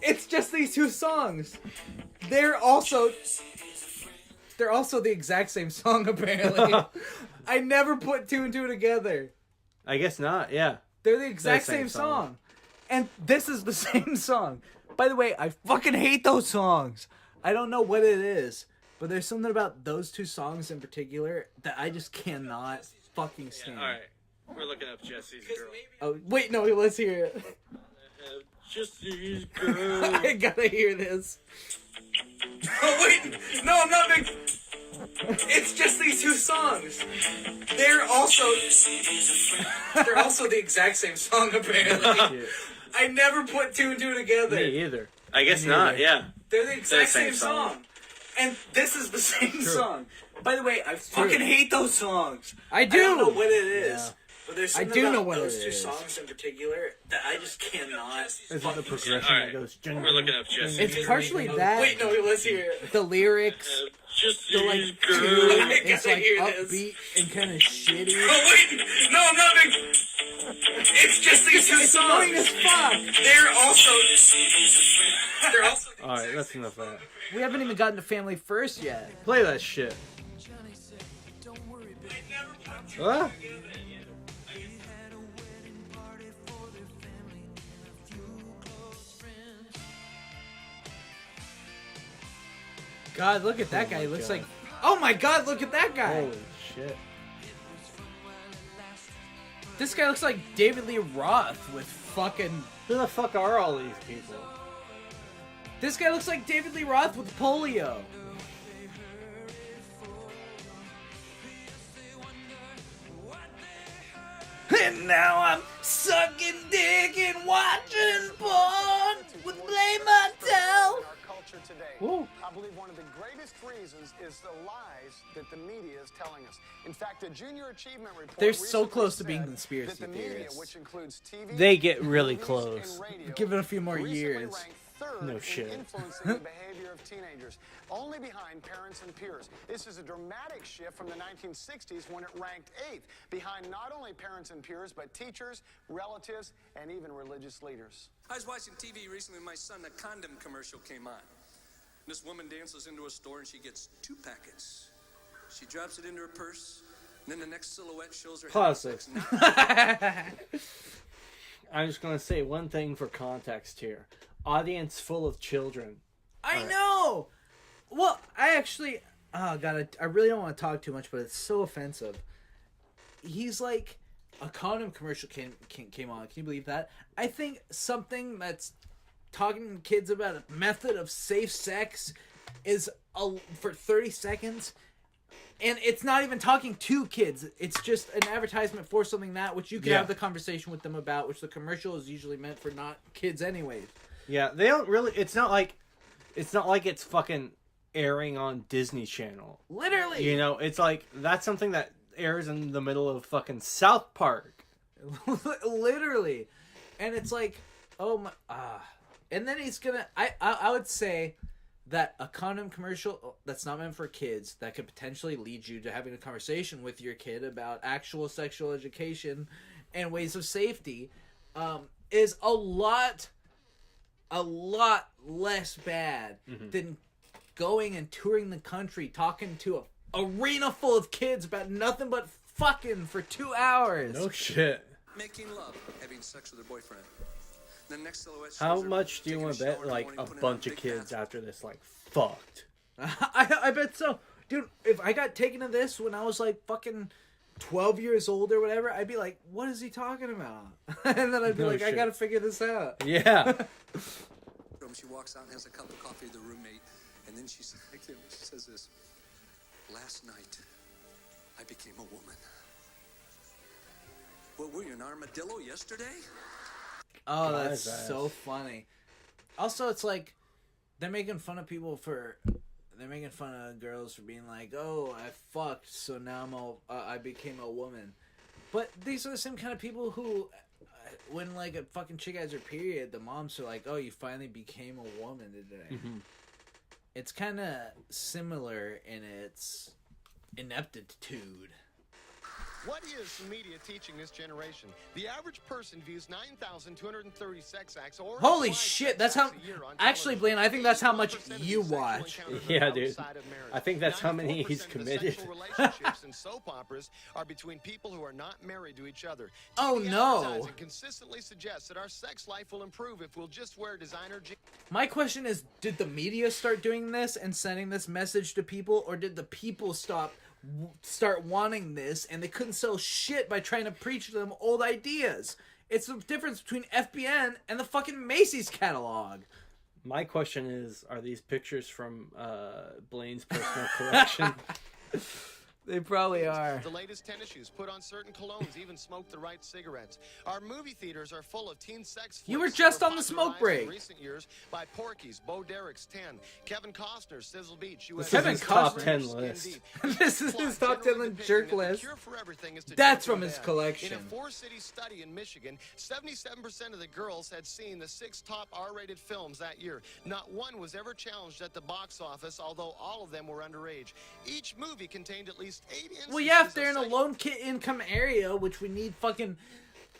It's just these 2 songs. They're also the exact same song apparently. I never put 2 and 2 together. I guess not. Yeah. They're the exact same song. And this is the same song. By the way, I fucking hate those songs. I don't know what it is, but there's something about those 2 songs in particular that I just cannot fucking stand. All right. We're looking up Jesse's girl. Oh, wait, no, let's hear it. Jesse's girl. I gotta hear this. Oh, wait, no, I'm not mixing. It's just these 2 songs. They're also the exact same song apparently. I never put 2 and 2 together. Me either. I guess not. Yeah. They're the exact same song. And this is the same song. By the way, I fucking hate those songs. I don't know what it is. Yeah. But there's something about those 2 songs in particular that I just cannot. Is it the progression that goes? We're looking up Jesse's. It's partially that. Wait, no, let's hear it. The lyrics. The like 2. It's like upbeat and kind of shitty. Oh wait, no, I'm not making. It's just these 2 songs. Annoying as fuck. They're also. All right, that's enough of that. We haven't even gotten to Family First yet. Play that shit. What? God, look at that guy. He looks like. Oh my God, look at that guy. Holy shit. This guy looks like David Lee Roth with fucking. Who the fuck are all these people? This guy looks like David Lee Roth with polio. And now I'm sucking dick and watching porn with Blaine Bartel. Today. I believe one of the greatest reasons is the lies that the media is telling us. In fact, the Junior Achievement Report. They're so close to being conspiracy theorists. Which includes TV, they get really close. Give it a few more years. No shit. Influencing the behavior of teenagers, only behind parents and peers. This is a dramatic shift from the 1960s when it ranked 8th, behind not only parents and peers, but teachers, relatives, and even religious leaders. I was watching TV recently with my son. A condom commercial came on. This woman dances into a store and she gets 2 packets. She drops it into her purse, And then the next silhouette shows her Pause having this. sex now. I'm just gonna say one thing for context here. Audience full of children. I know. Well, I actually, oh god, I really don't want to talk too much, but it's so offensive. He's like, a condom commercial came on. Can you believe that? I think something that's talking to kids about a method of safe sex is for 30 seconds. And it's not even talking to kids. It's just an advertisement for something that which you can have the conversation with them about, which the commercial is usually meant for not kids anyways. Yeah, they don't really. It's not like it's fucking airing on Disney Channel. Literally, you know, it's like that's something that airs in the middle of fucking South Park. Literally, and it's like, oh my, and then he's gonna. I would say that a condom commercial that's not meant for kids that could potentially lead you to having a conversation with your kid about actual sexual education and ways of safety is a lot less bad than going and touring the country talking to a arena full of kids about nothing but fucking for 2 hours. No shit. Making love, having sex with her boyfriend. The next silhouette shows How her much do you taking want to shower bet in the like morning, a putting on bunch of big kids pants. after this like fucked? I bet so. Dude, if I got taken to this when I was like fucking 12 years old or whatever, I'd be like, what is he talking about? And then I'd be No like, I shit. gotta figure this out. Yeah. She walks out and has a cup of coffee with the roommate, and then she says this: "Last night, I became a woman." What were you, an armadillo yesterday? Oh, God, that's so funny. Also, it's like they're making fun of girls for being like, "Oh, I fucked, so now I became a woman." But these are the same kind of people who, when like a fucking chick has her period, the moms are like, "Oh, you finally became a woman today." Mhm. It's kind of similar in its ineptitude. What is media teaching this generation? The average person views 9,230 sex acts or Holy shit, that's how. Actually, Blaine, I think that's how much you watch. Yeah, dude. I think that's how many he's committed. Sexual relationships in soap operas are between people who are not married to each other. Oh, TV no. advertising consistently suggests that our sex life will improve if we'll just wear designer jeans. My question is, did the media start doing this and sending this message to people, or did the people start wanting this and they couldn't sell shit by trying to preach to them old ideas? It's the difference between FBN and the fucking Macy's catalog. My question is, are these pictures from Blaine's personal collection? They probably are. The latest tennis shoes, put on certain colognes, even smoke the right cigarettes. Our movie theaters are full of teen sex flicks. You were just that on the smoke break. In recent years by Porky's, Bo Derek's 10, Kevin Costner's Sizzle Beach. This is his top 10 list. This is his top 10 jerk list. That's from his collection. In a 4-city study in Michigan, 77% of the girls had seen the 6 top R-rated films that year. Not one was ever challenged at the box office, although all of them were underage. Each movie contained at least 8 instances. Well, yeah, if they're in a low-income area, which we need fucking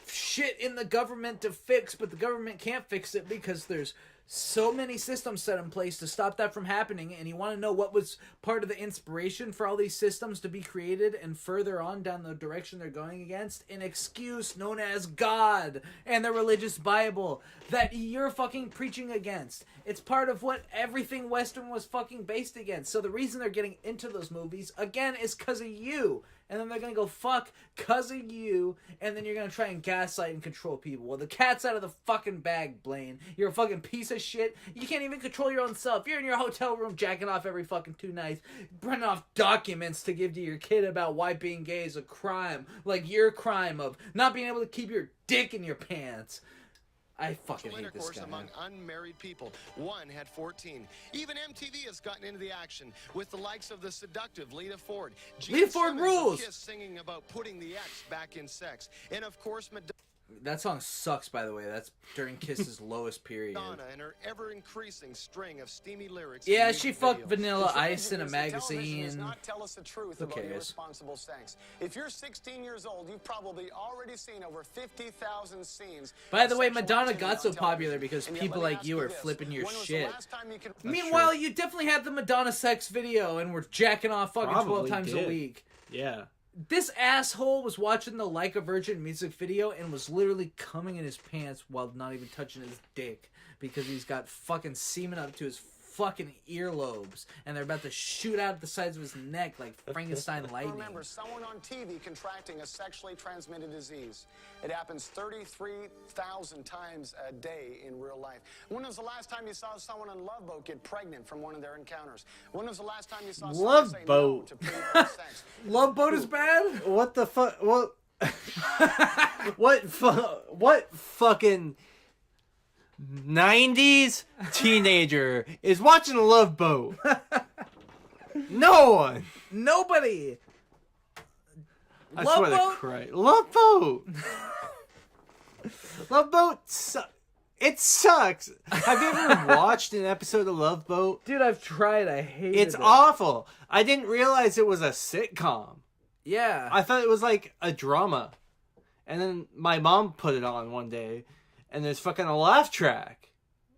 shit in the government to fix, but the government can't fix it because there's so many systems set in place to stop that from happening, and you want to know what was part of the inspiration for all these systems to be created and further on down the direction they're going against? An excuse known as God and the religious Bible that you're fucking preaching against. It's part of what everything Western was fucking based against. So the reason they're getting into those movies, again, is because of you. And then they're going to go fuck because of you, and then you're going to try and gaslight and control people. Well, the cat's out of the fucking bag, Blaine. You're a fucking piece of shit. You can't even control your own self. You're in your hotel room jacking off every fucking 2 nights, printing off documents to give to your kid about why being gay is a crime. Like your crime of not being able to keep your dick in your pants. I fucking hate this guy. Among unmarried people. One had 14. Even MTV has gotten into the action with the likes of the seductive Lita Ford. Lita Ford rules. Kiss singing about putting the X back in sex. And of course, That song sucks, by the way. That's during Kiss's lowest period. Madonna and her ever-increasing string of steamy lyrics. Yeah, she fucked Vanilla Ice in a magazine. Does not tell us the truth Who about cares? irresponsible sex. If you're 16 years old, you've probably already seen over 50,000 scenes. By the way, of sexual Madonna activity got so on popular television. because And yet, people let me like ask you are this. flipping your When was the shit. last time you could- Meanwhile, true. you definitely had the Madonna sex video and were jacking off fucking 12 Probably times a did. week. Yeah. This asshole was watching the Like a Virgin music video and was literally coming in his pants while not even touching his dick because he's got fucking semen up to his fucking earlobes and they're about to shoot out the sides of his neck like Frankenstein lightning. Remember, someone on TV contracting a sexually transmitted disease. It happens 33,000 times a day in real life. When was the last time you saw someone on Love Boat get pregnant from one of their encounters? When was the last time you saw someone say no to premarital sex? Love Boat is bad? What the fuck? What? What fucking 90s teenager is watching Love Boat? No one. Nobody. I Love swear Boat? to Christ. Love Boat. Love Boat. It sucks. Have you ever watched an episode of Love Boat? Dude, I've tried. I hate it. It's awful. I didn't realize it was a sitcom. Yeah. I thought it was like a drama. And then my mom put it on one day. And there's fucking a laugh track.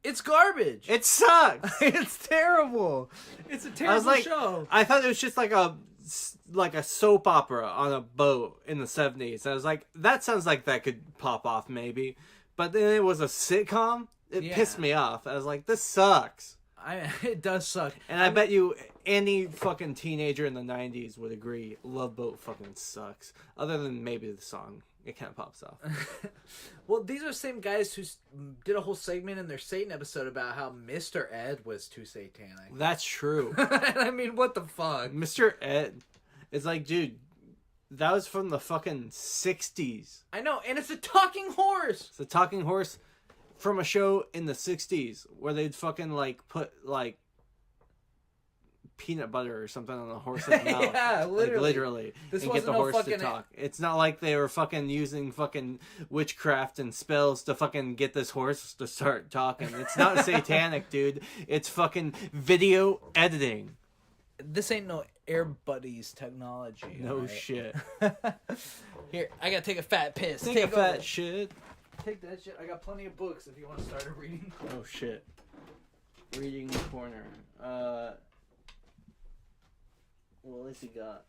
It's garbage. It sucks. It's terrible. It's a terrible show. I thought it was just like a soap opera on a boat in the 70s. I was like, that sounds like that could pop off maybe. But then it was a sitcom. It pissed me off. I was like, this sucks. It does suck. And I bet you any fucking teenager in the 90s would agree Love Boat fucking sucks. Other than maybe the song. It kind of pops off. Well, these are the same guys who did a whole segment in their Satan episode about how Mr. Ed was too satanic. That's true. I mean, what the fuck? Mr. Ed is like, dude, that was from the fucking 60s. I know, and it's a talking horse. It's a talking horse from a show in the 60s where they'd fucking like put like peanut butter or something on the horse's mouth. Yeah, literally. Like, literally. This and get the wasn't no horse to fucking- talk. It's not like they were fucking using fucking witchcraft and spells to fucking get this horse to start talking. It's not satanic, dude. It's fucking video editing. This ain't no Air Buddies technology. No right? shit. Here, I gotta take a fat piss. Take a over. fat shit. Take that shit. I got plenty of books if you want to start a reading. Oh shit. Reading corner. What else he got?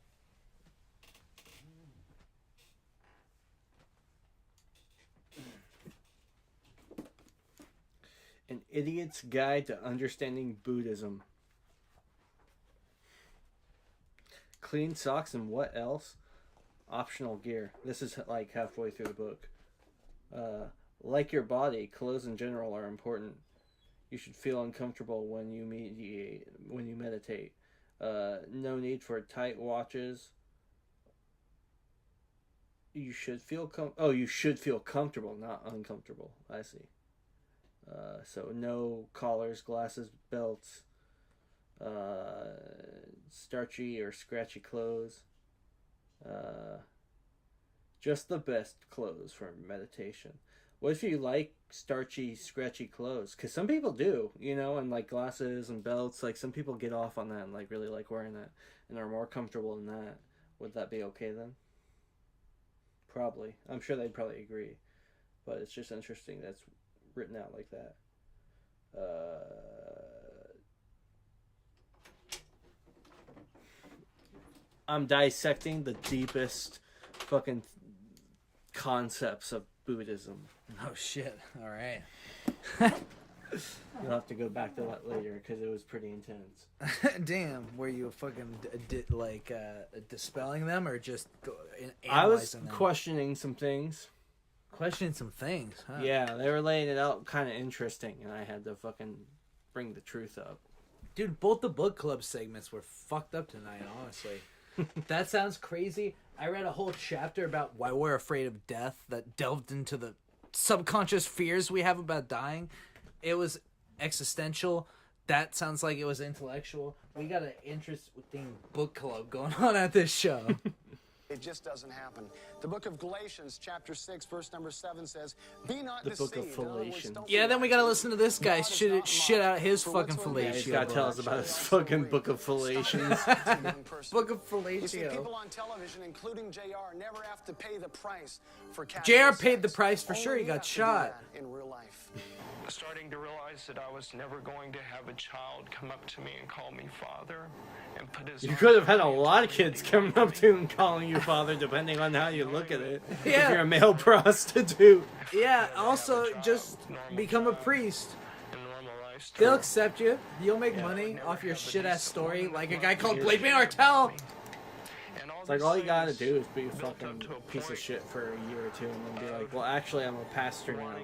An Idiot's Guide to Understanding Buddhism. Clean socks and what else? Optional gear. This is like halfway through the book. Like your body, clothes in general are important. You should feel uncomfortable when you meditate. No need for tight watches. You should feel comfortable, not uncomfortable. I see. So no collars, glasses, belts, starchy or scratchy clothes. Just the best clothes for meditation. What if you like starchy, scratchy clothes? Because some people do, and like glasses and belts. Like some people get off on that and like really like wearing that and are more comfortable in that. Would that be okay then? Probably. I'm sure they'd probably agree. But it's just interesting that's written out like that. I'm dissecting the deepest fucking concepts of Buddhism. Oh shit! All right. You'll have to go back to that later because it was pretty intense. Damn, were you fucking dispelling them or just I was analyzing them? questioning some things. Questioning some things, huh? Yeah, they were laying it out kind of interesting, and I had to fucking bring the truth up. Dude, both the book club segments were fucked up tonight, honestly. That sounds crazy. I read a whole chapter about why we're afraid of death that delved into the subconscious fears we have about dying. It was existential. That sounds like it was intellectual. We got an interesting book club going on at this show. It just doesn't happen. The book of Galatians, chapter 6, verse number 7 says, "Be not The deceived." book of Galatians. Yeah, then we gotta listen to this guy shit out his fucking fellatio. Yeah, he's gotta tell us about his fucking book of Galatians. Book of You see, fellatio. people on television, including JR, never have to pay the price for JR casual paid the sex. price for sure. Only He we got have to do shot. that in real life. starting to realize that I was never going to have a child come up to me and call me father and put his You could have had a lot of kids coming up to you and calling you father, depending on how you look at it. Yeah. If you're a male prostitute. Yeah, also, just become a priest. They'll accept you. You'll make money off your shit-ass story, like a guy called Blaine Bartel. It's like all you gotta do is be a fucking piece of shit for a year or two and then be like, well, actually, I'm a pastor now.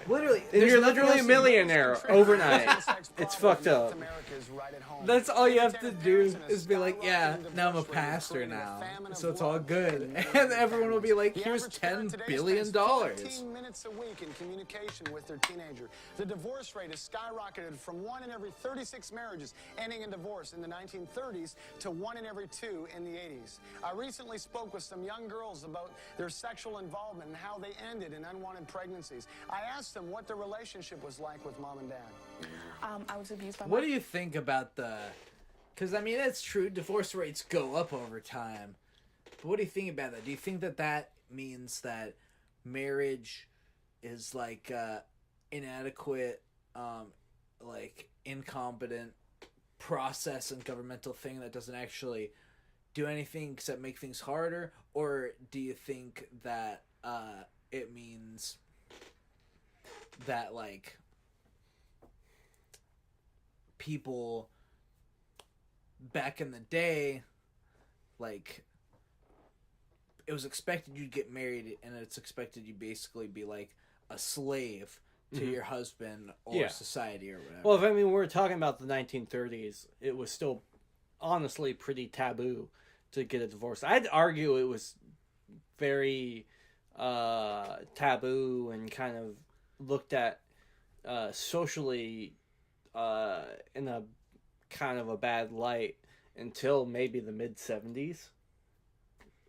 Literally. And you're literally a else millionaire overnight. It's fucked up. That's all you have to do is be like, yeah, now I'm a pastor now, so it's all good. And everyone will be like, here's $10 billion. 15 minutes a week in communication with their teenager. The divorce rate has skyrocketed from 1 in every 36 marriages ending in divorce in the 1930s to 1 in every 2 in the 80s. I recently spoke with some young girls about their sexual involvement and how they ended in unwanted pregnancies. I asked them what their relationship was like with mom and dad. I was abused by What do you think about the... Because, I mean, it's true, divorce rates go up over time. But what do you think about that? Do you think that that means that marriage is, like, inadequate, like, incompetent process and governmental thing that doesn't actually do anything except make things harder? Or do you think that it means that, like, people back in the day, like, it was expected you'd get married and it's expected you basically be like a slave to your husband or society or whatever? Well, if I mean, we're talking about the 1930s, it was still honestly pretty taboo to get a divorce. I'd argue it was very taboo and kind of looked at socially in a kind of a bad light until maybe the mid-70s.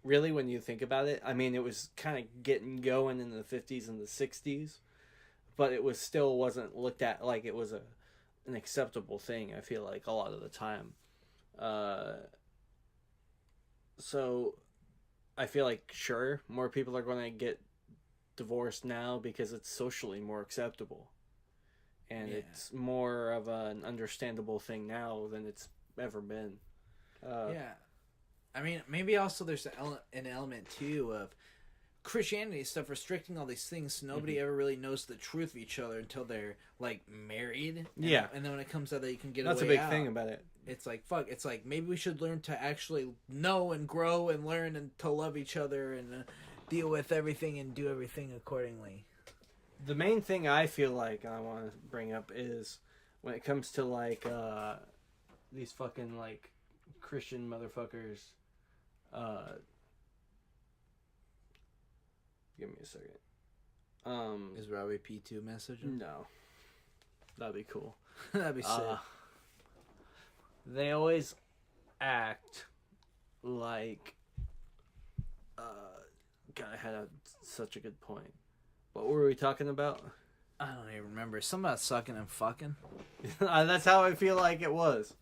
Really, when you think about it. I mean, it was kind of getting going in the 50s and the 60s, but it was still wasn't looked at like it was an acceptable thing, I feel like, a lot of the time. So I feel like, sure, more people are going to get divorced now because it's socially more acceptable. And it's more of an understandable thing now than it's ever been. Yeah. I mean, maybe also there's an element, too, of Christianity stuff restricting all these things so nobody ever really knows the truth of each other until they're, like, married. Yeah. And then when it comes out that you can get That's away a big thing about it. It's like, fuck. It's like, maybe we should learn to actually know and grow and learn and to love each other and deal with everything and do everything accordingly. The main thing I feel like I want to bring up is when it comes to, like, these fucking, like, Christian motherfuckers. Give me a second. Is Robbie P2 messaging? No. That'd be cool. That'd be sick. They always act like... God, I had such a good point. What were we talking about? I don't even remember. Something about sucking and fucking. That's how I feel like it was.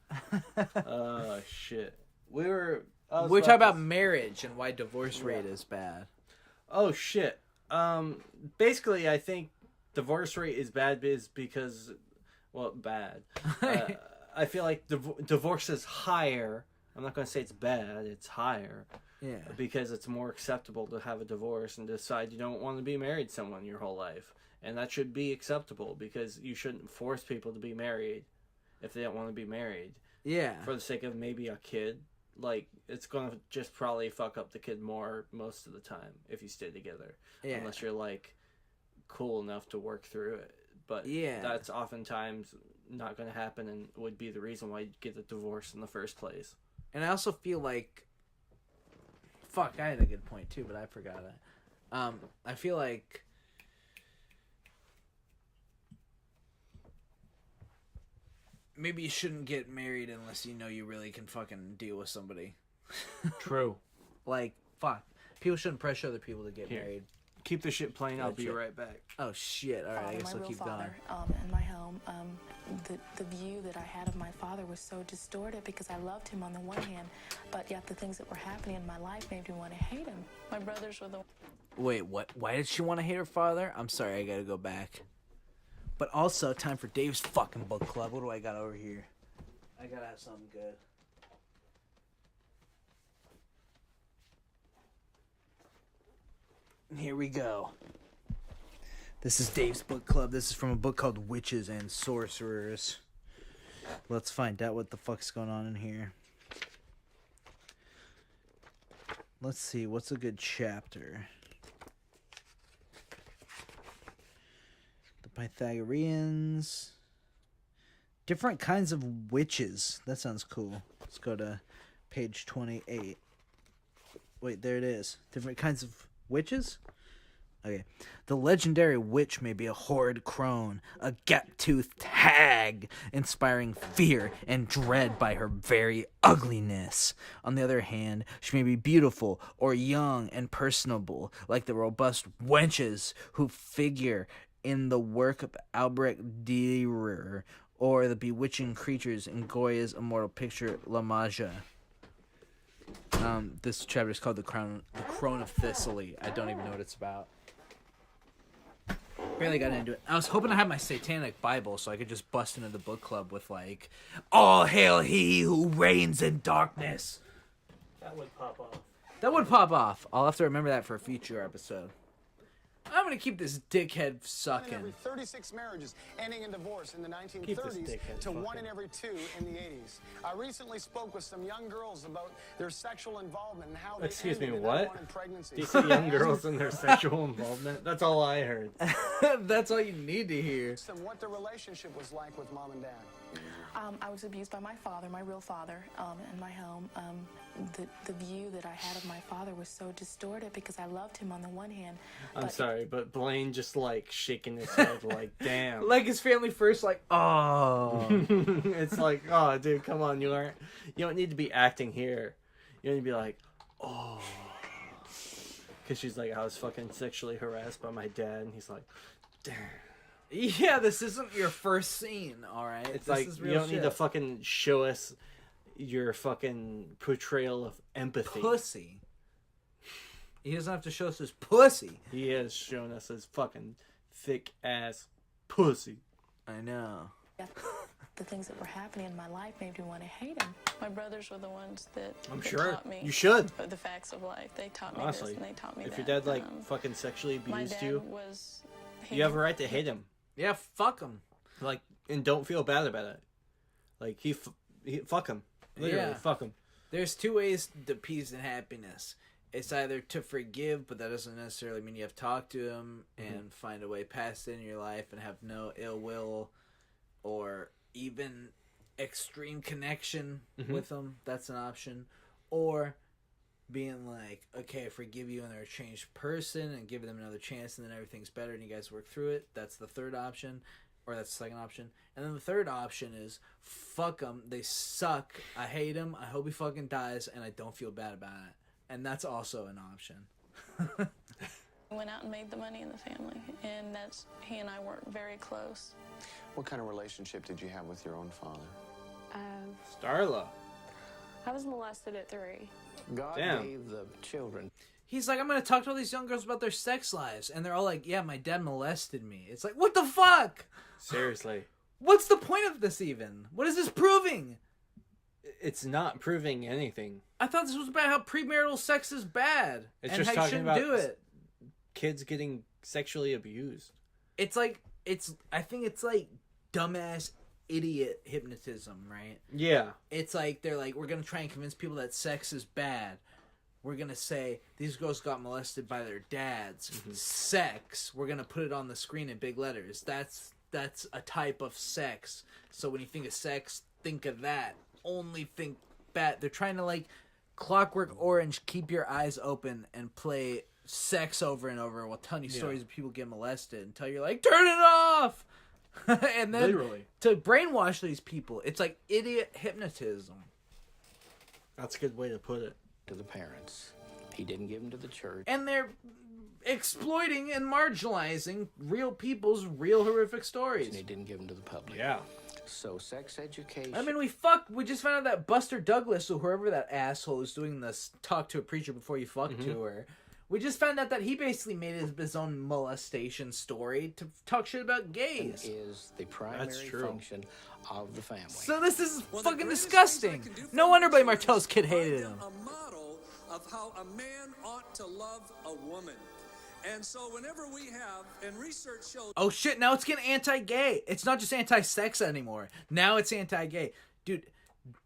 Shit. We're talking about marriage and why divorce rate is bad. Oh, shit. Basically, I think divorce rate is bad because... Well, bad. I feel like divorce is higher. I'm not going to say it's bad. It's higher. Yeah. Because it's more acceptable to have a divorce and decide you don't want to be married to someone your whole life. And that should be acceptable because you shouldn't force people to be married if they don't want to be married. Yeah. For the sake of maybe a kid. Like, it's going to just probably fuck up the kid more most of the time if you stay together. Yeah. Unless you're, like, cool enough to work through it. But that's oftentimes not going to happen and would be the reason why you get a divorce in the first place. And I also feel like... Fuck, I had a good point too, but I forgot it. I feel like... Maybe you shouldn't get married unless you know you really can fucking deal with somebody. True. Like, fuck. People shouldn't pressure other people to get married. Keep the shit playing. I'll be right back. Oh, shit. All right, I guess I'll keep going. In my home, the view that I had of my father was so distorted because I loved him on the one hand, but yet the things that were happening in my life made me want to hate him. My brothers were the... Wait, what? Why did she want to hate her father? I'm sorry, I gotta go back. But also, time for Dave's fucking book club. What do I got over here? I gotta have something good. Here we go. This is Dave's book club. This is from a book called Witches and Sorcerers. Let's find out what the fuck's going on in here. Let's see, what's a good chapter? The Pythagoreans. Different kinds of witches. That sounds cool. Let's go to page 28. Wait, there it is. Different kinds of witches? Okay. The legendary witch may be a horrid crone, a gap-toothed hag, inspiring fear and dread by her very ugliness. On the other hand, she may be beautiful or young and personable, like the robust wenches who figure in the work of Albrecht Dürer, or the bewitching creatures in Goya's immortal picture La Magia. This chapter is called the Crown of Thistly. I don't even know what it's about. Barely got into it. I was hoping to have my satanic Bible so I could just bust into the book club with like, "All hail he who reigns in darkness." That would pop off. That would pop off. I'll have to remember that for a future episode. I'm gonna keep this dickhead sucking. Every 36 marriages ending in divorce in the 1930s to 1 in every 2 in the 80s. I recently spoke with some young girls about their sexual involvement and how they Excuse me, ended in what? unwanted pregnancies. Do you say young girls and their sexual involvement? That's all I heard. That's all you need to hear. What the relationship was like with mom and dad. I was abused by my father, my real father, in my home. The view that I had of my father was so distorted because I loved him on the one hand. I'm sorry, but Blaine just like shaking his head like, damn. Like his family first, like, oh. It's like, oh, dude, come on, you don't need to be acting here. You need to be like, oh. Because she's like, I was fucking sexually harassed by my dad, and he's like, damn. Yeah, this isn't your first scene, alright? It's this like, is you real don't need shit. to fucking show us your fucking portrayal of empathy. Pussy. He doesn't have to show us his pussy. He has shown us his fucking thick ass pussy. I know. The things that were happening in my life made me want to hate him. My brothers were the ones that, I'm sure. taught me You should. the facts of life. They taught me Honestly, this and they taught me if that. your dad like fucking sexually my abused dad you, was, you have a right to hate him. Yeah, fuck him. Like, and don't feel bad about it. Like he fuck him. Literally, fuck him. There's two ways to peace and happiness. It's either to forgive, but that doesn't necessarily mean you have to talk to him and find a way past it in your life and have no ill will or even extreme connection with them. That's an option. Or being like, okay, I forgive you and they're a changed person and give them another chance and then everything's better and you guys work through it. That's the third option. Or that's the second option. And then the third option is, fuck them. They suck. I hate him. I hope he fucking dies and I don't feel bad about it. And that's also an option. Went out and made the money in the family, and he and I weren't very close. What kind of relationship did you have with your own father? Starla. I was molested at 3. God Damn. gave the children. He's like, I'm going to talk to all these young girls about their sex lives. And they're all like, yeah, my dad molested me. It's like, what the fuck? Seriously. What's the point of this even? What is this proving? It's not proving anything. I thought this was about how premarital sex is bad. It's and just how you talking shouldn't about do it. Kids getting sexually abused. It's like, I think it's like dumbass idiot hypnotism, right? Yeah. It's like, they're like, we're going to try and convince people that sex is bad. We're going to say, these girls got molested by their dads. Sex. We're going to put it on the screen in big letters. That's a type of sex. So when you think of sex, think of that. Only think bad. They're trying to like Clockwork Orange, keep your eyes open and play sex over and over while telling you stories of people get molested until you're like, turn it off. And then Literally. to brainwash these people, it's like idiot hypnotism. That's a good way to put it. To the parents. He didn't give them to the church. And they're exploiting and marginalizing real people's real horrific stories. And he didn't give them to the public. Yeah. So sex education. I mean, we just found out that Buster Douglas, or whoever that asshole is doing this talk to a preacher before you fuck to her, We just found out that he basically made his own molestation story to talk shit about gays. Is the primary function of the family. So this is fucking disgusting. No wonder Blaine Bartel's kid hated him. A model of how a man ought to love a woman. And so whenever we have, and research shows... Oh shit, now it's getting anti-gay. It's not just anti-sex anymore. Now it's anti-gay. Dude,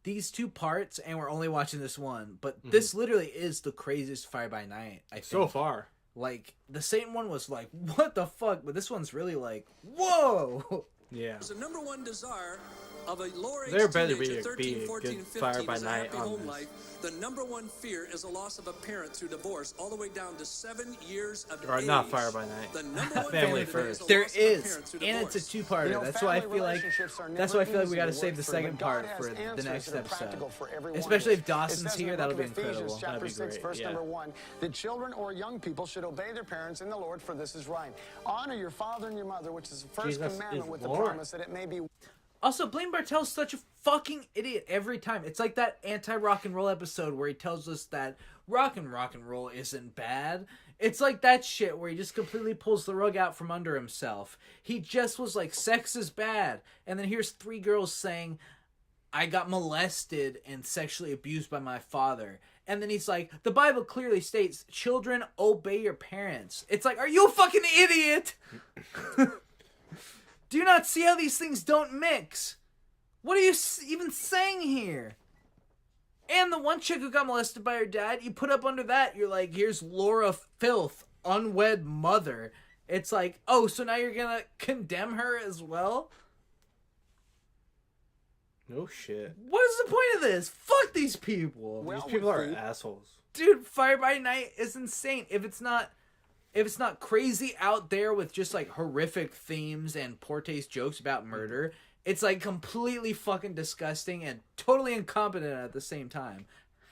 these two parts, and we're only watching this one, but this literally is the craziest Fire by Night, I think. So far. Like, the Satan one was like, what the fuck? But this one's really like, whoa! Yeah. The number one desire of a lower age There better teenager, be 13, 14, good and 15 Fire by is a Night happy on home this. life. The number one fear is a loss of a parent through divorce, all the way down to 7 years of Or age. not Fire by Night. The number one Family fear today First. a There loss of a is, parent through and it's a divorce. two-parter. You know, That's why I family feel like relationships are that's never why I feel like we easy got to to save the work through, second but God part has for the answers next that are episode. practical for every one Especially of if us. Dawson's It says in here, the that'll book be of Ephesians, incredible. chapter That'd be 6, great, verse yeah. number 1, that children or young people should obey their parents in the Lord, for this is right. Honor your father and your mother, which is the first Jesus commandment is with the Lord. promise that it may be... Also, Blaine Bartel's such a fucking idiot every time. It's like that anti-rock and roll episode where he tells us that rock and roll isn't bad. It's like that shit where he just completely pulls the rug out from under himself. He just was like, sex is bad. And then here's 3 girls saying, I got molested and sexually abused by my father. And then he's like, the Bible clearly states, children, obey your parents. It's like, are you a fucking idiot? Do you not see how these things don't mix? What are you even saying here? And the one chick who got molested by her dad, you put up under that, you're like, here's Laura Filth, unwed mother. It's like, oh, so now you're gonna condemn her as well? No shit. What is the point of this? Fuck these people. These people are assholes. Dude, Fire by Night is insane. If it's not crazy out there with just like horrific themes and poor taste jokes about murder, it's like completely fucking disgusting and totally incompetent at the same time.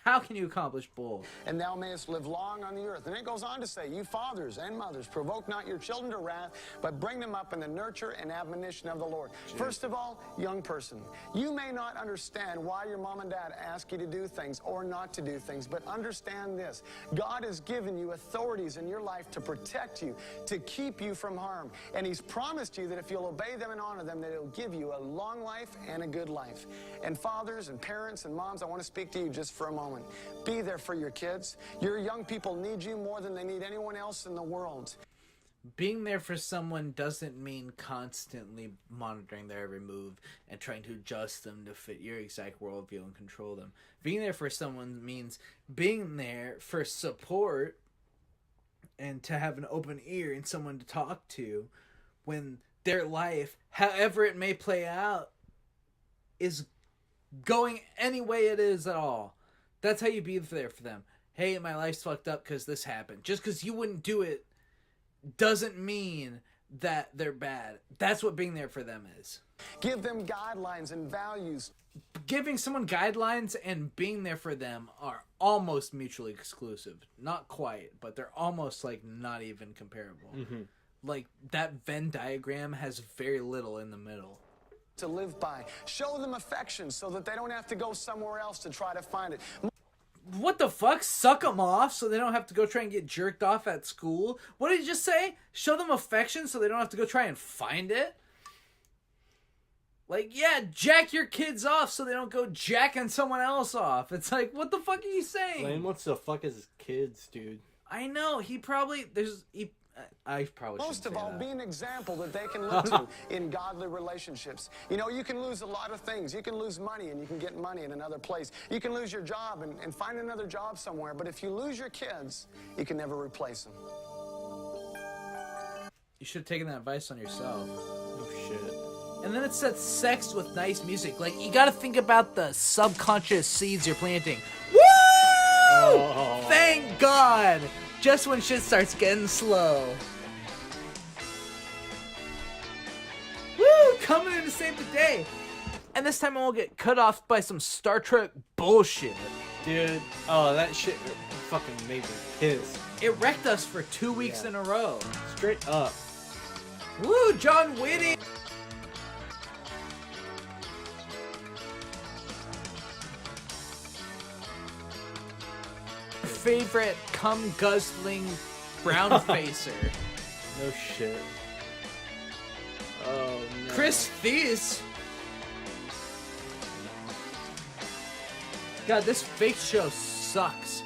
How can you accomplish both? And thou mayest live long on the earth. And it goes on to say, you fathers and mothers, provoke not your children to wrath, but bring them up in the nurture and admonition of the Lord. First of all, young person, you may not understand why your mom and dad ask you to do things or not to do things, but understand this. God has given you authorities in your life to protect you, to keep you from harm. And he's promised you that if you'll obey them and honor them, that he'll give you a long life and a good life. And fathers and parents and moms, I want to speak to you just for a moment. Be there for your kids. Your young people need you more than they need anyone else in the world. Being there for someone doesn't mean constantly monitoring their every move and trying to adjust them to fit your exact worldview and control them. Being there for someone means being there for support and to have an open ear and someone to talk to when their life, however it may play out, is going any way it is at all. That's how you be there for them. Hey, my life's fucked up because this happened. Just because you wouldn't do it doesn't mean that they're bad. That's what being there for them is. Give them guidelines and values. Giving someone guidelines and being there for them are almost mutually exclusive. Not quite, but they're almost like not even comparable. Like that Venn diagram has very little in the middle To live by. Show them affection so that they don't have to go somewhere else to try to find it. What the fuck? Suck them off so they don't have to go try and get jerked off at school? What did you just say? Show them affection so they don't have to go try and find it? Like, yeah, jack your kids off so they don't go jacking someone else off. It's like, what the fuck are you saying? Blaine wants to fuck his kids, dude. I know. He probably... I probably Most shouldn't of say all, that. be an example that they can look to in godly relationships. You know, you can lose a lot of things. You can lose money and you can get money in another place. You can lose your job and find another job somewhere. But if you lose your kids, you can never replace them. You should have taken that advice on yourself. Oh, shit. And then it says sex with nice music. Like, you gotta think about the subconscious seeds you're planting. Woo! Oh. Thank God! Just when shit starts getting slow. Woo! Coming in to save the day. And this time I won't get cut off by some Star Trek bullshit. Dude, oh, that shit fucking made me pissed. It wrecked us for 2 weeks in a row. Straight up. Woo! John Whitty! favorite cum guzzling brown facer. No shit. Oh no. Chris Thies. God, this fake show sucks.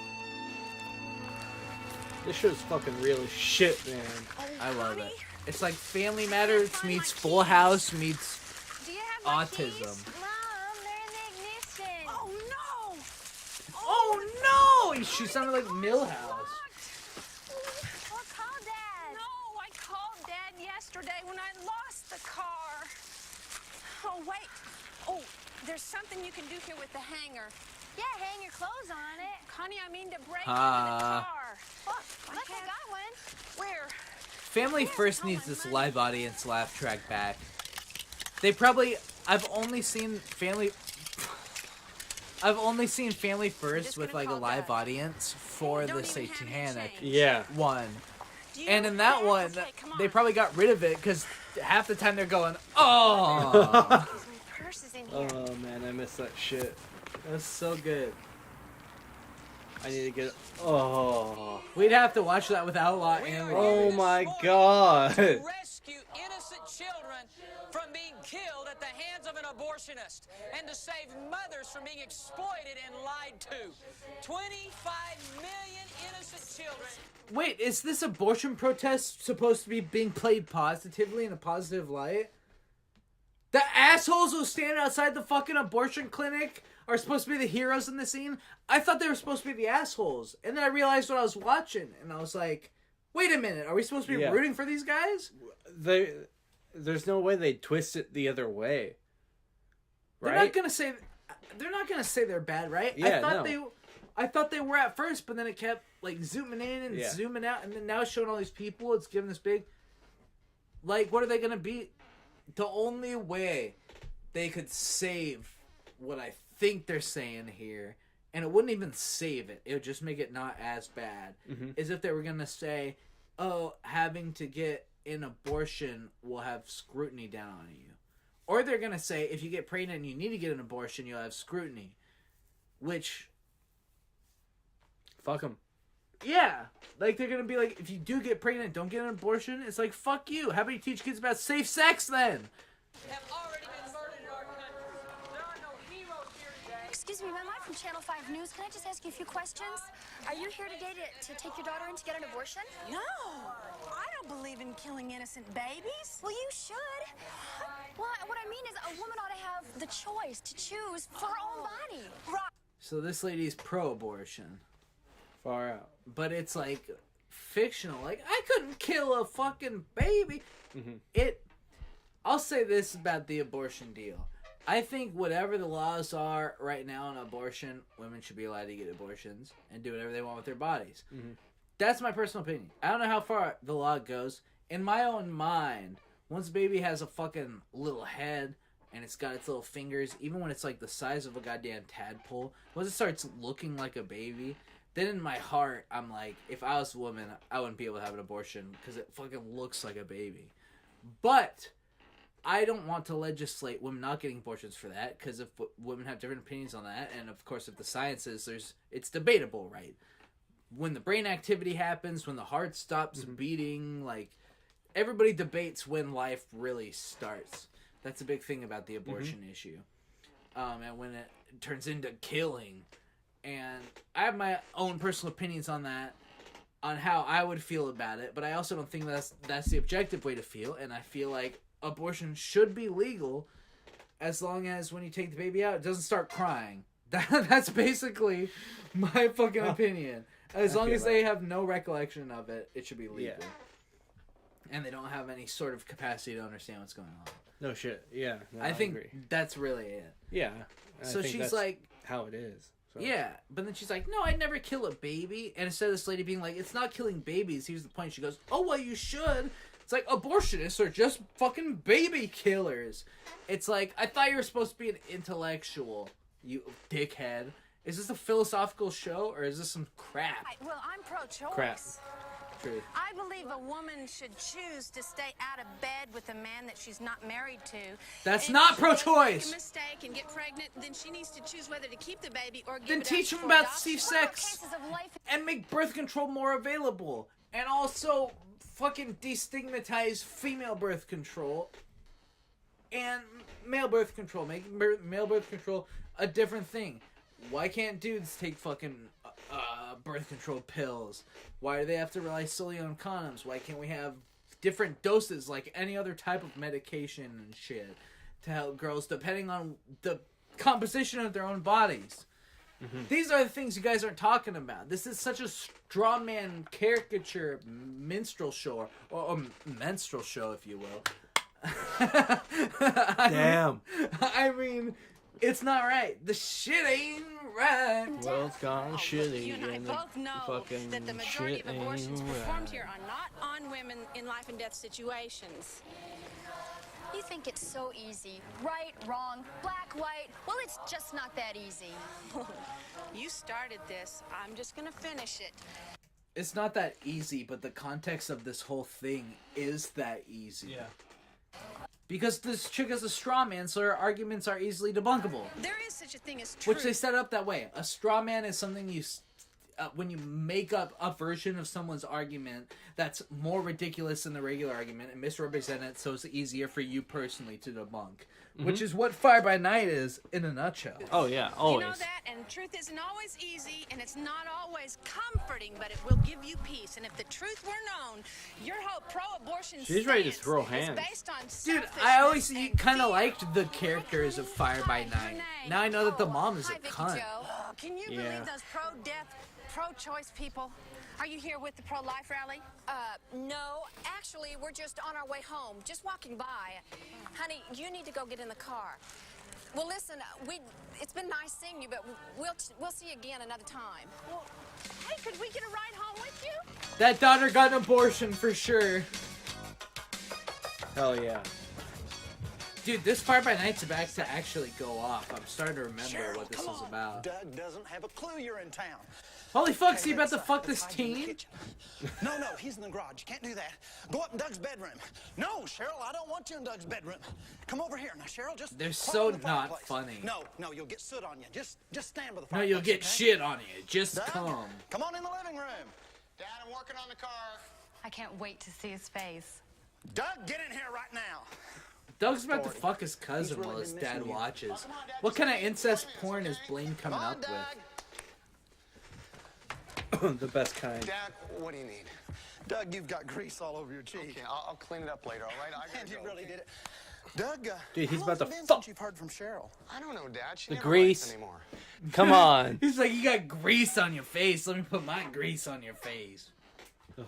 This show's fucking real as shit, man. I love it. It's like Family Matters meets Full House meets autism. Oh no! Oh no! She sounded like Millhouse. Or call Dad. No, I called Dad yesterday when I lost the car. Oh, wait. Oh, there's something you can do here with the hanger. Yeah, hang your clothes on it. Connie, I mean to break into the car. Look, I got one. Where? Family First needs this live audience laugh track back. They probably... I've only seen Family First with like a live audience for the Satanic one. And in that one, they probably got rid of it because half the time they're going, oh. Oh man, I miss that shit. That's so good. I need to get. Oh. We'd have to watch that with Outlaw and. Oh my god. Rescue innocent children from being killed at the hands of an abortionist and to save mothers from being exploited and lied to. 25 million innocent children. Wait, is this abortion protest supposed to be being played positively in a positive light? The assholes who stand outside the fucking abortion clinic are supposed to be the heroes in the scene? I thought they were supposed to be the assholes. And then I realized what I was watching, and I was like, wait a minute, are we supposed to be rooting for these guys? There's no way they'd twist it the other way. Right? They're not gonna say they're bad, right? Yeah, I thought they were at first, but then it kept like zooming in and zooming out, and then now it's showing all these people. It's giving this big, like, what are they gonna be? The only way they could save what I think they're saying here, and it wouldn't even save it, it would just make it not as bad, is if they were gonna say, oh, having to get an abortion will have scrutiny down on you. Or they're gonna say, if you get pregnant and you need to get an abortion, you'll have scrutiny. Which... Fuck them. Yeah. Like, they're gonna be like, if you do get pregnant, don't get an abortion. It's like, fuck you. How about you teach kids about safe sex, then? Excuse me, ma'am, I'm from Channel 5 News. Can I just ask you a few questions? Are you here today to take your daughter in to get an abortion? No, I don't believe in killing innocent babies. Well, you should. Well, what I mean is a woman ought to have the choice to choose for her own body. Right. So this lady's pro-abortion. Far out. But it's like fictional. Like, I couldn't kill a fucking baby. I'll say this about the abortion deal. I think whatever the laws are right now on abortion, women should be allowed to get abortions and do whatever they want with their bodies. That's my personal opinion. I don't know how far the law goes. In my own mind, once a baby has a fucking little head and it's got its little fingers, even when it's like the size of a goddamn tadpole, once it starts looking like a baby, then in my heart, I'm like, if I was a woman, I wouldn't be able to have an abortion because it fucking looks like a baby. But I don't want to legislate women not getting abortions for that, because if women have different opinions on that, and of course if the science is, it's debatable, right? When the brain activity happens, when the heart stops beating, like, everybody debates when life really starts. That's a big thing about the abortion issue. And when it turns into killing. And I have my own personal opinions on that, on how I would feel about it, but I also don't think that's the objective way to feel, and I feel like abortion should be legal as long as when you take the baby out, it doesn't start crying. That's basically my fucking opinion. As long as they have no recollection of it, it should be legal. Yeah. And they don't have any sort of capacity to understand what's going on. No shit. Yeah. No, I think agree. That's really it. Yeah. So she's like... how it is. So. Yeah. But then she's like, no, I'd never kill a baby. And instead of this lady being like, it's not killing babies, here's the point. She goes, oh, well, you should. It's like, abortionists are just fucking baby killers. It's like, I thought you were supposed to be an intellectual, you dickhead. Is this a philosophical show, or is this some crap? Well, I'm pro-choice. Crap. Truth. I believe a woman should choose to stay out of bed with a man that she's not married to. That's And not if she does pro-choice. make a mistake and get pregnant, then she needs to choose whether to keep the baby or give Then it up teach them for about adoption. safe sex and make birth control more available, and also fucking destigmatize female birth control and male birth control. Make male birth control a different thing. Why can't dudes take fucking birth control pills? Why do they have to rely solely on condoms? Why can't we have different doses like any other type of medication and shit to help girls depending on the composition of their own bodies? These are the things you guys aren't talking about. This is such a straw man caricature minstrel show, or menstrual show, if you will. Damn. I mean, it's not right. The shit ain't right. World's gone shitty. You and I both know that the majority of abortions performed here are not on women in life and death situations. You think it's so easy. Right, wrong, black, white. Well, it's just not that easy. You started this. I'm just going to finish it. It's not that easy, but the context of this whole thing is that easy. Yeah. Because this chick is a straw man, so her arguments are easily debunkable. There is such a thing as truth. Which they set up that way. A straw man is something you... when you make up a version of someone's argument that's more ridiculous than the regular argument and misrepresent it so it's easier for you personally to debunk. Which is what Fire by Night is in a nutshell. Oh, yeah, always. You know that, and truth isn't always easy, and it's not always comforting, but it will give you peace. And if the truth were known, your whole pro-abortion She's ready to stance throw is hands. based on Dude, selfishness I always and kind of fear. liked the characters of Fire by Night. Now I know that the mom is a Hi, Vicky cunt. Jo. Can you Yeah. believe those pro-death, pro-choice people? Are you here with the pro-life rally? No, actually, we're just on our way home, just walking by. Honey, you need to go get in the car. Well, listen, it's been nice seeing you, but we'll see you again another time. Well, hey, could we get a ride home with you? That daughter got an abortion for sure. Hell yeah. Dude, this Fire by Night's about to actually go off. I'm starting to remember what this is about. Doug doesn't have a clue you're in town. Holy fuck, so you about to fuck this teen? No, he's in the garage. You can't do that. Go up in Doug's bedroom. No, Cheryl, I don't want you in Doug's bedroom. Come over here. Now, Cheryl, just... They're crawl so in the not fireplace. funny. No, you'll get soot on you. Just stand by the No, fireplace. you'll get okay? shit on you. Just Doug, come. Come on in the living room. Dad, I'm working on the car. I can't wait to see his face. Doug, get in here right now. Doug's about to fuck his cousin while his dad watches. What kind of incest porn is Blaine coming up with? The best kind. Dad, what do you need? Doug, you've got grease all over your cheek. Okay, I'll clean it up later, all right? I And gotta you go, really okay? did it. Doug, Dude, he's how about long's to it been fuck. since you've heard from Cheryl? I don't know, Dad. She The never grease. writes anymore. Come on. He's like, you got grease on your face. Let me put my grease on your face.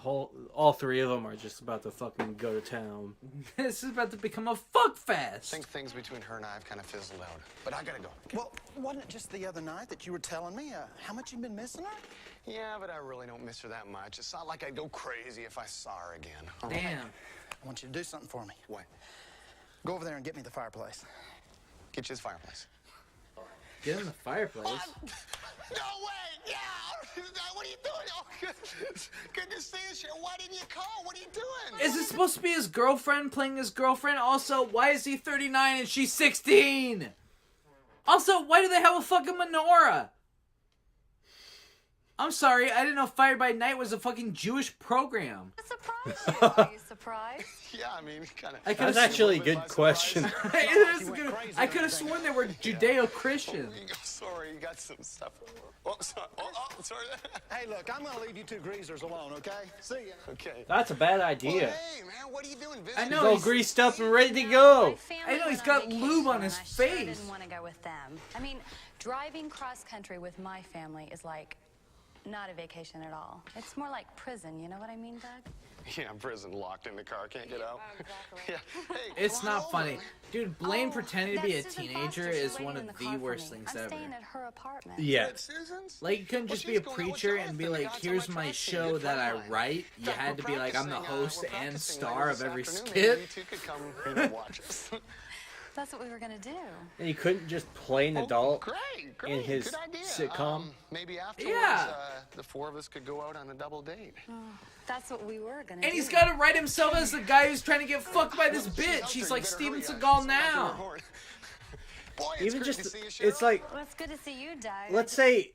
All three of them are just about to fucking go to town. This is about to become a fuck I fest. think things between her and I have kind of fizzled out. But I gotta go. Well, wasn't it just the other night that you were telling me how much you've been missing her? Yeah, but I really don't miss her that much. It's not like I'd go crazy if I saw her again. All right? Damn. I want you to do something for me. What? Go over there and get me the fireplace. Get you his fireplace. Get in the fireplace. No way! Yeah! What are you doing? Oh, good to see you, Cheryl. Why didn't you call? What are you doing? Is it supposed to be his girlfriend playing his girlfriend? Also, why is he 39 and she's 16? Also, why do they have a fucking menorah? I'm sorry, I didn't know Fire by Night was a fucking Jewish program. Are you surprised? Yeah, I mean, kind of. That's actually a good question. It is good. I could have sworn they were Judeo-Christian. Sorry, you got some stuff. Oh, sorry. Oh, sorry. Hey, look, I'm gonna leave you two greasers alone, okay? See ya. Okay. That's a bad idea. Well, hey, man, what are you doing? I He's know all greased up and ready to go. I know he's got lube on his I sure face. didn't want to go with them. I mean, driving cross country with my family is like not a vacation at all. It's more like prison. You know what I mean, Doug? Yeah, prison, locked in the car, can't get out. Yeah. Hey, It's come on not funny. over. Dude, Blaine pretending to be a That's Susan teenager Foster. She's is waiting one in of the the car for worst me. things I'm ever. staying at her apartment. Yeah. At Susan's? Like, you couldn't just be a she's going out with preacher and Jonathan. be The like, guys on here's my my track team, show good that I friend of mine. write. You Doug, had to we're be like, I'm the practicing, host we're and practicing star later of this every afternoon. skit. Maybe you two could come watch us. That's what we were gonna do. And he couldn't just play an adult Great. in his Good idea. sitcom. Maybe afterwards, Yeah. the four of us could go out on a double date. That's what we were gonna And do. he's got to write himself as the guy who's trying to get fucked by this bitch. He's like Steven Seagal now. Boy, it's Even great just, to see you, it's Cheryl. like, Well, it's good to see you, Doug. let's say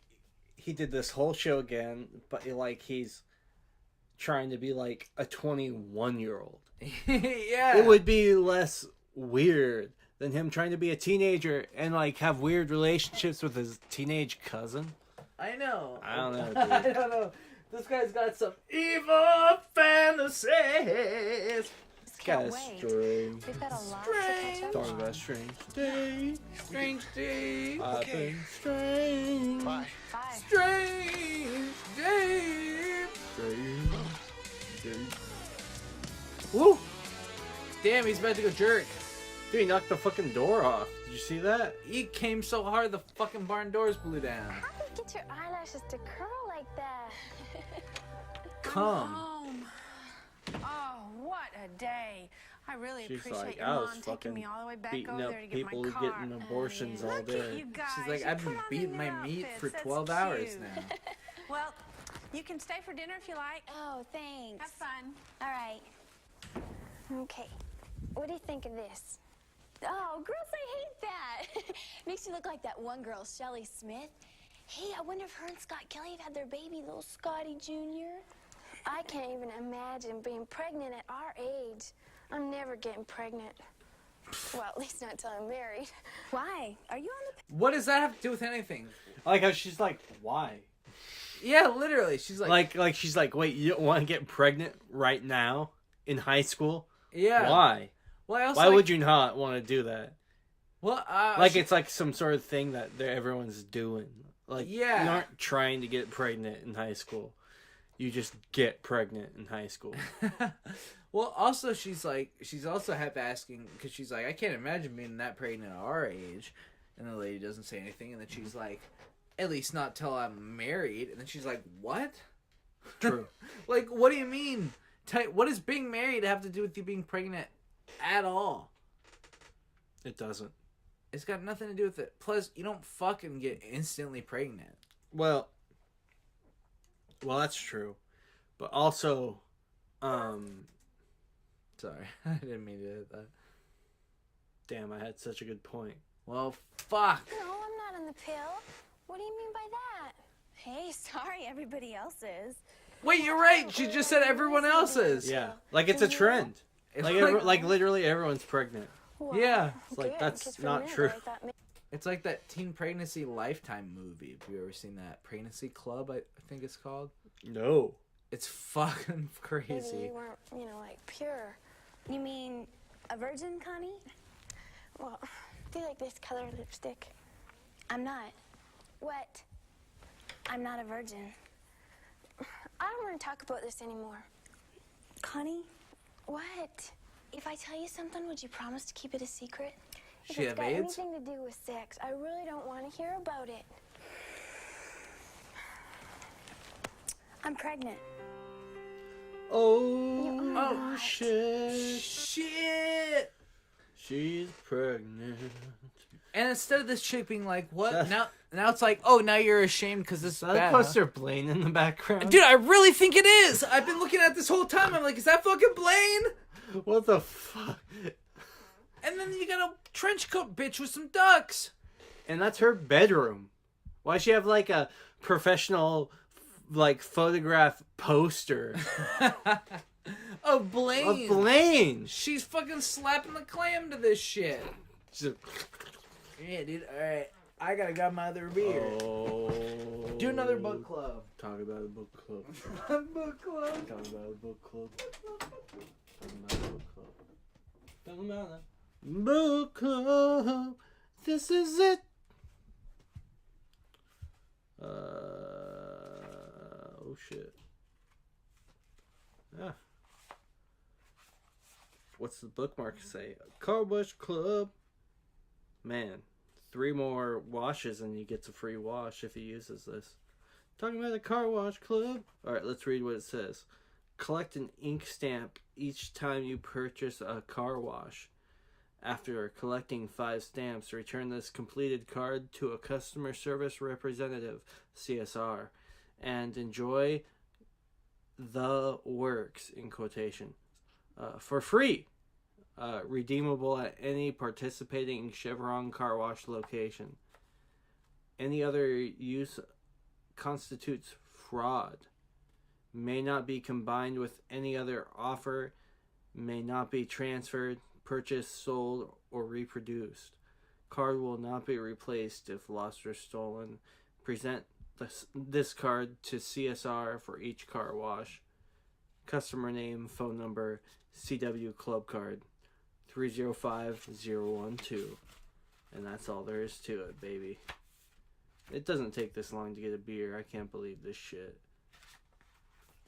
he did this whole show again, but like he's trying to be like a 21-year-old. Yeah. It would be less weird than him trying to be a teenager and like have weird relationships with his teenage cousin. I know. I don't know, dude. I don't know. This guy's got some evil fantasies. Can't Got a wait. string. We've got a lot to catch up Talking on. about strange day. Strange day. I've been strange. Bye. Bye. Strange day. Woo! Damn, he's about to go jerk. Dude, he knocked the fucking door off. Did you see that? He came so hard the fucking barn doors blew down. How do you get your eyelashes to curl like that? Come. Home. Oh, what a day. I really She's appreciate like, your I mom was taking fucking me all the way back beating over up there to get people my who car. getting abortions all Look at day. you guys. She's like, You I've put been on the beating my new meat for outfits. 12 That's hours cute. now. Well, you can stay for dinner if you like. Oh, thanks. Have fun. All right. Okay. What do you think of this? Oh, girls, I hate that. Makes you look like that one girl, Shelly Smith. Hey, I wonder if her and Scott Kelly have had their baby, little Scotty Jr. I can't even imagine being pregnant at our age. I'm never getting pregnant. Well, at least not until I'm married. Why? Are you on the... What does that have to do with anything? I like how she's like, why? Yeah, literally. She's like, Like she's like, wait, you don't want to get pregnant right now in high school? yeah. Why? Well, I also Why like, would you not want to do that? Well, Like it's like some sort of thing that everyone's doing. Like Yeah. you aren't trying to get pregnant in high school. You just get pregnant in high school. Well, also she's also half asking because she's like, I can't imagine being that pregnant at our age, and the lady doesn't say anything, and then she's like, at least not till I'm married, and then she's like, what? True. Like, what do you mean? What does being married have to do with you being pregnant at all? It doesn't. It's got nothing to do with it. Plus, you don't fucking get instantly pregnant. Well, that's true. But also, sorry, I didn't mean to hit that. Damn, I had such a good point. Well, fuck. No, I'm not on the pill. What do you mean by that? Hey, sorry, everybody else is. Wait, you're right. She just said everyone else is. Yeah, like it's a trend. It's Like literally everyone's pregnant. Well, Yeah. It's like good, that's 'cause for a not minute true. I thought maybe... It's like that teen pregnancy Lifetime movie. Have you ever seen that? Pregnancy Club, I think it's called. No. It's fucking Maybe crazy. you weren't, like, pure. You mean a virgin, Connie? Well, do you like this color lipstick? I'm not. What? I'm not a virgin. I don't want to talk about this anymore. Connie? What? If I tell you something, would you promise to keep it a secret? If She it's have got AIDS? anything to do with sex, I really don't want to hear about it. I'm pregnant. Oh, shit. Shit. She's pregnant. And instead of this chick being like, what? Now it's like, oh, now you're ashamed because this is That bad. poster Blaine in the background. Dude, I really think it is. I've been looking at this whole time. I'm like, is that fucking Blaine? What the fuck? And then you got a trench coat bitch with some ducks. And that's her bedroom. Why does she have like a professional like photograph poster Of Blaine. of Blaine? She's fucking slapping the clam to this shit. Yeah, dude. All right. I gotta grab my other beer. Oh. Do another book club. Talk about a book club. Book club. Talk about a book club. Talk about a book club. Talk about a book club. This is it. Oh shit. Yeah. What's the bookmark say? Car wash club. Man, 3 more washes and he gets a free wash if he uses this. Talking about the car wash club. Alright, let's read what it says. Collect an ink stamp each time you purchase a car wash. After collecting 5 stamps, return this completed card to a customer service representative, CSR, and enjoy the works, in quotation, for free. Redeemable at any participating Chevron car wash location. Any other use constitutes fraud. May not be combined with any other offer. May not be transferred, purchased, sold, or reproduced. Card will not be replaced if lost or stolen. Present this card to CSR for each car wash. Customer name, phone number, CW Club Card, 305012. And that's all there is to it, baby. It doesn't take this long to get a beer. I can't believe this shit.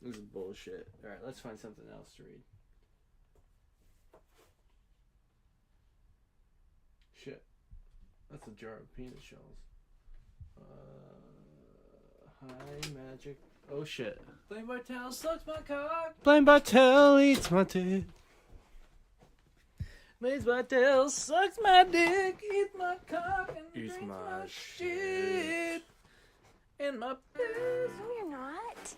This is bullshit. Alright, let's find something else to read. Shit. That's a jar of peanut shells. High magic. Oh shit. Blaine Bartel sucks my cock. Blaine Bartel eats my dick. Blaine Bartel sucks my dick, eats my cock, and Eats drinks my my shit. And my piss. No, you're not.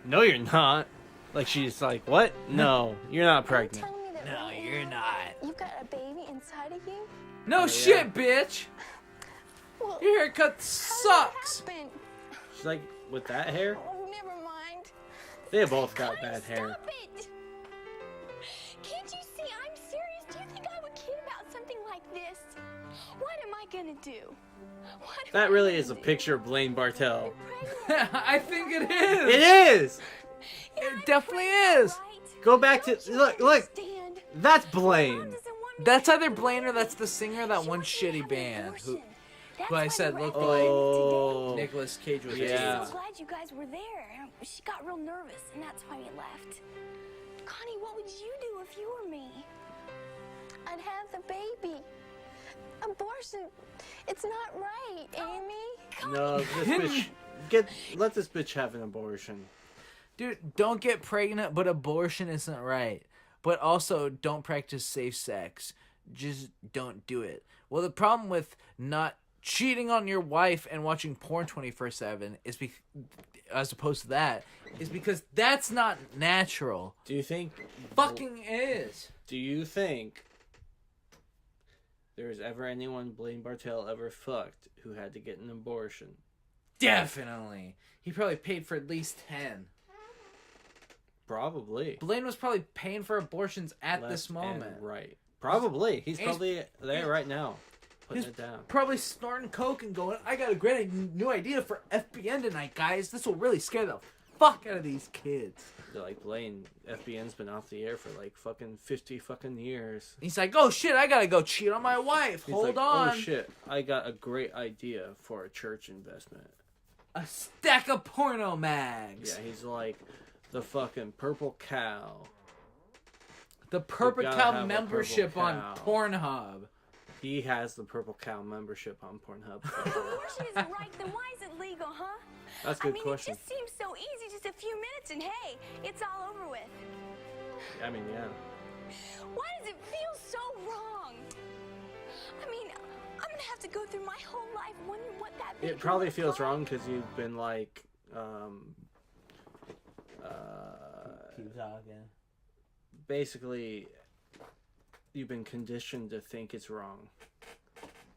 No, you're not. Like, she's like, what? No, you're not pregnant. Telling me that No, right you're now not. You've got a baby inside of you? No shit, bitch. Well, Your haircut sucks. She's like, with that hair? Oh, never mind. They both got bad hair. Stop it! Can't you see I'm serious? Do you think I would kid about something like this? What am I gonna do? That really is a picture of Blaine Bartel. I think it is. It is! It definitely is. Go back to, look. That's Blaine. That's either Blaine or that's the singer of that one shitty band who I said looked like Nicolas Cage was I'm so glad you guys were there. She got real nervous, and that's why we left. Connie, what would you do if you were me? I'd have the baby. Abortion, it's not right, Amy. No, this bitch, let this bitch have an abortion. Dude, don't get pregnant, but abortion isn't right. But also, don't practice safe sex. Just don't do it. Well, the problem with not cheating on your wife and watching porn 24/7 is as opposed to that is because that's not natural. Do you think fucking is? Do you think there's ever anyone Blaine Bartel ever fucked who had to get an abortion? Definitely. He probably paid for at least 10. Probably. Blaine was probably paying for abortions at this moment. Right. Probably. He's And probably there right now. Putting it down. Probably snorting coke and going, I got a great new idea for FBN tonight, guys. This will really scare the fuck out of these kids. They're like, Blaine, FBN's been off the air for like fucking 50 fucking years. He's like, oh shit, I gotta go cheat on my wife. He's Hold like, on. Oh shit, I got a great idea for a church investment. A stack of porno mags. Yeah, he's like, the fucking Purple Cow. The Purple Cow membership on Pornhub. He has the Purple Cow membership on Pornhub. If abortion isn't right, then why is it legal, huh? That's a good question. It just seems so easy, just a few minutes, and hey, it's all over with. I mean, yeah. Why does it feel so wrong? I mean, I'm gonna have to go through my whole life wondering what that It probably feels wrong because you've been like, Keep talking. Basically, you've been conditioned to think it's wrong,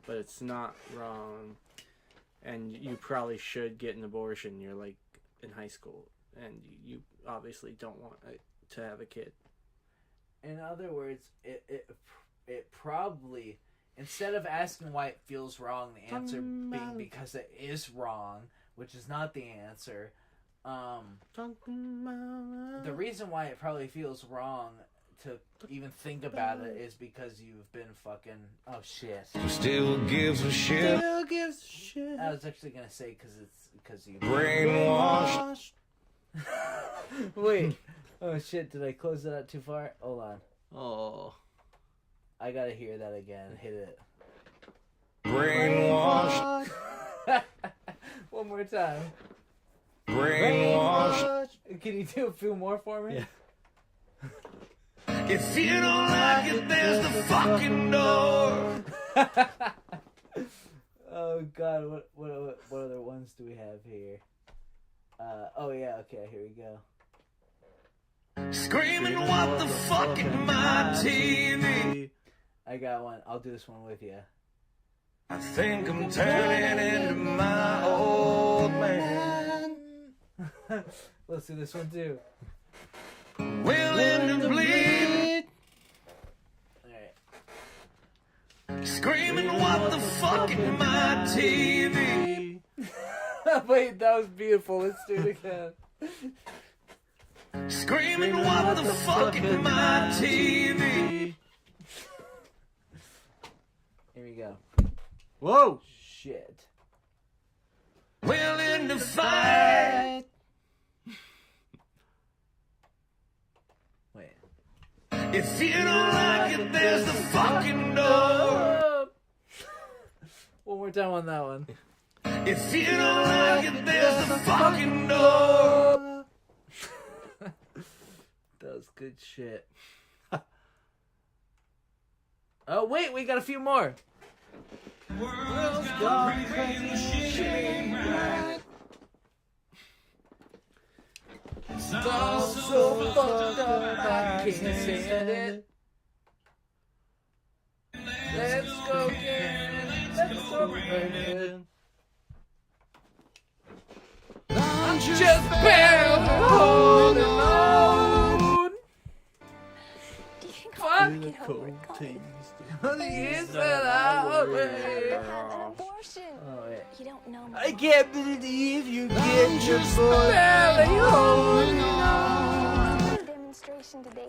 but it's not wrong, and you probably should get an abortion. You're like in high school, and you obviously don't want to have a kid. In other words, it probably, instead of asking why it feels wrong, the answer being because it is wrong, which is not the answer. The reason why it probably feels wrong to even think about it is because you've been fucking... Oh, shit. Still gives a shit. Still gives a shit. I was actually going to say because you... Brainwashed. Wait. Oh, shit. Did I close it out too far? Hold on. Oh. I got to hear that again. Hit it. Brainwashed. One more time. Brainwashed. Can you do a few more for me? Yeah. If you don't like it, there's the fucking door. Oh God, what other ones do we have here? Oh yeah, okay, here we go. Screaming what the fuck in my TV. I got one. I'll do this one with you. I think I'm turning into my old man. Let's do this one too. Willing to bleed. Alright. Screaming what the fuck in my TV. Wait, that was beautiful. Let's do it again. Screaming what the fuck in my TV. Here we go. Whoa! Shit. Willing to fight. Wait. If you don't like it, there's the fucking door. One more time on that one. If you don't like it, there's the fucking door. That was good shit. Oh wait, we got a few more. World's gone crazy, shit ain't right. It's all so fucked up, I can't stand it. Let's go get it. Let's go get it. I'm just barely holding on. Fuck. The years that I away. Oh, wait. You don't know me. I can't believe you get just barely holding on. Demonstration today.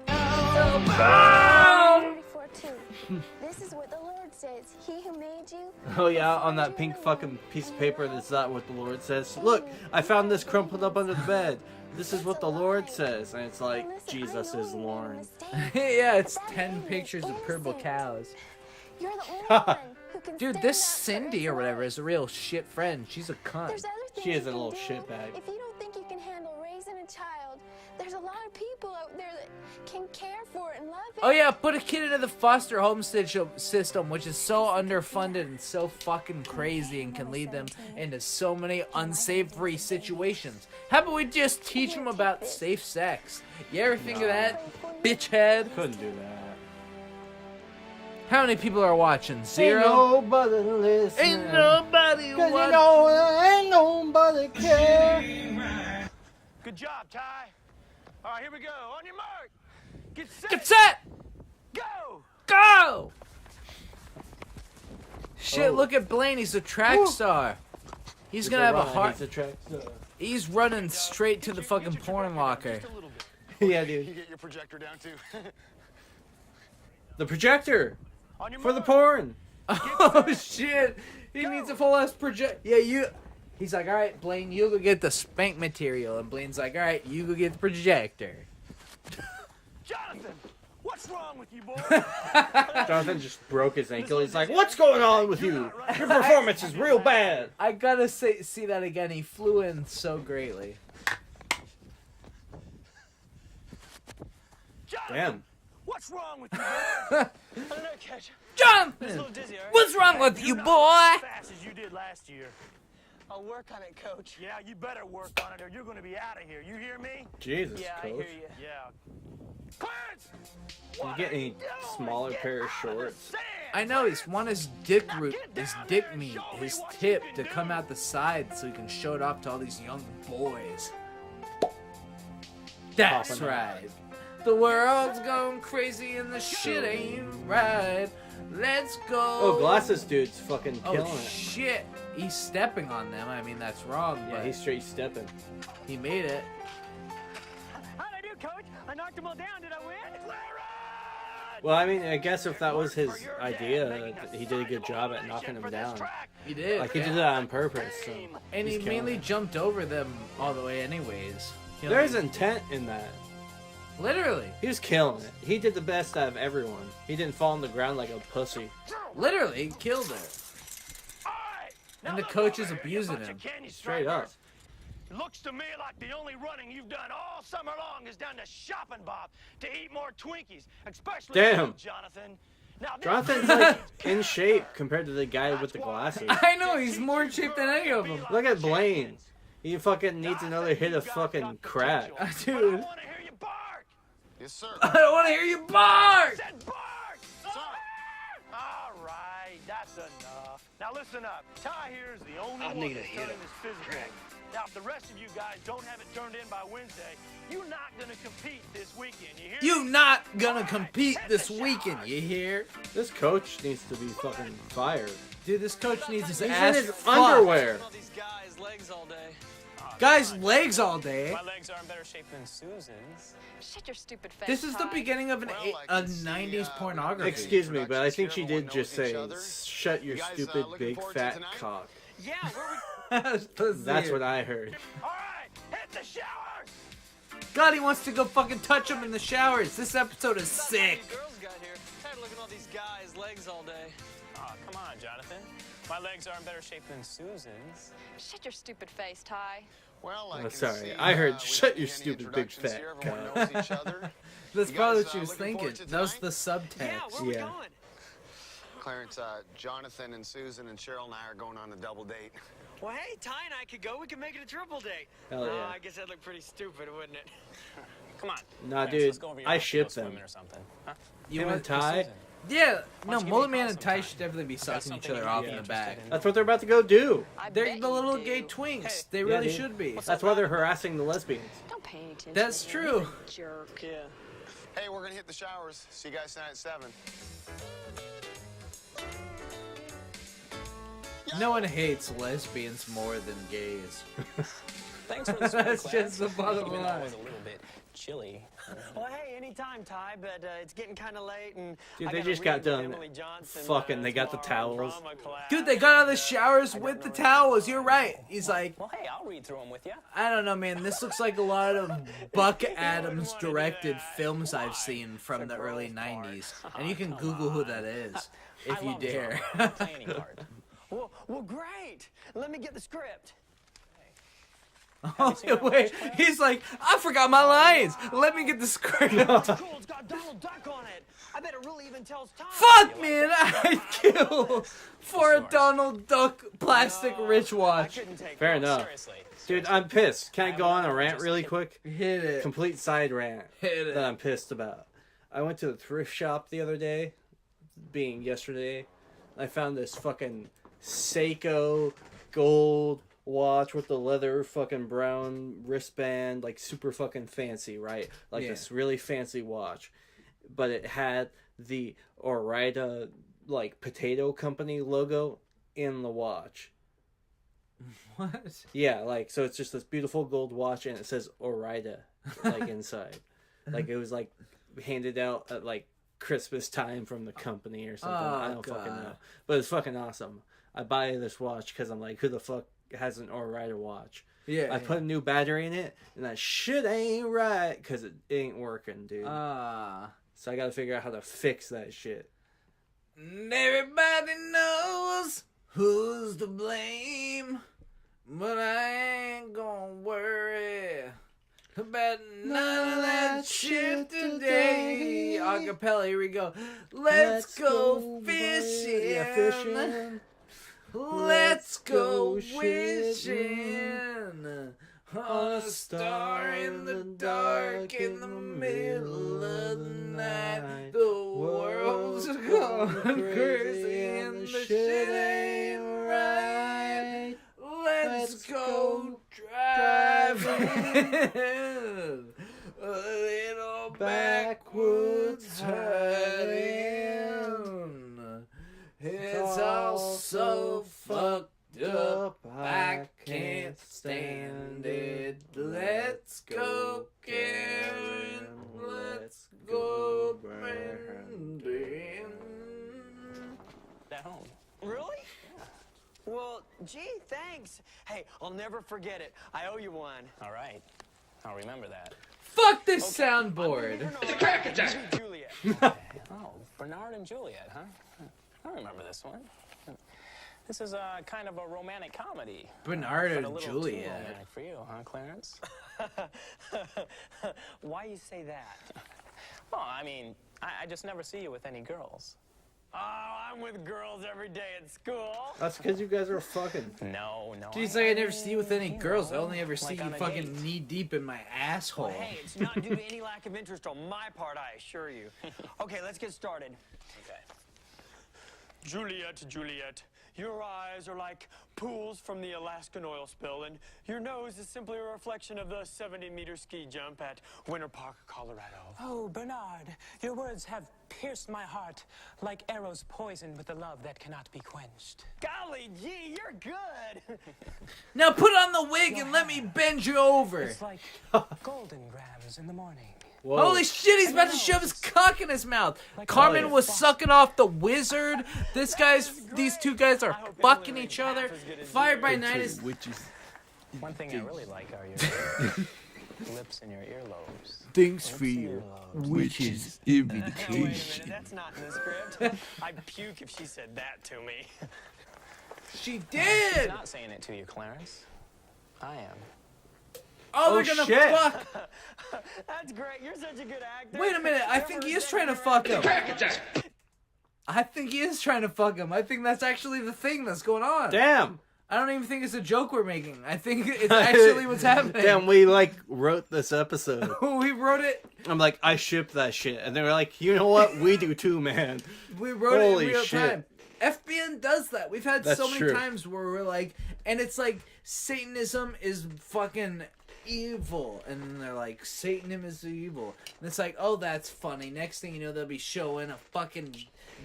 So bound. 44:2. This is what the Lord says. He who made you. Oh yeah, on that pink fucking piece of paper, that's not what the Lord says. Look, I found this crumpled up under the bed. This is what the Lord says. And it's like, Jesus is Lauren. Yeah, it's 10 pictures of purple cows. You're the only one who can Dude, stand this up for Cindy his or whatever life. is a real shit friend. She's a cunt. There's other things She is you a little can do. shitbag. If you don't think you can handle raising a child, there's a lot of people out there that can care for it and love it. Oh yeah, put a kid into the foster home system, which is so underfunded and so fucking crazy and can lead them into so many unsavory situations. How about we just teach them about safe sex? You ever think of that, bitch head? Couldn't do that. How many people are watching? Zero? Ain't nobody listening. Ain't nobody Cause watching. you know, ain't nobody care. Good job, Ty. All right, here we go. On your mark. Get set. Get set! Go! Go! Shit, Oh. look at Blaine. He's a track star. He's gonna have a heart. He's a track star. He's running straight to the fucking porn locker. Yeah, You dude. get your projector down too. The projector for the porn. Oh shit! He needs a full ass project. Yeah, you. He's like, all right, Blaine, you go get the spank material, and Blaine's like, all right, you go get the projector. Jonathan, what's wrong with you, boy? Jonathan just broke his ankle. He's like, "What's going on with you? Your performance is real bad." I gotta see that again. He flew in so greatly. Jonathan, Damn. what's wrong with you, boy? I don't know, Catch. Just a Jonathan, little dizzy, all right? what's wrong with you, Not boy? as fast as you did last year. I'll work on it, Coach. Yeah, you better work on it or you're going to be out of here. You hear me? Jesus, Yeah, Coach. I hear you. Yeah. Clarence! Can you get any smaller pair of shorts? I know he's want his dick root, his dick meat, his tip to come out the side so he can show it off to all these young boys. That's Popping right. The world's going crazy and the shit ain't right. Let's go. Oh, glasses dude's fucking killing Oh it. shit. He's stepping on them. I mean, that's wrong, Yeah, but he's straight stepping. he made it. How'd I do, Coach? I knocked them all down. Did I win? Well, I mean, I guess if that was his idea, he did a good job at knocking them down. He did. Like, he did that on purpose. So And he he's killing mainly it. jumped over them all the way anyways. There's intent in that. Literally. He was killing it. He did the best out of everyone. He didn't fall on the ground like a pussy. Literally, he killed it. And the coach is abusing him. Straight up. It looks to me like the only running you've done all summer long is down to shopping, Bob, to eat more Twinkies, especially Damn. you, Jonathan. Now, this Jonathan's like in shape compared to the guy with the glasses. I know, he's more in shape than any of them. Look at Blaine. He fucking needs another hit of fucking crack. Dude. Yes, sir. I don't want to hear you bark! All right, that's enough. Now listen up. Ty here is the only one that's turning this physical. Now, if the rest of you guys don't have it turned in by Wednesday, you're not gonna compete this weekend. You hear? You not gonna compete this weekend, you hear? This coach needs to be fucking fired. Dude, this coach needs his He's ass in his fucked. underwear. These guys' legs all day. Guys' legs all day. My legs are in better shape than Susan's. Shut your stupid face. This is the beginning of a 90s pornography. Excuse me, but I think she did just say, "Shut your stupid big fat cock." Yeah, That's what I heard. All right, hit the showers. God, he wants to go fucking touch him in the showers. This episode is sick. Girls got here. Tired of looking at all these guys' legs all day. Oh, come on, Jonathan. My legs are in better shape than Susan's. Shut your stupid face, Ty. Well, Oh, sorry, I heard "shut your stupid big fat cock." That's probably what she was thinking. That was the subtext. Yeah. Clarence, Jonathan and Susan and Cheryl and I are going on a double date. Well, hey, Ty and I could go. We could make it a triple date. Hell yeah. I guess that'd look pretty stupid, wouldn't it? Come on. Nah, Clarence, dude, let's go over your I house and ship go swimming them. Or something. Huh? You Him want and Ty? Yeah, no, don't you give me Mullet a Man call and Ty sometime? should definitely be sucking each something other you'd off be in the interested back. in. That's what they're about to go do. They're the little gay twinks. They really dude. should be. That's why they're harassing the lesbians. Don't pay any attention. That's to him. true. He's a jerk. Yeah. Hey, we're gonna hit the showers. See you guys tonight at 7. No one hates lesbians more than gays. Thanks for the That's just the bottom Even though it line. was a little bit chilly. Well, hey, anytime, Ty, but it's getting kind of late, and Dude, I they gotta just read got with done Emily Johnson, fucking. They got the tomorrow, towels. drama class. Dude, they got out of the showers with the towels. You're right. He's like, Well, hey, I'll read through them with you. I don't know, man. This looks like a lot of Buck Adams directed films I've seen from the early 90s. And you can Google who that is if you dare. Play any part. Well, great. Let me get the script. Oh, wait. He's like, I forgot my lines. Let me get the script. Cool, it's got Donald Duck on it. I bet it really even tells time. Fuck, man. I'd kill for a Donald Duck plastic rich watch. Fair enough. Dude, I'm pissed. Can I go on a rant really quick? Hit it. Complete side rant Hit it. that I'm pissed about. I went to the thrift shop the other day, being yesterday. I found this fucking Seiko gold watch with the leather fucking brown wristband, like super fucking fancy, right? Like this really fancy watch. But it had the Orida like potato company logo in the watch. What? Yeah, like so it's just this beautiful gold watch and it says Orida like inside. Like it was like handed out at like Christmas time from the company or something. I don't fucking know. But it's fucking awesome. I buy this watch because I'm like, who the fuck has an Orida watch? Yeah. I put a new battery in it, and that shit ain't right because it ain't working, dude. So I gotta figure out how to fix that shit. Everybody knows who's to blame, but I ain't gonna worry about none of that shit today. Acapella, here we go. Let's go fishing. Yeah, fishing. Let's go wishing on a star in the dark in the middle of the night. The world's gone crazy and the shit ain't right. Let's go driving a little backwoods hurting. It's all so fucked up, I can't stand it. Let's go, Karen. Let's go, Brandon. At home. Really? Well, gee, thanks. Hey, I'll never forget it. I owe you one. All right. I'll remember that. Fuck this soundboard. It's a crack attack. Juliet. Oh, Bernard and Juliet, huh? I remember this one. This is a kind of a romantic comedy. Bernard But and a little too Juliet. romantic for you, huh, Clarence? Why you say that? Well, I mean, I just never see you with any girls. Oh, I'm with girls every day at school. That's because you guys are fucking. No. He's like, I never see you with any girls. I only ever see like you on a fucking date. knee deep in my asshole. Well, hey, it's not due to any lack of interest on my part, I assure you. Okay, let's get started. Okay. Juliet, Juliet, your eyes are like pools from the Alaskan oil spill, and your nose is simply a reflection of the 70-meter ski jump at Winter Park, Colorado. Oh, Bernard, your words have pierced my heart like arrows poisoned with the love that cannot be quenched. Golly gee, you're good. Now put on the wig and let me bend you over. It's like golden grams in the morning. Whoa. Holy shit, he's about to shove his cock in his mouth. Carmen was sucking off the wizard. These two guys are fucking each other. Fire by Night is... One thing I really like are your lips and your earlobes. Thanks for your witch's invitation. Wait a minute, that's not in the script. I'd puke if she said that to me. She She's did! not saying it to you, Clarence. I am. Oh, they're gonna shit. fuck. That's great. You're such a good actor. Wait a minute, I think he is trying to fuck him. I think he is trying to fuck him. I think that's actually the thing that's going on. Damn. I don't even think it's a joke we're making. I think it's actually what's happening. Damn, we like wrote this episode. We wrote it. I'm like, I ship that shit. And they were like, you know what? We do too, man. We wrote Holy it in real shit. time. FBN does that. We've had That's so many true. times where we're like, and it's like, Satanism is fucking evil. And then they're like, Satanism is evil. And it's like, oh, that's funny. Next thing you know, they'll be showing a fucking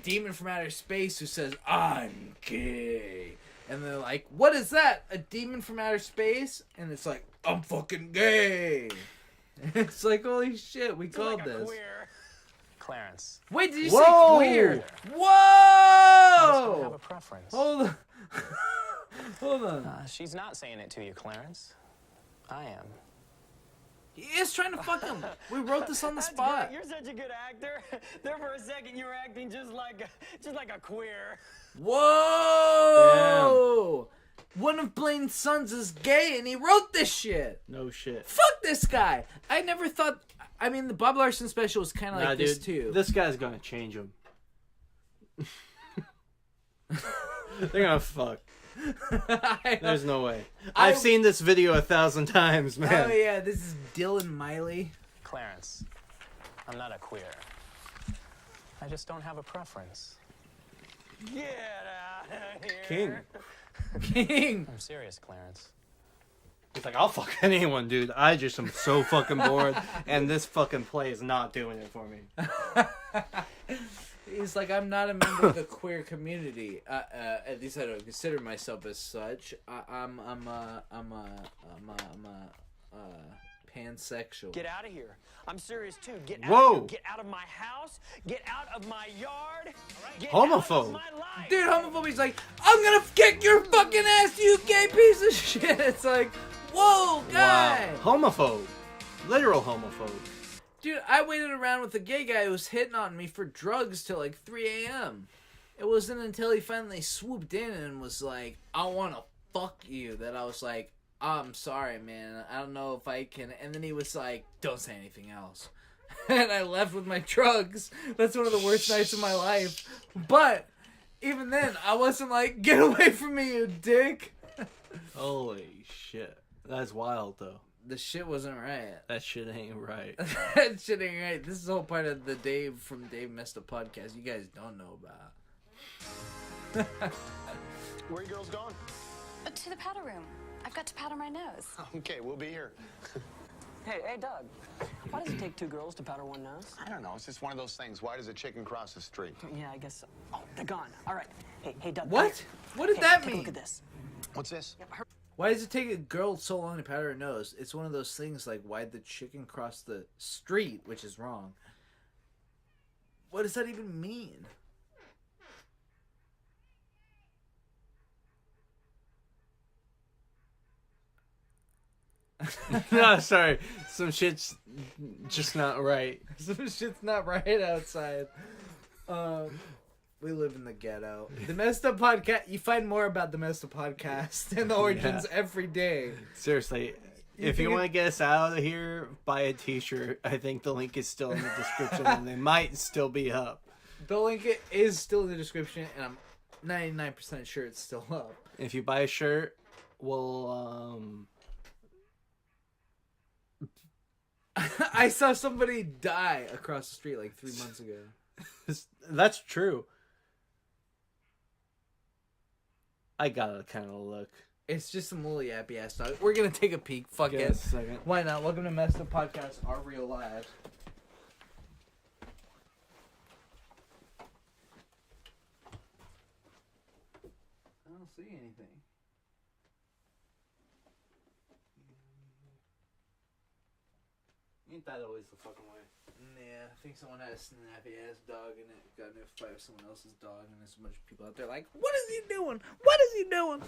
demon from outer space who says, I'm gay. And they're like, what is that? A demon from outer space? And it's like, I'm fucking gay. It's like, holy shit, we called this. Queer. Clarence. Wait, did you Whoa. say queer? I just don't have Whoa! a preference. Hold on. Hold on. She's not saying it to you, Clarence. I am. He is trying to fuck him. We wrote this on the That's spot. great. You're such a good actor. There for a second, you were acting just like a queer. Whoa! One of Blaine's sons is gay, and he wrote this shit. No shit. Fuck this guy. I never thought. I mean, the Bob Larson special was kind of like this too. This guy's gonna change him. They're gonna fuck. There's no way. I've seen this video 1,000 times, man. Oh yeah, this is Dylan Miley. Clarence, I'm not a queer. I just don't have a preference. Get out of here. King. King. I'm serious, Clarence. He's like, I'll fuck anyone, dude. I just am so fucking bored, and this fucking play is not doing it for me. He's like, I'm not a member of the queer community. At least I don't consider myself as such. I'm pansexual. Get out of here. I'm serious too. Get out Whoa. of here. Get out of my house. Get out of my yard. Get Homophobe. out of my life. Dude, homophobe's like, I'm gonna kick your fucking ass, you gay piece of shit. It's like, whoa, guy. Wow. Homophobe. Literal homophobe. Dude, I waited around with a gay guy who was hitting on me for drugs till like 3 a.m. It wasn't until he finally swooped in and was like, I want to fuck you, that I was like, I'm sorry, man. I don't know if I can. And then he was like, don't say anything else. And I left with my drugs. That's one of the worst nights of my life. But even then, I wasn't like, get away from me, you dick. Holy shit. That's wild, though. The shit wasn't right. That shit ain't right. That shit ain't right. This is all part of the Dave from Dave Messed Up podcast you guys don't know about. Where you girls going? To the powder room. I've got to powder my nose. Okay, we'll be here. Hey, Doug. Why does it take two girls to powder one nose? I don't know. It's just one of those things. Why does a chicken cross the street? Yeah, I guess so. Oh, they're gone. All right. Hey, Doug. What? What did that mean? Look at this. What's this? Why does it take a girl so long to powder her nose? It's one of those things like, why'd the chicken cross the street, which is wrong. What does that even mean? No, sorry. Some shit's just not right. Some shit's not right outside. We live in the ghetto. The Messed Up Podcast. You find more about the Messed Up Podcast and the origins every day. Seriously. If you want to get us out of here, buy a t-shirt. I think the link is still in the description and they might still be up. The link is still in the description and I'm 99% sure it's still up. If you buy a shirt, we'll I saw somebody die across the street like 3 months ago. That's true. I gotta kind of look. It's just some little yappy ass dog. We're gonna take a peek. Fuck Give it. us a second. Why not? Welcome to Messed Up Podcast, our real lives. I don't see anything. Ain't that always the fucking way? Yeah, I think someone had a snappy ass dog and it got in a fight with someone else's dog, and there's a bunch of people out there like, what is he doing? What is he doing?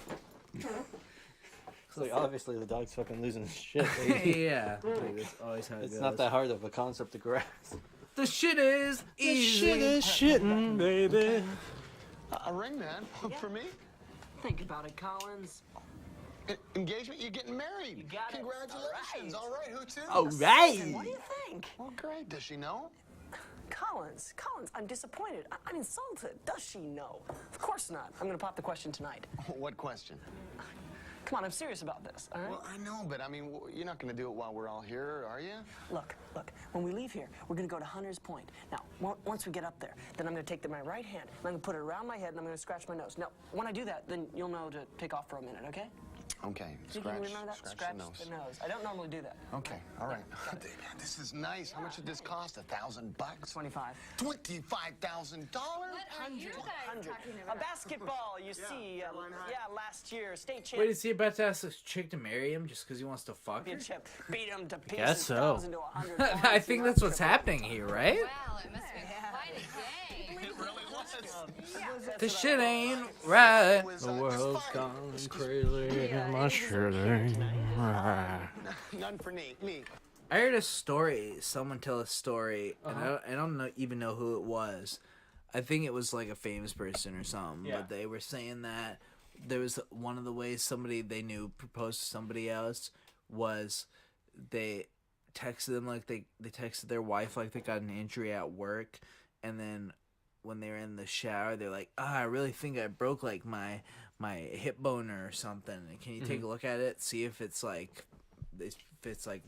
So obviously the dog's fucking losing his shit. Yeah, that's always how it It's goes. not that hard of a concept to grasp. The shit is easy. shit is shitting, baby. A ring, man. For me? Think about it, Collins. Engagement? You're getting married. You got it. Congratulations. All right. Who to? All right. What do you think? Well, great. Does she know? Collins, I'm disappointed. I'm insulted. Does she know? Of course not. I'm going to pop the question tonight. What question? Come on, I'm serious about this, all right? Well, I know, but I mean, you're not going to do it while we're all here, are you? Look, when we leave here, we're going to go to Hunter's Point. Now, once we get up there, then I'm going to take my right hand, and I'm going to put it around my head, and I'm going to scratch my nose. Now, when I do that, then you'll know to take off for a minute, okay? Okay. You can remember that? Scratch the nose. the nose. I don't normally do that. Okay, all right. This is nice. How much did this cost? $1,000? 25. $25,000? A basketball, you see. Last year, state champ. Wait, is he about to ask this chick to marry him just because he wants to fuck her? Beat him to pieces. Guess so. 1,000 to 100. I think that's what's happening here, right? Wow, it must be quite a game. It really was. This shit ain't right. The world's gone crazy and my shit ain't right. None for me. I heard a story. Someone tell a story, and I don't even know who it was. I think it was like a famous person or something. Yeah. But they were saying that there was one of the ways somebody they knew proposed to somebody else was they texted them like they texted their wife like they got an injury at work, and then when they were in the shower, they're like, I really think I broke like my hip bone or something. Can you take a look at it, see if it's like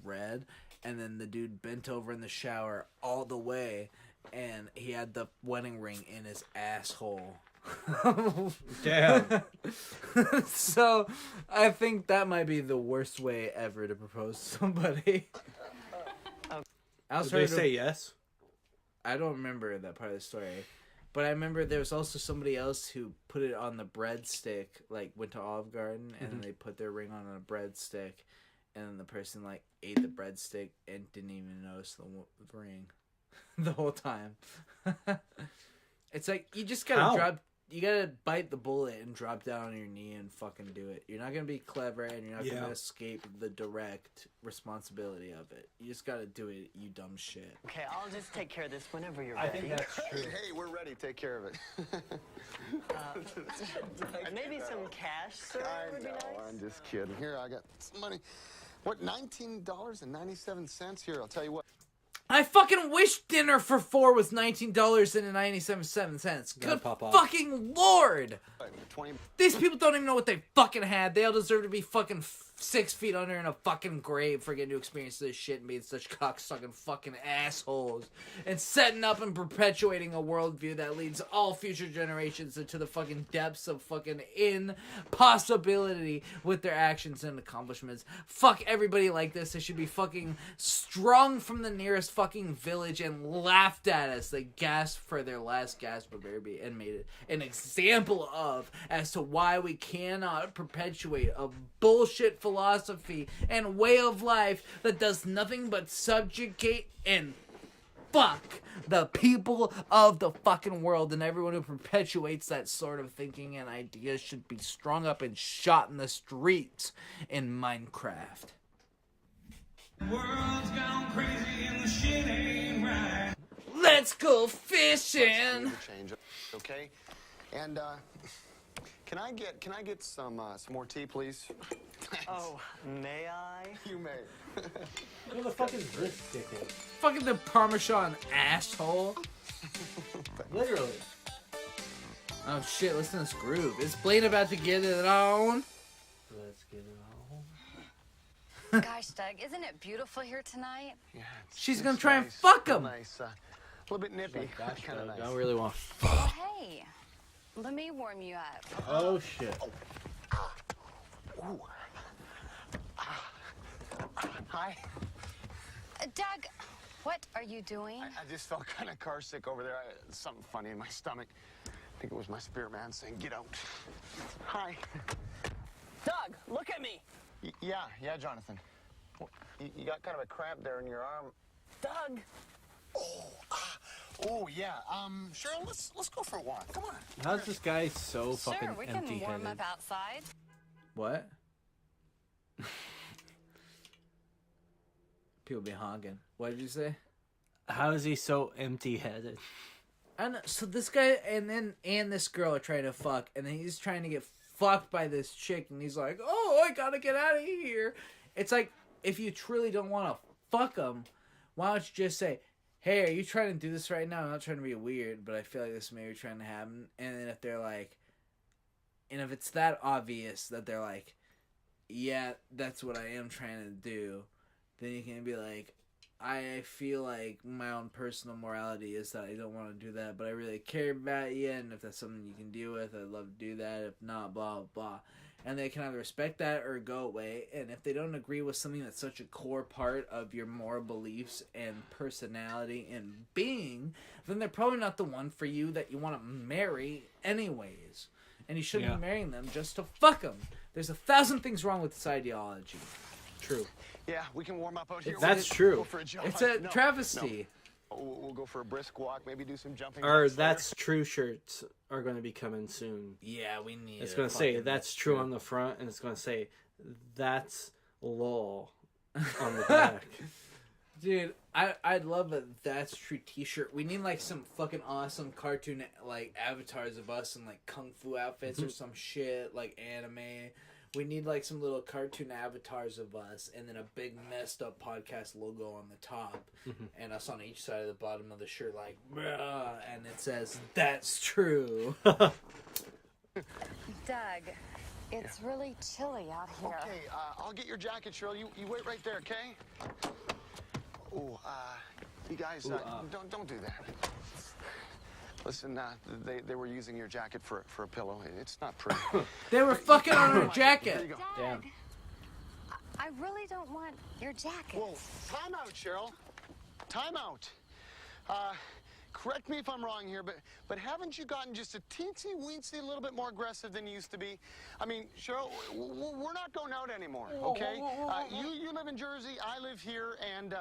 red? And then the dude bent over in the shower all the way, and he had the wedding ring in his asshole. Damn. So I think that might be the worst way ever to propose to somebody. Did they say yes? I don't remember that part of the story. But I remember there was also somebody else who put it on the breadstick, like went to Olive Garden, and then they put their ring on a breadstick, and then the person like ate the breadstick and didn't even notice the ring the whole time. It's like you just gotta you gotta bite the bullet and drop down on your knee and fucking do it. You're not gonna be clever, and you're not gonna escape the direct responsibility of it. You just gotta do it, you dumb shit. Okay, I'll just take care of this whenever you're I ready. think that's true. Hey, we're ready. Take care of it. Maybe some cash, sir, would be nice. I'm just kidding. Here, I got some money. What, $19.97? Here, I'll tell you what. I fucking wish dinner for 4 was $19.97. Good fucking lord! 20. These people don't even know what they fucking had. They all deserve to be fucking 6 feet under in a fucking grave for getting to experience this shit and being such cocksucking fucking assholes. And setting up and perpetuating a worldview that leads all future generations into the fucking depths of fucking impossibility with their actions and accomplishments. Fuck everybody like this. They should be fucking strung from the nearest fucking village and laughed at as they gasped for their last gasp of air and made it an example of as to why we cannot perpetuate a bullshit philosophy and way of life that does nothing but subjugate and fuck the people of the fucking world, and everyone who perpetuates that sort of thinking and ideas should be strung up and shot in the streets in Minecraft. World's gone crazy and the shit ain't right. Let's Let's go fishing. Change, okay? And can I get some more tea, please? Oh, may I? You may. Who the fuck is this dickhead? Fucking the Parmesan asshole. Literally. Oh shit, listen to this groove. Is Blaine about to get it on? Let's get it on. Gosh, Doug, isn't it beautiful here tonight? Yeah. She's gonna try and fuck him. Nice. A little bit nippy. Kind of nice. I don't really want. Well, hey, let me warm you up. Oh shit. Ooh. Hi. Doug, what are you doing? I just felt kind of car sick over there. Something funny in my stomach. I think it was my spirit man saying, "Get out." Hi. Doug, look at me. Yeah, Jonathan. You got kind of a cramp there in your arm. Doug. Oh yeah. Cheryl, let's go for a walk. Come on. How's this guy so fucking Sure, we can empty-headed? warm up outside. What? People be honking. What did you say? How is he so empty-headed? And so this guy and this girl are trying to fuck, and then he's trying to get fucked by this chick, and he's like, "Oh, I gotta get out of here." It's like, if you truly don't want to fuck them, why don't you just say, "Hey, are you trying to do this right now? I'm not trying to be weird, but I feel like this may be trying to happen." And then if they're like, and if it's that obvious that they're like, "Yeah, that's what I am trying to do," then you can be like, "I feel like my own personal morality is that I don't want to do that, but I really care about you, and if that's something you can deal with, I'd love to do that. If not, blah, blah." And they can either respect that or go away. And if they don't agree with something that's such a core part of your moral beliefs and personality and being, then they're probably not the one for you that you want to marry anyways. And you shouldn't be marrying them just to fuck them. There's 1,000 things wrong with this ideology. True. Yeah, we can warm up out here. That's true. Go for a jog. It's a travesty. No. We'll go for a brisk walk, maybe do some jumping. Or that's true shirts are going to be coming soon. Yeah, we need. It's going to say that's true on the front, and it's going to say that's lol on the back. Dude, I'd love a "That's True" t-shirt. We need like some fucking awesome cartoon like avatars of us in like kung fu outfits or some shit like anime. We need like some little cartoon avatars of us, and then a big messed up podcast logo on the top, and us on each side of the bottom of the shirt, like, bruh, and it says, "That's true." Doug, it's really chilly out here. Okay, I'll get your jacket, Cheryl. You wait right there, okay? Oh, you guys, don't do that. Listen, they were using your jacket for a pillow. It's not pretty. They were fucking on her jacket. Here you go. Doug, I really don't want your jacket. Whoa, time out, Cheryl. Time out. Correct me if I'm wrong here, but haven't you gotten just a teensy-weensy a little bit more aggressive than you used to be? I mean, Cheryl, we're not going out anymore, okay? You live in Jersey, I live here, and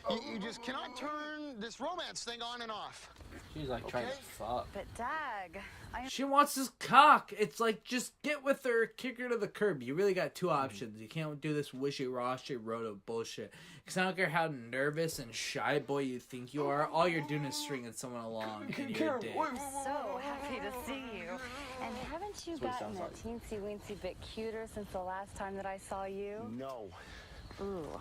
you just cannot turn this romance thing on and off. She's like trying to fuck. But Doug, She wants his cock. It's like, just get with her, kick her to the curb. You really got two options. You can't do this wishy-washy road of bullshit. Because I don't care how nervous and shy boy you think you are, all you're doing is stringing someone along and you're a dick. I'm so happy to see you. And haven't you gotten a teensy-weensy bit cuter since the last time that I saw you? No. Ooh.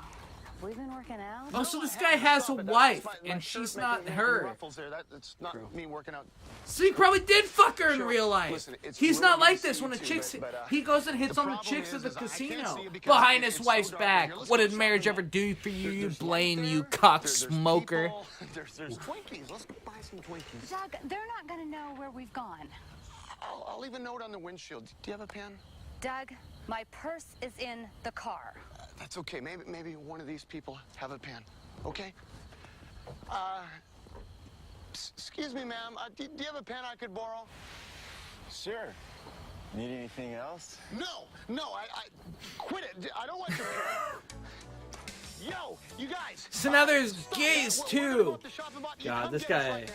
We've been working out. Oh, so this guy has a wife, and she's not her. That's not me working out. So he probably did fuck her in real life. Listen, it's He's really not like nice this to when you the too, chicks. but, He goes and hits the on the problem chicks at the is I can't casino see you because behind it's his so wife's dark in back. here. Let's What go did marriage shopping. ever do for you, you There's Blaine, light you there. cock There's smoker? people. There's Twinkies. Let's go buy some Twinkies. Doug, they're not going to know where we've gone. I'll leave a note on the windshield. Do you have a pen? Doug, my purse is in the car. That's okay. Maybe one of these people have a pen. Okay? Excuse me, ma'am. Do you have a pen I could borrow? Sure. Need anything else? No. I quit it. I don't want your pen. Yo, you guys. So now there's gays too. God, this guy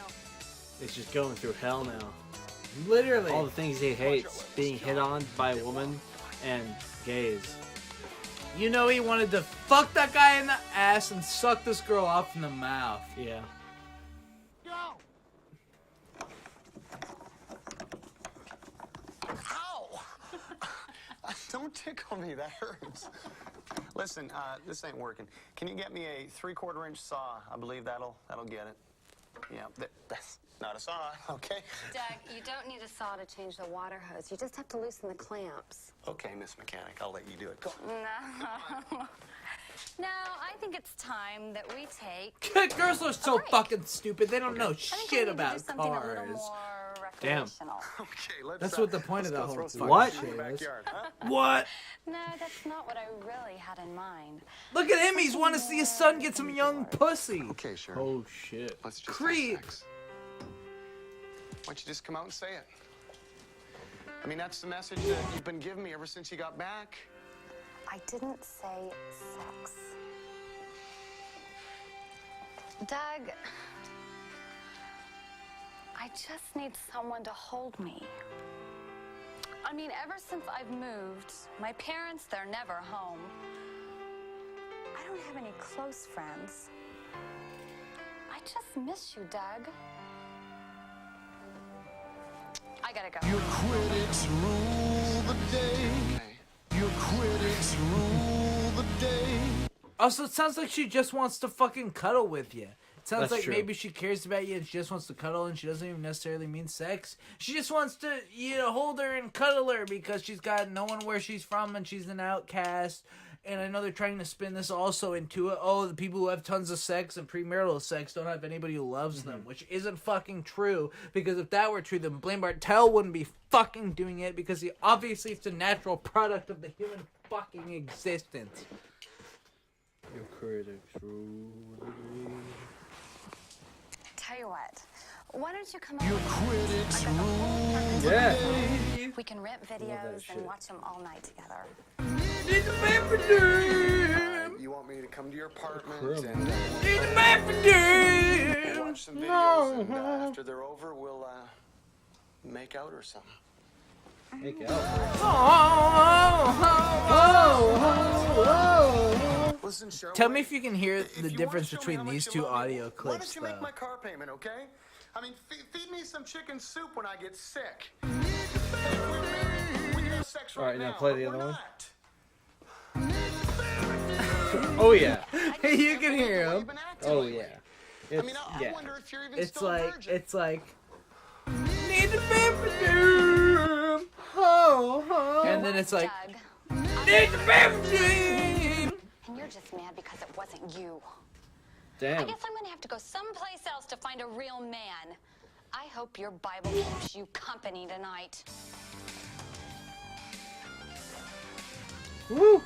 is just going through hell now. Literally. All the things he hates, being hit on by a woman and gays. You know he wanted to fuck that guy in the ass and suck this girl off in the mouth. Yeah. Yo, Don't tickle me. That hurts. Listen, this ain't working. Can you get me a 3/4-inch saw? I believe that'll get it. Yeah, that's not a saw, okay? Doug, you don't need a saw to change the water hose. You just have to loosen the clamps. Okay, Miss Mechanic, I'll let you do it. Go on. No. No, I think it's time that we take... Girls are so fucking stupid. They don't know I think we shit need to about do something a little cars. more Damn. recreational. Okay, let's... That's what the point of that whole fucking What? shit is. Backyard, huh? What? No, that's not what I really had in mind. Look at him. He's want to see his son get some young pussy. Okay, sure. Oh shit. Let's just Creep. have sex. Why don't you just come out and say it? I mean, that's the message that you've been giving me ever since you got back. I didn't say sex. Doug, I just need someone to hold me. I mean, ever since I've moved, my parents, they're never home. I don't have any close friends. I just miss you, Doug. I gotta go. Your critics rule the day. Your critics rule the day. Also, it sounds like she just wants to fucking cuddle with you. It sounds That's like true. maybe she cares about you and she just wants to cuddle and she doesn't even necessarily mean sex. She just wants to, hold her and cuddle her because she's got no one where she's from and she's an outcast. And I know they're trying to spin this also into the people who have tons of sex and premarital sex don't have anybody who loves them, which isn't fucking true. Because if that were true, then Blaine Bartel wouldn't be fucking doing it because obviously it's a natural product of the human fucking existence. Your critics rule the day. Tell you what, why don't you come Your over? critics I got the whole rule package the Yeah. day. We can rent videos and watch them all night together. You want me to come to your apartment Crumb. and we'll watch some videos, and after they're over, we'll make out or something. Make out. Listen, Cheryl. Tell me if you can hear if the you difference wanna show me between how much these you two love me, audio Why clips, don't you make though. my car payment, okay? I mean, feed me some chicken soup when I get sick. We can have sex All right right, now now, play but the we're other one. not. Oh yeah. You can hear him. Oh yeah. I mean, I wonder if you're even It's still a like, virgin. it's like. Need the bedroom. And then it's like. Doug, Need the bedroom. and you're just mad because it wasn't you. I Damn. guess I'm gonna have to go someplace else to find a real man. I hope your Bible keeps you company tonight. Woo.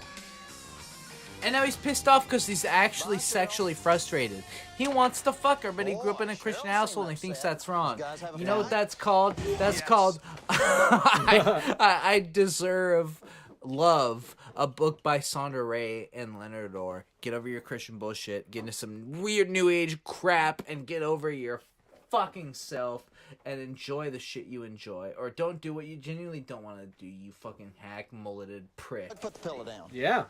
And now he's pissed off because he's actually sexually frustrated. He wants to fuck her, but he grew up in a Christian household and he thinks that's wrong. You know what that's called? That's called I Deserve Love, a book by Sandra Ray and Leonard Orr. Get over your Christian bullshit, get into some weird new age crap, and get over your fucking self and enjoy the shit you enjoy. Or don't do what you genuinely don't want to do, you fucking hack mulleted prick. Put the pillow down. Yeah.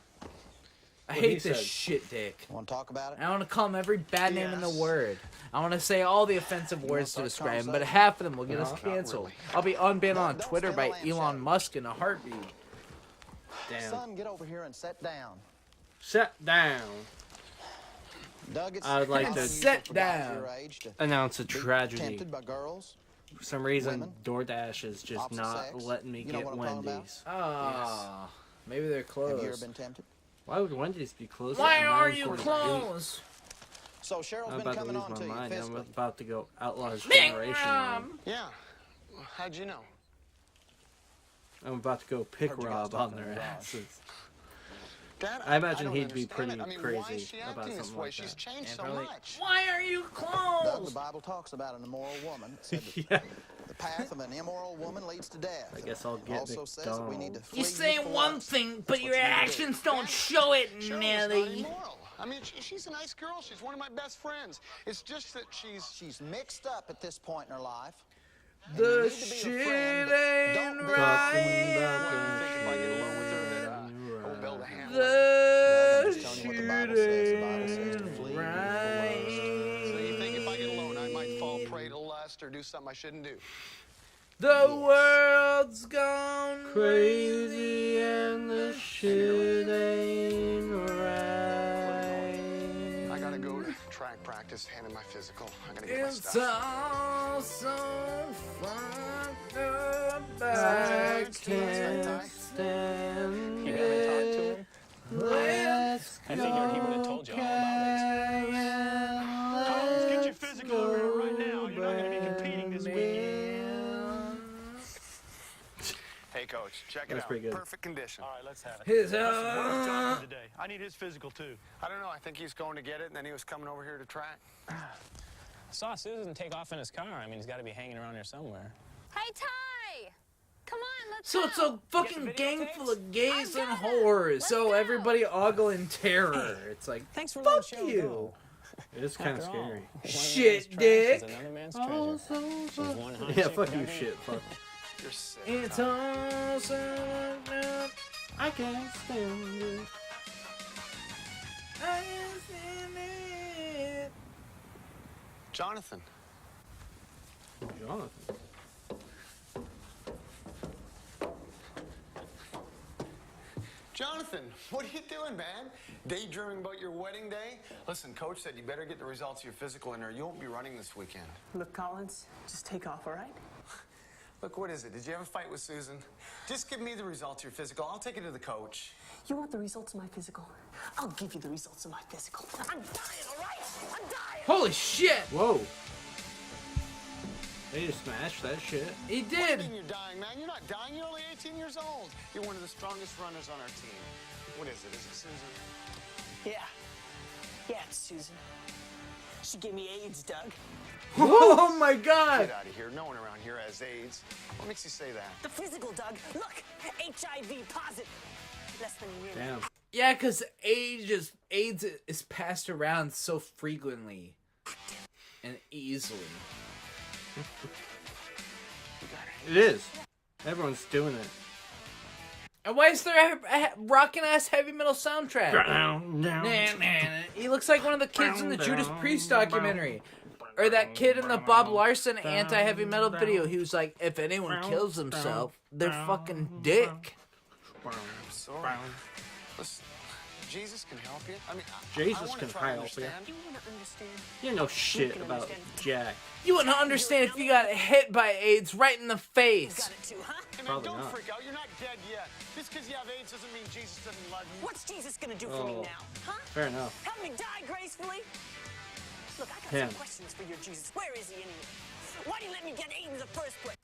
I What he hate this said. shit, Dick. Want to talk about it? I want to call him every bad name in the word. I want to say all the offensive words to describe him, but half of them will get us canceled. I'll be unbanned on Twitter by Elon Musk in a heartbeat. Damn. Son, get over here and sit down. Sit down. Doug, it's I would like to sit down. announce a tragedy. Tempted by girls. For some reason, women, DoorDash is just opposite not sex. letting me You know get what I'm talking about? Wendy's. Ah, maybe they're Have you ever closed. been tempted? Why would Wendy's be closed? Why at are you 9:48? closed? So Cheryl's I'm been about to coming lose on my to you mind. I'm physically. about to go Outlaws Bing, Generation on. Yeah. How'd you know? I'm about to go pick Heard you guys Rob on talking their in the garage. asses. Dad, I imagine don't he'd be understand pretty it. I mean, crazy why is she about acting this something way? like She's that. changed so probably- much. Why are you Doug, the closed? Bible talks about an immoral woman. It said that Yeah. the path of an immoral woman leads to death. I guess I'll It get also says that we need to flee You say youthful one lust. thing, but That's your what you need to do. actions don't show it, Cheryl's not Nelly. immoral. I mean, she's a nice girl. She's one of my best friends. It's just that She's mixed up at this point in her life. And The you need to be shit her friend, but ain't don't be right. What, you think if I get along with her that I won't be able to handle it? I'm The just telling you what shit the Bible says. The Bible says to ain't flee youthful right. So you think if I get alone, I might fall prey to lust or do something I shouldn't do? The world's gone Crazy and the just handed my physical. I'm gonna get my It's stuff. all so fucked up. I can't stand You haven't talked to him? Let's I figured he would have told you all about it. Collins, get your physical over here right now. You're not going to be competing this weekend. Hey, Coach, check it That's out. pretty good. Perfect condition. All right, let's have it. His Listen, where's Jonathan today? I need his physical, too. I don't know. I think he's going to get it, and then he was coming over here to track. Saw Susan take off in his car. I mean, he's got to be hanging around here somewhere. Hey, Ty! Come on, let's So go. it's a fucking gang full of gays and whores. So everybody ogle in terror. It's like, Thanks for fuck letting Cheryl you. go. It's kind of After all, scary. one man's Shit, trash dick. is another man's treasure. She's one hot Yeah, chick fuck you, better. shit. Fuck. You're sick. It's all so fucked up. I can't stand it. I can't stand it. Jonathan. Jonathan. Jonathan, what are you doing, man? Daydreaming about your wedding day? Listen, Coach said you better get the results of your physical in there. You won't be running this weekend. Look, Collins, just take off, all right? Look, what is it? Did you have a fight with Susan? Just give me the results of your physical. I'll take it to the coach. You want the results of my physical? I'll give you the results of my physical. I'm dying, all right? I'm dying! Holy shit! Whoa. They just smashed that shit. He What do did. you mean you're dying, man? You're not dying. You're only 18 years old. You're one of the strongest runners on our team. What is it? Is it Susan? Yeah. Yeah, it's Susan. She gave me AIDS, Doug. Oh my god! Get out of here. No one around here has AIDS. What makes you say that? The physical, Doug. Look, HIV positive. Less than a year. Damn. Yeah, because AIDS is passed around so frequently and easily. It is. Everyone's doing it. And why is there a rockin' ass heavy metal soundtrack? He looks like one of the kids in the Judas Priest documentary. Or that kid in the Bob Larson anti-heavy metal video. He was like, if anyone kills himself, they're fucking dick. I'm sorry. Listen, Jesus can help you. I mean, Jesus I wanna can try to help you. understand. You want to understand? You know shit about Jack. You wouldn't understand if you got hit by AIDS right in the face. Got it too, huh? Hey, man, Probably don't not. freak out. You're not dead yet. Just because you have AIDS doesn't mean Jesus doesn't love you. What's Jesus gonna do for me Oh. now? Huh? Fair enough. Help me die gracefully? Look, I got Him. some questions for your Jesus. Where is he anyway? Why did you let me get AIDS in the first place?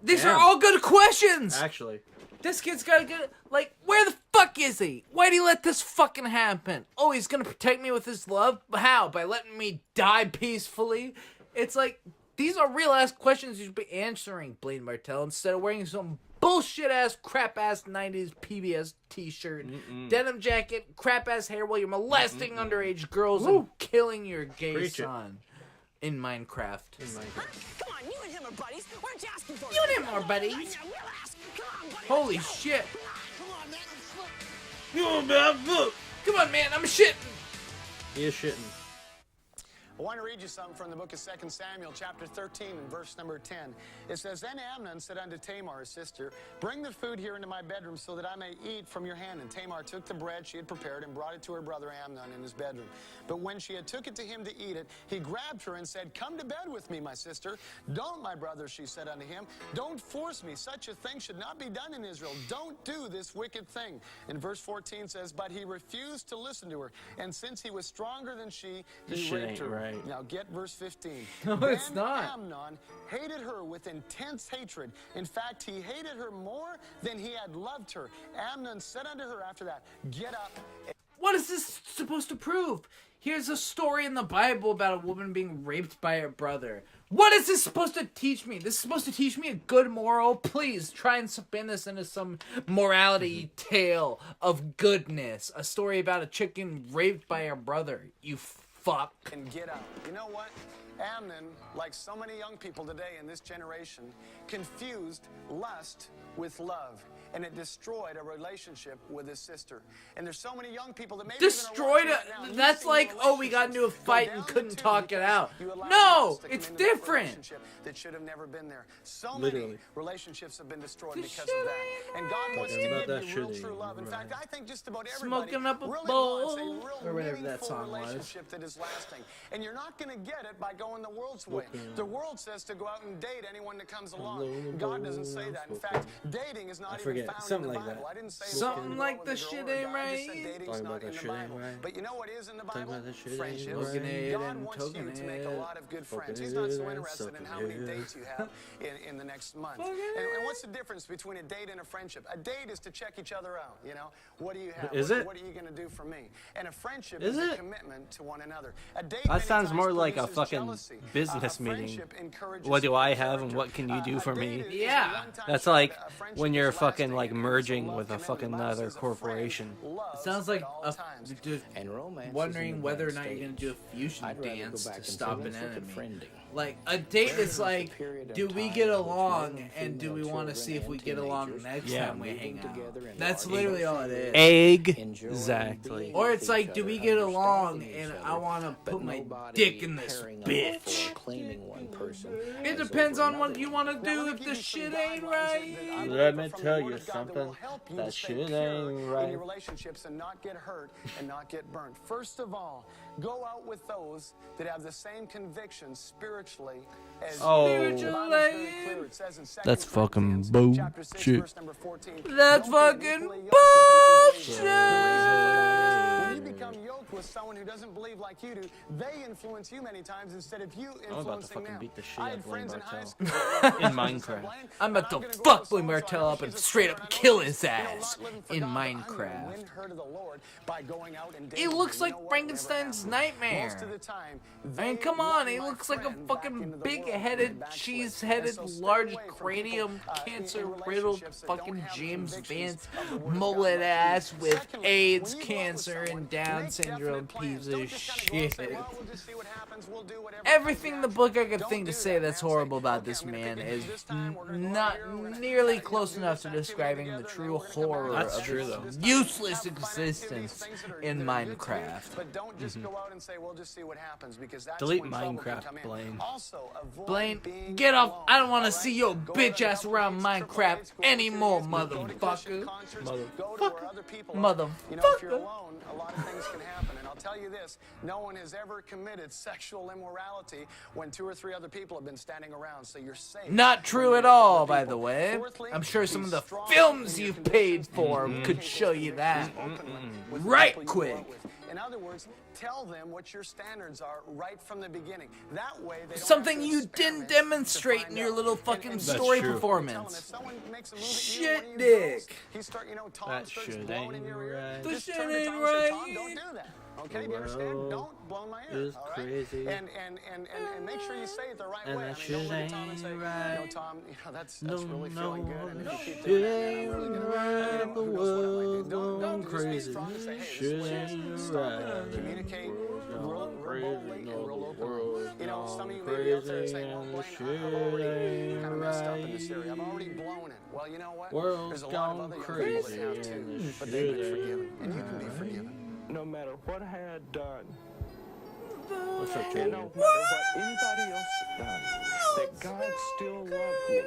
These are Damn. all good questions. Actually. This kid's got a good, like, where the fuck is he? Why'd he let this fucking happen? Oh, he's gonna protect me with his love? How? By letting me die peacefully? It's like, these are real ass questions you should be answering, Blaine Bartel, instead of wearing some bullshit ass, crap ass 90s PBS t shirt, denim jacket, crap ass hair while you're molesting underage girls and killing your gay Preach it. son in Minecraft. Huh? Come on, you and him are buddies. Why aren't you asking for it? You and him are buddies. Yeah, we'll ask. Come on, buddy. Holy let's go. shit. Come on, man. Let's look. You a bad book. Come on, man, I'm shitting. He is shitting. I want to read you something from the book of 2 Samuel, chapter 13, and verse number 10. It says, Then Amnon said unto Tamar, his sister, Bring the food here into my bedroom so that I may eat from your hand. And Tamar took the bread she had prepared and brought it to her brother Amnon in his bedroom. But when she had took it to him to eat it, he grabbed her and said, Come to bed with me, my sister. Don't, my brother, she said unto him. Don't force me. Such a thing should not be done in Israel. Don't do this wicked thing. And verse 14 says, But he refused to listen to her. And since he was stronger than she, This he shit raped ain't her. right. Now get verse 15. No, it's Then not. Amnon hated her with intense hatred. In fact, he hated her more than he had loved her. Amnon said unto her after that, Get up. What is this supposed to prove? Here's a story in the Bible about a woman being raped by her brother. What is this supposed to teach me? This is supposed to teach me a good moral? Please try and spin this into some morality tale of goodness. A story about a chicken raped by her brother. You fuck. And get out. You know what? Amnon, like so many young people today in this generation, confused lust with love. and it destroyed a relationship with his sister. And there's so many young people that maybe Destroyed it. That's like, oh, we got into a fight and couldn't talk it out. No, it's different. That should have never been there. So many relationships have been destroyed because of that. And God wants to give you real true love. In fact, I think just about everybody Smoking up a really bowl, wants a real or whatever that meaningful song was. relationship that is lasting. And you're not going to get it by going the world's way. The world says to go out and date anyone that comes along. God doesn't say that. In fact, dating is not even found in the Bible. I didn't say something like the shit ain't right. Talking about that shit ain't right. But you know what is in the Bible? Friendships. God wants you to make a lot of good friends. He's not so interested in how many dates you have in the next month. And what's the difference between a date and a friendship? A date is to check each other out. You know, what do you have? What are you going to do for me? And a friendship is a commitment to one another. A date that sounds more like a fucking business meeting. What do I have and what can you do for me? Yeah. That's like when you're fucking like merging with a fucking another corporation. It sounds like just wondering whether or not you're going to do a fusion dance to stop an enemy. Like, a date is like, do we get along, and do we want to see if we get along next time we hang out? That's literally all it is. Exactly. Or it's like, do we get along, and I want to put my dick in this bitch. It depends on what you want to do if the shit ain't right. Let me tell you something. That shit ain't right. In your relationships and not get hurt and not get burnt. First of all, go out with those that have the same convictions spiritually as you. That's fucking bullshit. That's fucking bullshit. When you become yoked with someone who doesn't believe like you do, they influence you many times instead of you influencing them. I'm about to fucking beat the shit I out had of Blaine friends in high Bartel. school. In Minecraft. I'm about to fuck Blaine Bartel up and straight up kill his ass in Minecraft. He looks like Frankenstein's nightmare. I mean, come on, he looks like a fucking big-headed, cheese-headed, large cranium, cancer-riddled fucking James Vance mullet ass with AIDS, cancer, and Down syndrome piece of shit. Everything in the book I could think to say that's horrible about this man is not nearly close enough to describing the true horror of his useless existence in Minecraft. But don't just go out and say, we'll just see what happens, because that's Delete when trouble can Minecraft, come in. Blaine. Also, avoid Blaine, being get off. alone, I don't want to all see right? your Go bitch to ass around Minecraft anymore, motherfucker. Motherfucker. You know, if you're alone, a lot of things can happen. And I'll tell you this, no one has ever committed sexual immorality when 2 or 3 other people have been standing around, so you're safe. Not true at all, by the way. I'm sure some of the films you've paid for could show you that. Right quick. In other words, tell them what your standards are right from the beginning. That way they don't Something you didn't demonstrate in your little fucking story performance. Shit dick. That shit ain't right. The shit ain't right. Don't do that. Okay, do you understand? Don't blow my ear. Is crazy. And make sure you say it the right And way. that I mean, don't look at Tom and say, no, Tom, you know, that's really feeling good. And if you keep doing that, then I'm really gonna, who knows what I might do. Don't crazy. Just be strong and say, hey, this is right. Communicate real boldly and real openly. You know, some of you may be out there and say, well, Blaine, I've already kind of messed up in this area. I've already blown it. Well, you know what? There's a lot of other young people that have too, but they've been forgiven. And you can be forgiven. No matter what I had done, What's up, and no matter what anybody else had done, that God still loved me.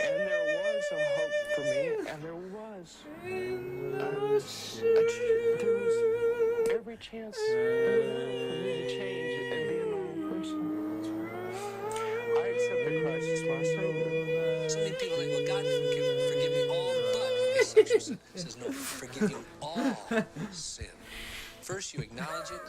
And there was a hope for me, and there was every chance for me to change and be a normal person. I accepted Christ as my Savior. So many people think, well, God can forgive me all but sexual sin. He says, no, forgive you all sin. First, you acknowledge it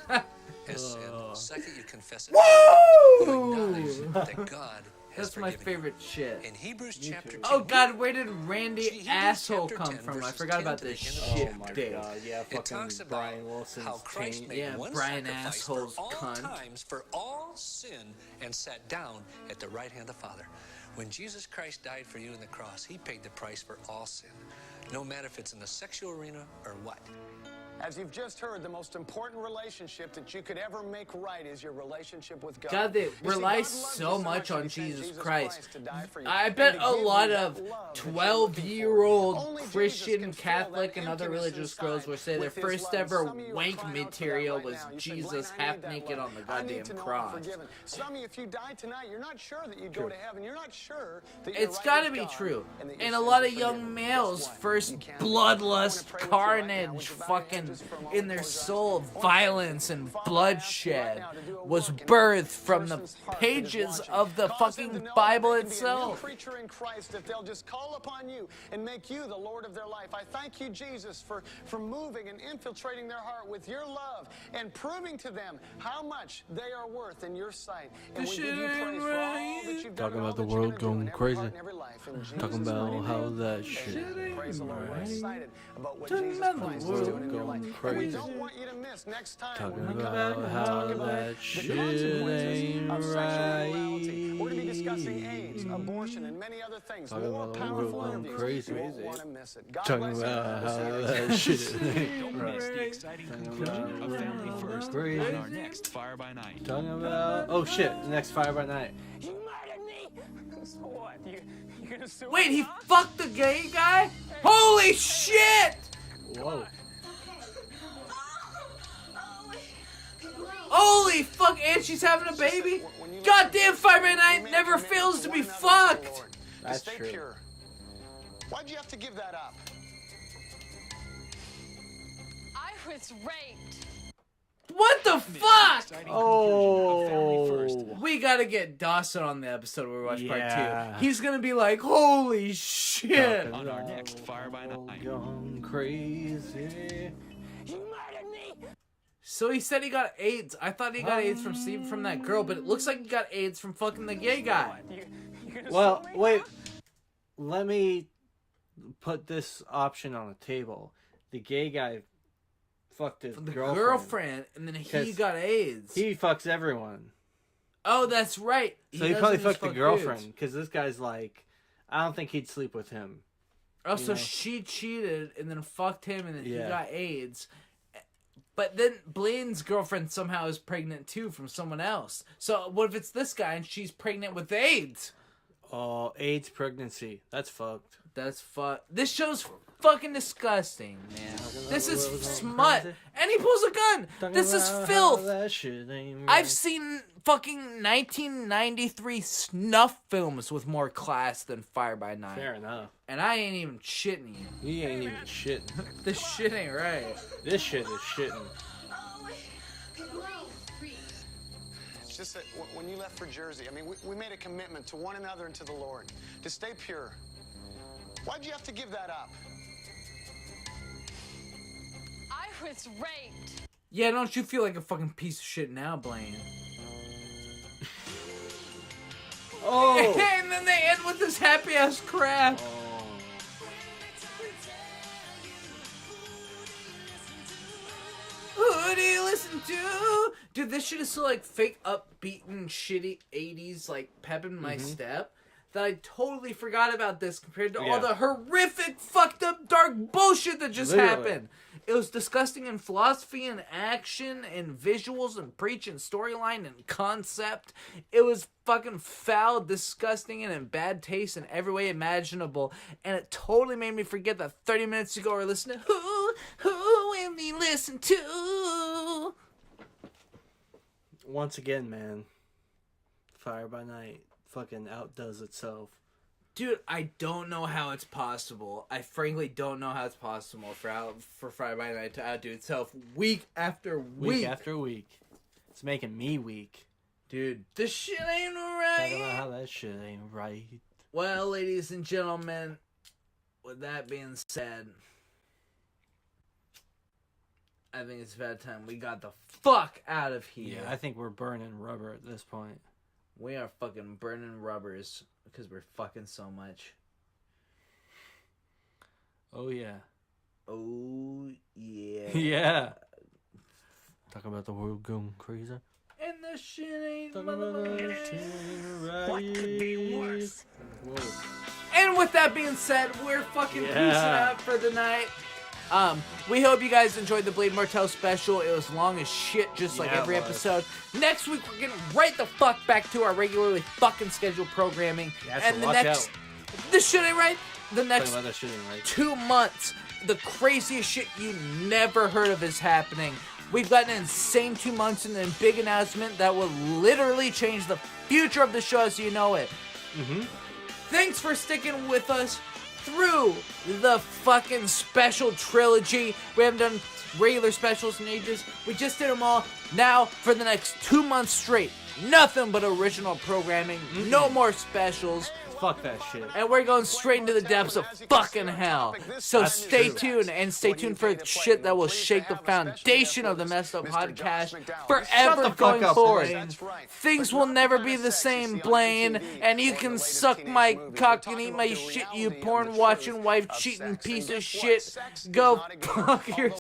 as sin. Second, you confess it. You acknowledge that God has That's my forgiven favorite shit. you. In Hebrews chapter 10. Oh god, where did Randy Hebrews asshole chapter come 10, from? I verses forgot 10 about to the this end of the shit. chapter. Dude. Yeah, It fucking talks about Brian Wilson's how Christ taint. made Yeah, one Brian sacrifice asshole's for all cunt. times for all sin and sat down at the right hand of the Father. When Jesus Christ died for you on the cross, he paid the price for all sin, no matter if it's in the sexual arena or what. As you've just heard, the most important relationship that you could ever make right is your relationship with God. God, they You see, rely God loves so you much much on that he sent Jesus Christ. to die for you I and bet to a give you lot that of love that you're 12-year-old looking for. Only Jesus Christian, can fill Catholic, that and other emptiness religious girls inside will say their with his first love. ever Some of you are wank crying out to that material right was now. You say, Jesus "Blaine, I half need that naked love. on the I need goddamn to know I'm cross. forgiven." Some of you, if you died tonight, you're not sure that you'd go True. to heaven. You're not sure that It's right got to with be God true. and that your And a sins lot are of young forgiven. males' Guess what? first You can't. bloodlust, I wanna pray with you right now. carnage, Would you bow your head fucking just for a moment, in their close your eyes? soul, I wanna pray. violence and Father, I ask you right bloodshed now to do a was work in birthed every from the person's heart that is pages watching. of the Cause them fucking to know Bible that they can be a new itself. creature in Christ if they'll just call upon you and make you the Lord of their life. I thank you, Jesus, for moving and infiltrating their heart with your love and proving to them how much they are worth in your sight. And we give you praise for all that you've done. Talking and all about the that you're world gonna do going in every crazy. heart and every life. In Jesus' Talking mighty about name. how that shit Amen. Praise the Lord. We're excited about what Talking Jesus about the Christ is world doing in your life. going And we crazy. don't want you to miss next time. Talking when we come about back and how talk about that the shit consequences ain't of sexual right. immorality. We're going to be discussing AIDS, abortion, and many other things. Talking More about the world powerful going interviews. crazy. You won't want to miss it. God Talking bless you. about We'll see how you next that time. shit ain't Don't right. miss the exciting conclusion of Family First Crazy. on our next Fire by Night. Talking about the next Fire by Night. You murdered me! So what? You gonna sue Wait, us, he huh? fucked the gay guy? Holy shit! Whoa. Holy fuck, and she's having a baby? Goddamn, Fire by Night never fails to be fucked! To stay pure. Why'd you have to give that up? I was raped. What the fuck? Oh. We gotta get Dawson on the episode where we watch Yeah. part 2. He's gonna be like, holy shit! On our next Fire by Night. Going crazy. So he said he got AIDS. I thought he got AIDS from that girl, but it looks like he got AIDS from fucking the gay guy. Well, wait. Let me put this option on the table. The gay guy fucked his The girlfriend. and then he 'Cause got AIDS. He fucks everyone. Oh, that's right. So he probably fucked the girlfriend because this guy's like, I don't think he'd sleep with him. Oh, You so know? she cheated and then fucked him and then he Yeah. got AIDS. But then Blaine's girlfriend somehow is pregnant too from someone else. So what if it's this guy and she's pregnant with AIDS? Oh, AIDS pregnancy. That's fucked. That's This show's fucking disgusting, man. This is smut. And he pulls a gun. This is filth. That shit ain't right. I've seen fucking 1993 snuff films with more class than Fire by Night. Fair enough. And I ain't even shitting you. He ain't even shitting. This shit ain't right. This shit is shitting. It's just that when you left for Jersey, I mean, we made a commitment to one another and to the Lord to stay pure. Why'd you have to give that up? I was raped. Yeah, don't you feel like a fucking piece of shit now, Blaine? Oh! And then they end with this happy ass crap. Who do you listen to? Dude, this shit is so like fake upbeat and shitty 80s like pep in my step that I totally forgot about this compared to all the horrific fucked up dark bullshit that just happened. It was disgusting in philosophy and action and visuals and preach and storyline and concept. It was fucking foul, disgusting, and in bad taste in every way imaginable. And it totally made me forget that 30 minutes ago we were listening to Who Will We Listen To? Once again, man. Fire by Night fucking outdoes itself. Dude, I don't know how it's possible. I frankly don't know how it's possible for Fire by Night to outdo itself week after week. Week after week. It's making me weak. Dude, this shit ain't Talking about right. how that shit ain't right. Well, ladies and gentlemen, with that being said, I think it's about time we got the fuck out of here. Yeah, I think we're burning rubber at this point. We are fucking burning rubbers because we're fucking so much. Oh, yeah. Oh, yeah. Yeah. Talking about the world going crazy. And the shit ain't Talking about that shit ain't right. What could be worse? Whoa. And with that being said, we're fucking peacing out for the night. We hope you guys enjoyed the Blade Martell special. It was long as shit, just like every episode. Next week, we're getting right the fuck back to our regularly fucking scheduled programming. Yeah, so and the watch next, out. this shit ain't right. The next Talking about that shit ain't right. 2 months, the craziest shit you never heard of is happening. We've got an insane 2 months and a big announcement that will literally change the future of the show as you know it. Thanks for sticking with us through the fucking special trilogy. We haven't done regular specials in ages. We just did them all. Now, for the next 2 months straight, nothing but original programming. No more specials. Fuck that shit. And we're going straight into the depths of fucking hell. So That's stay true. tuned and stay tuned for shit that will shake the foundation of the Messed Up Podcast forever going forward. Things will never be the same, Blaine. And you can suck my cock and eat my shit, you porn watching, wife cheating piece of shit. Go fuck yourself.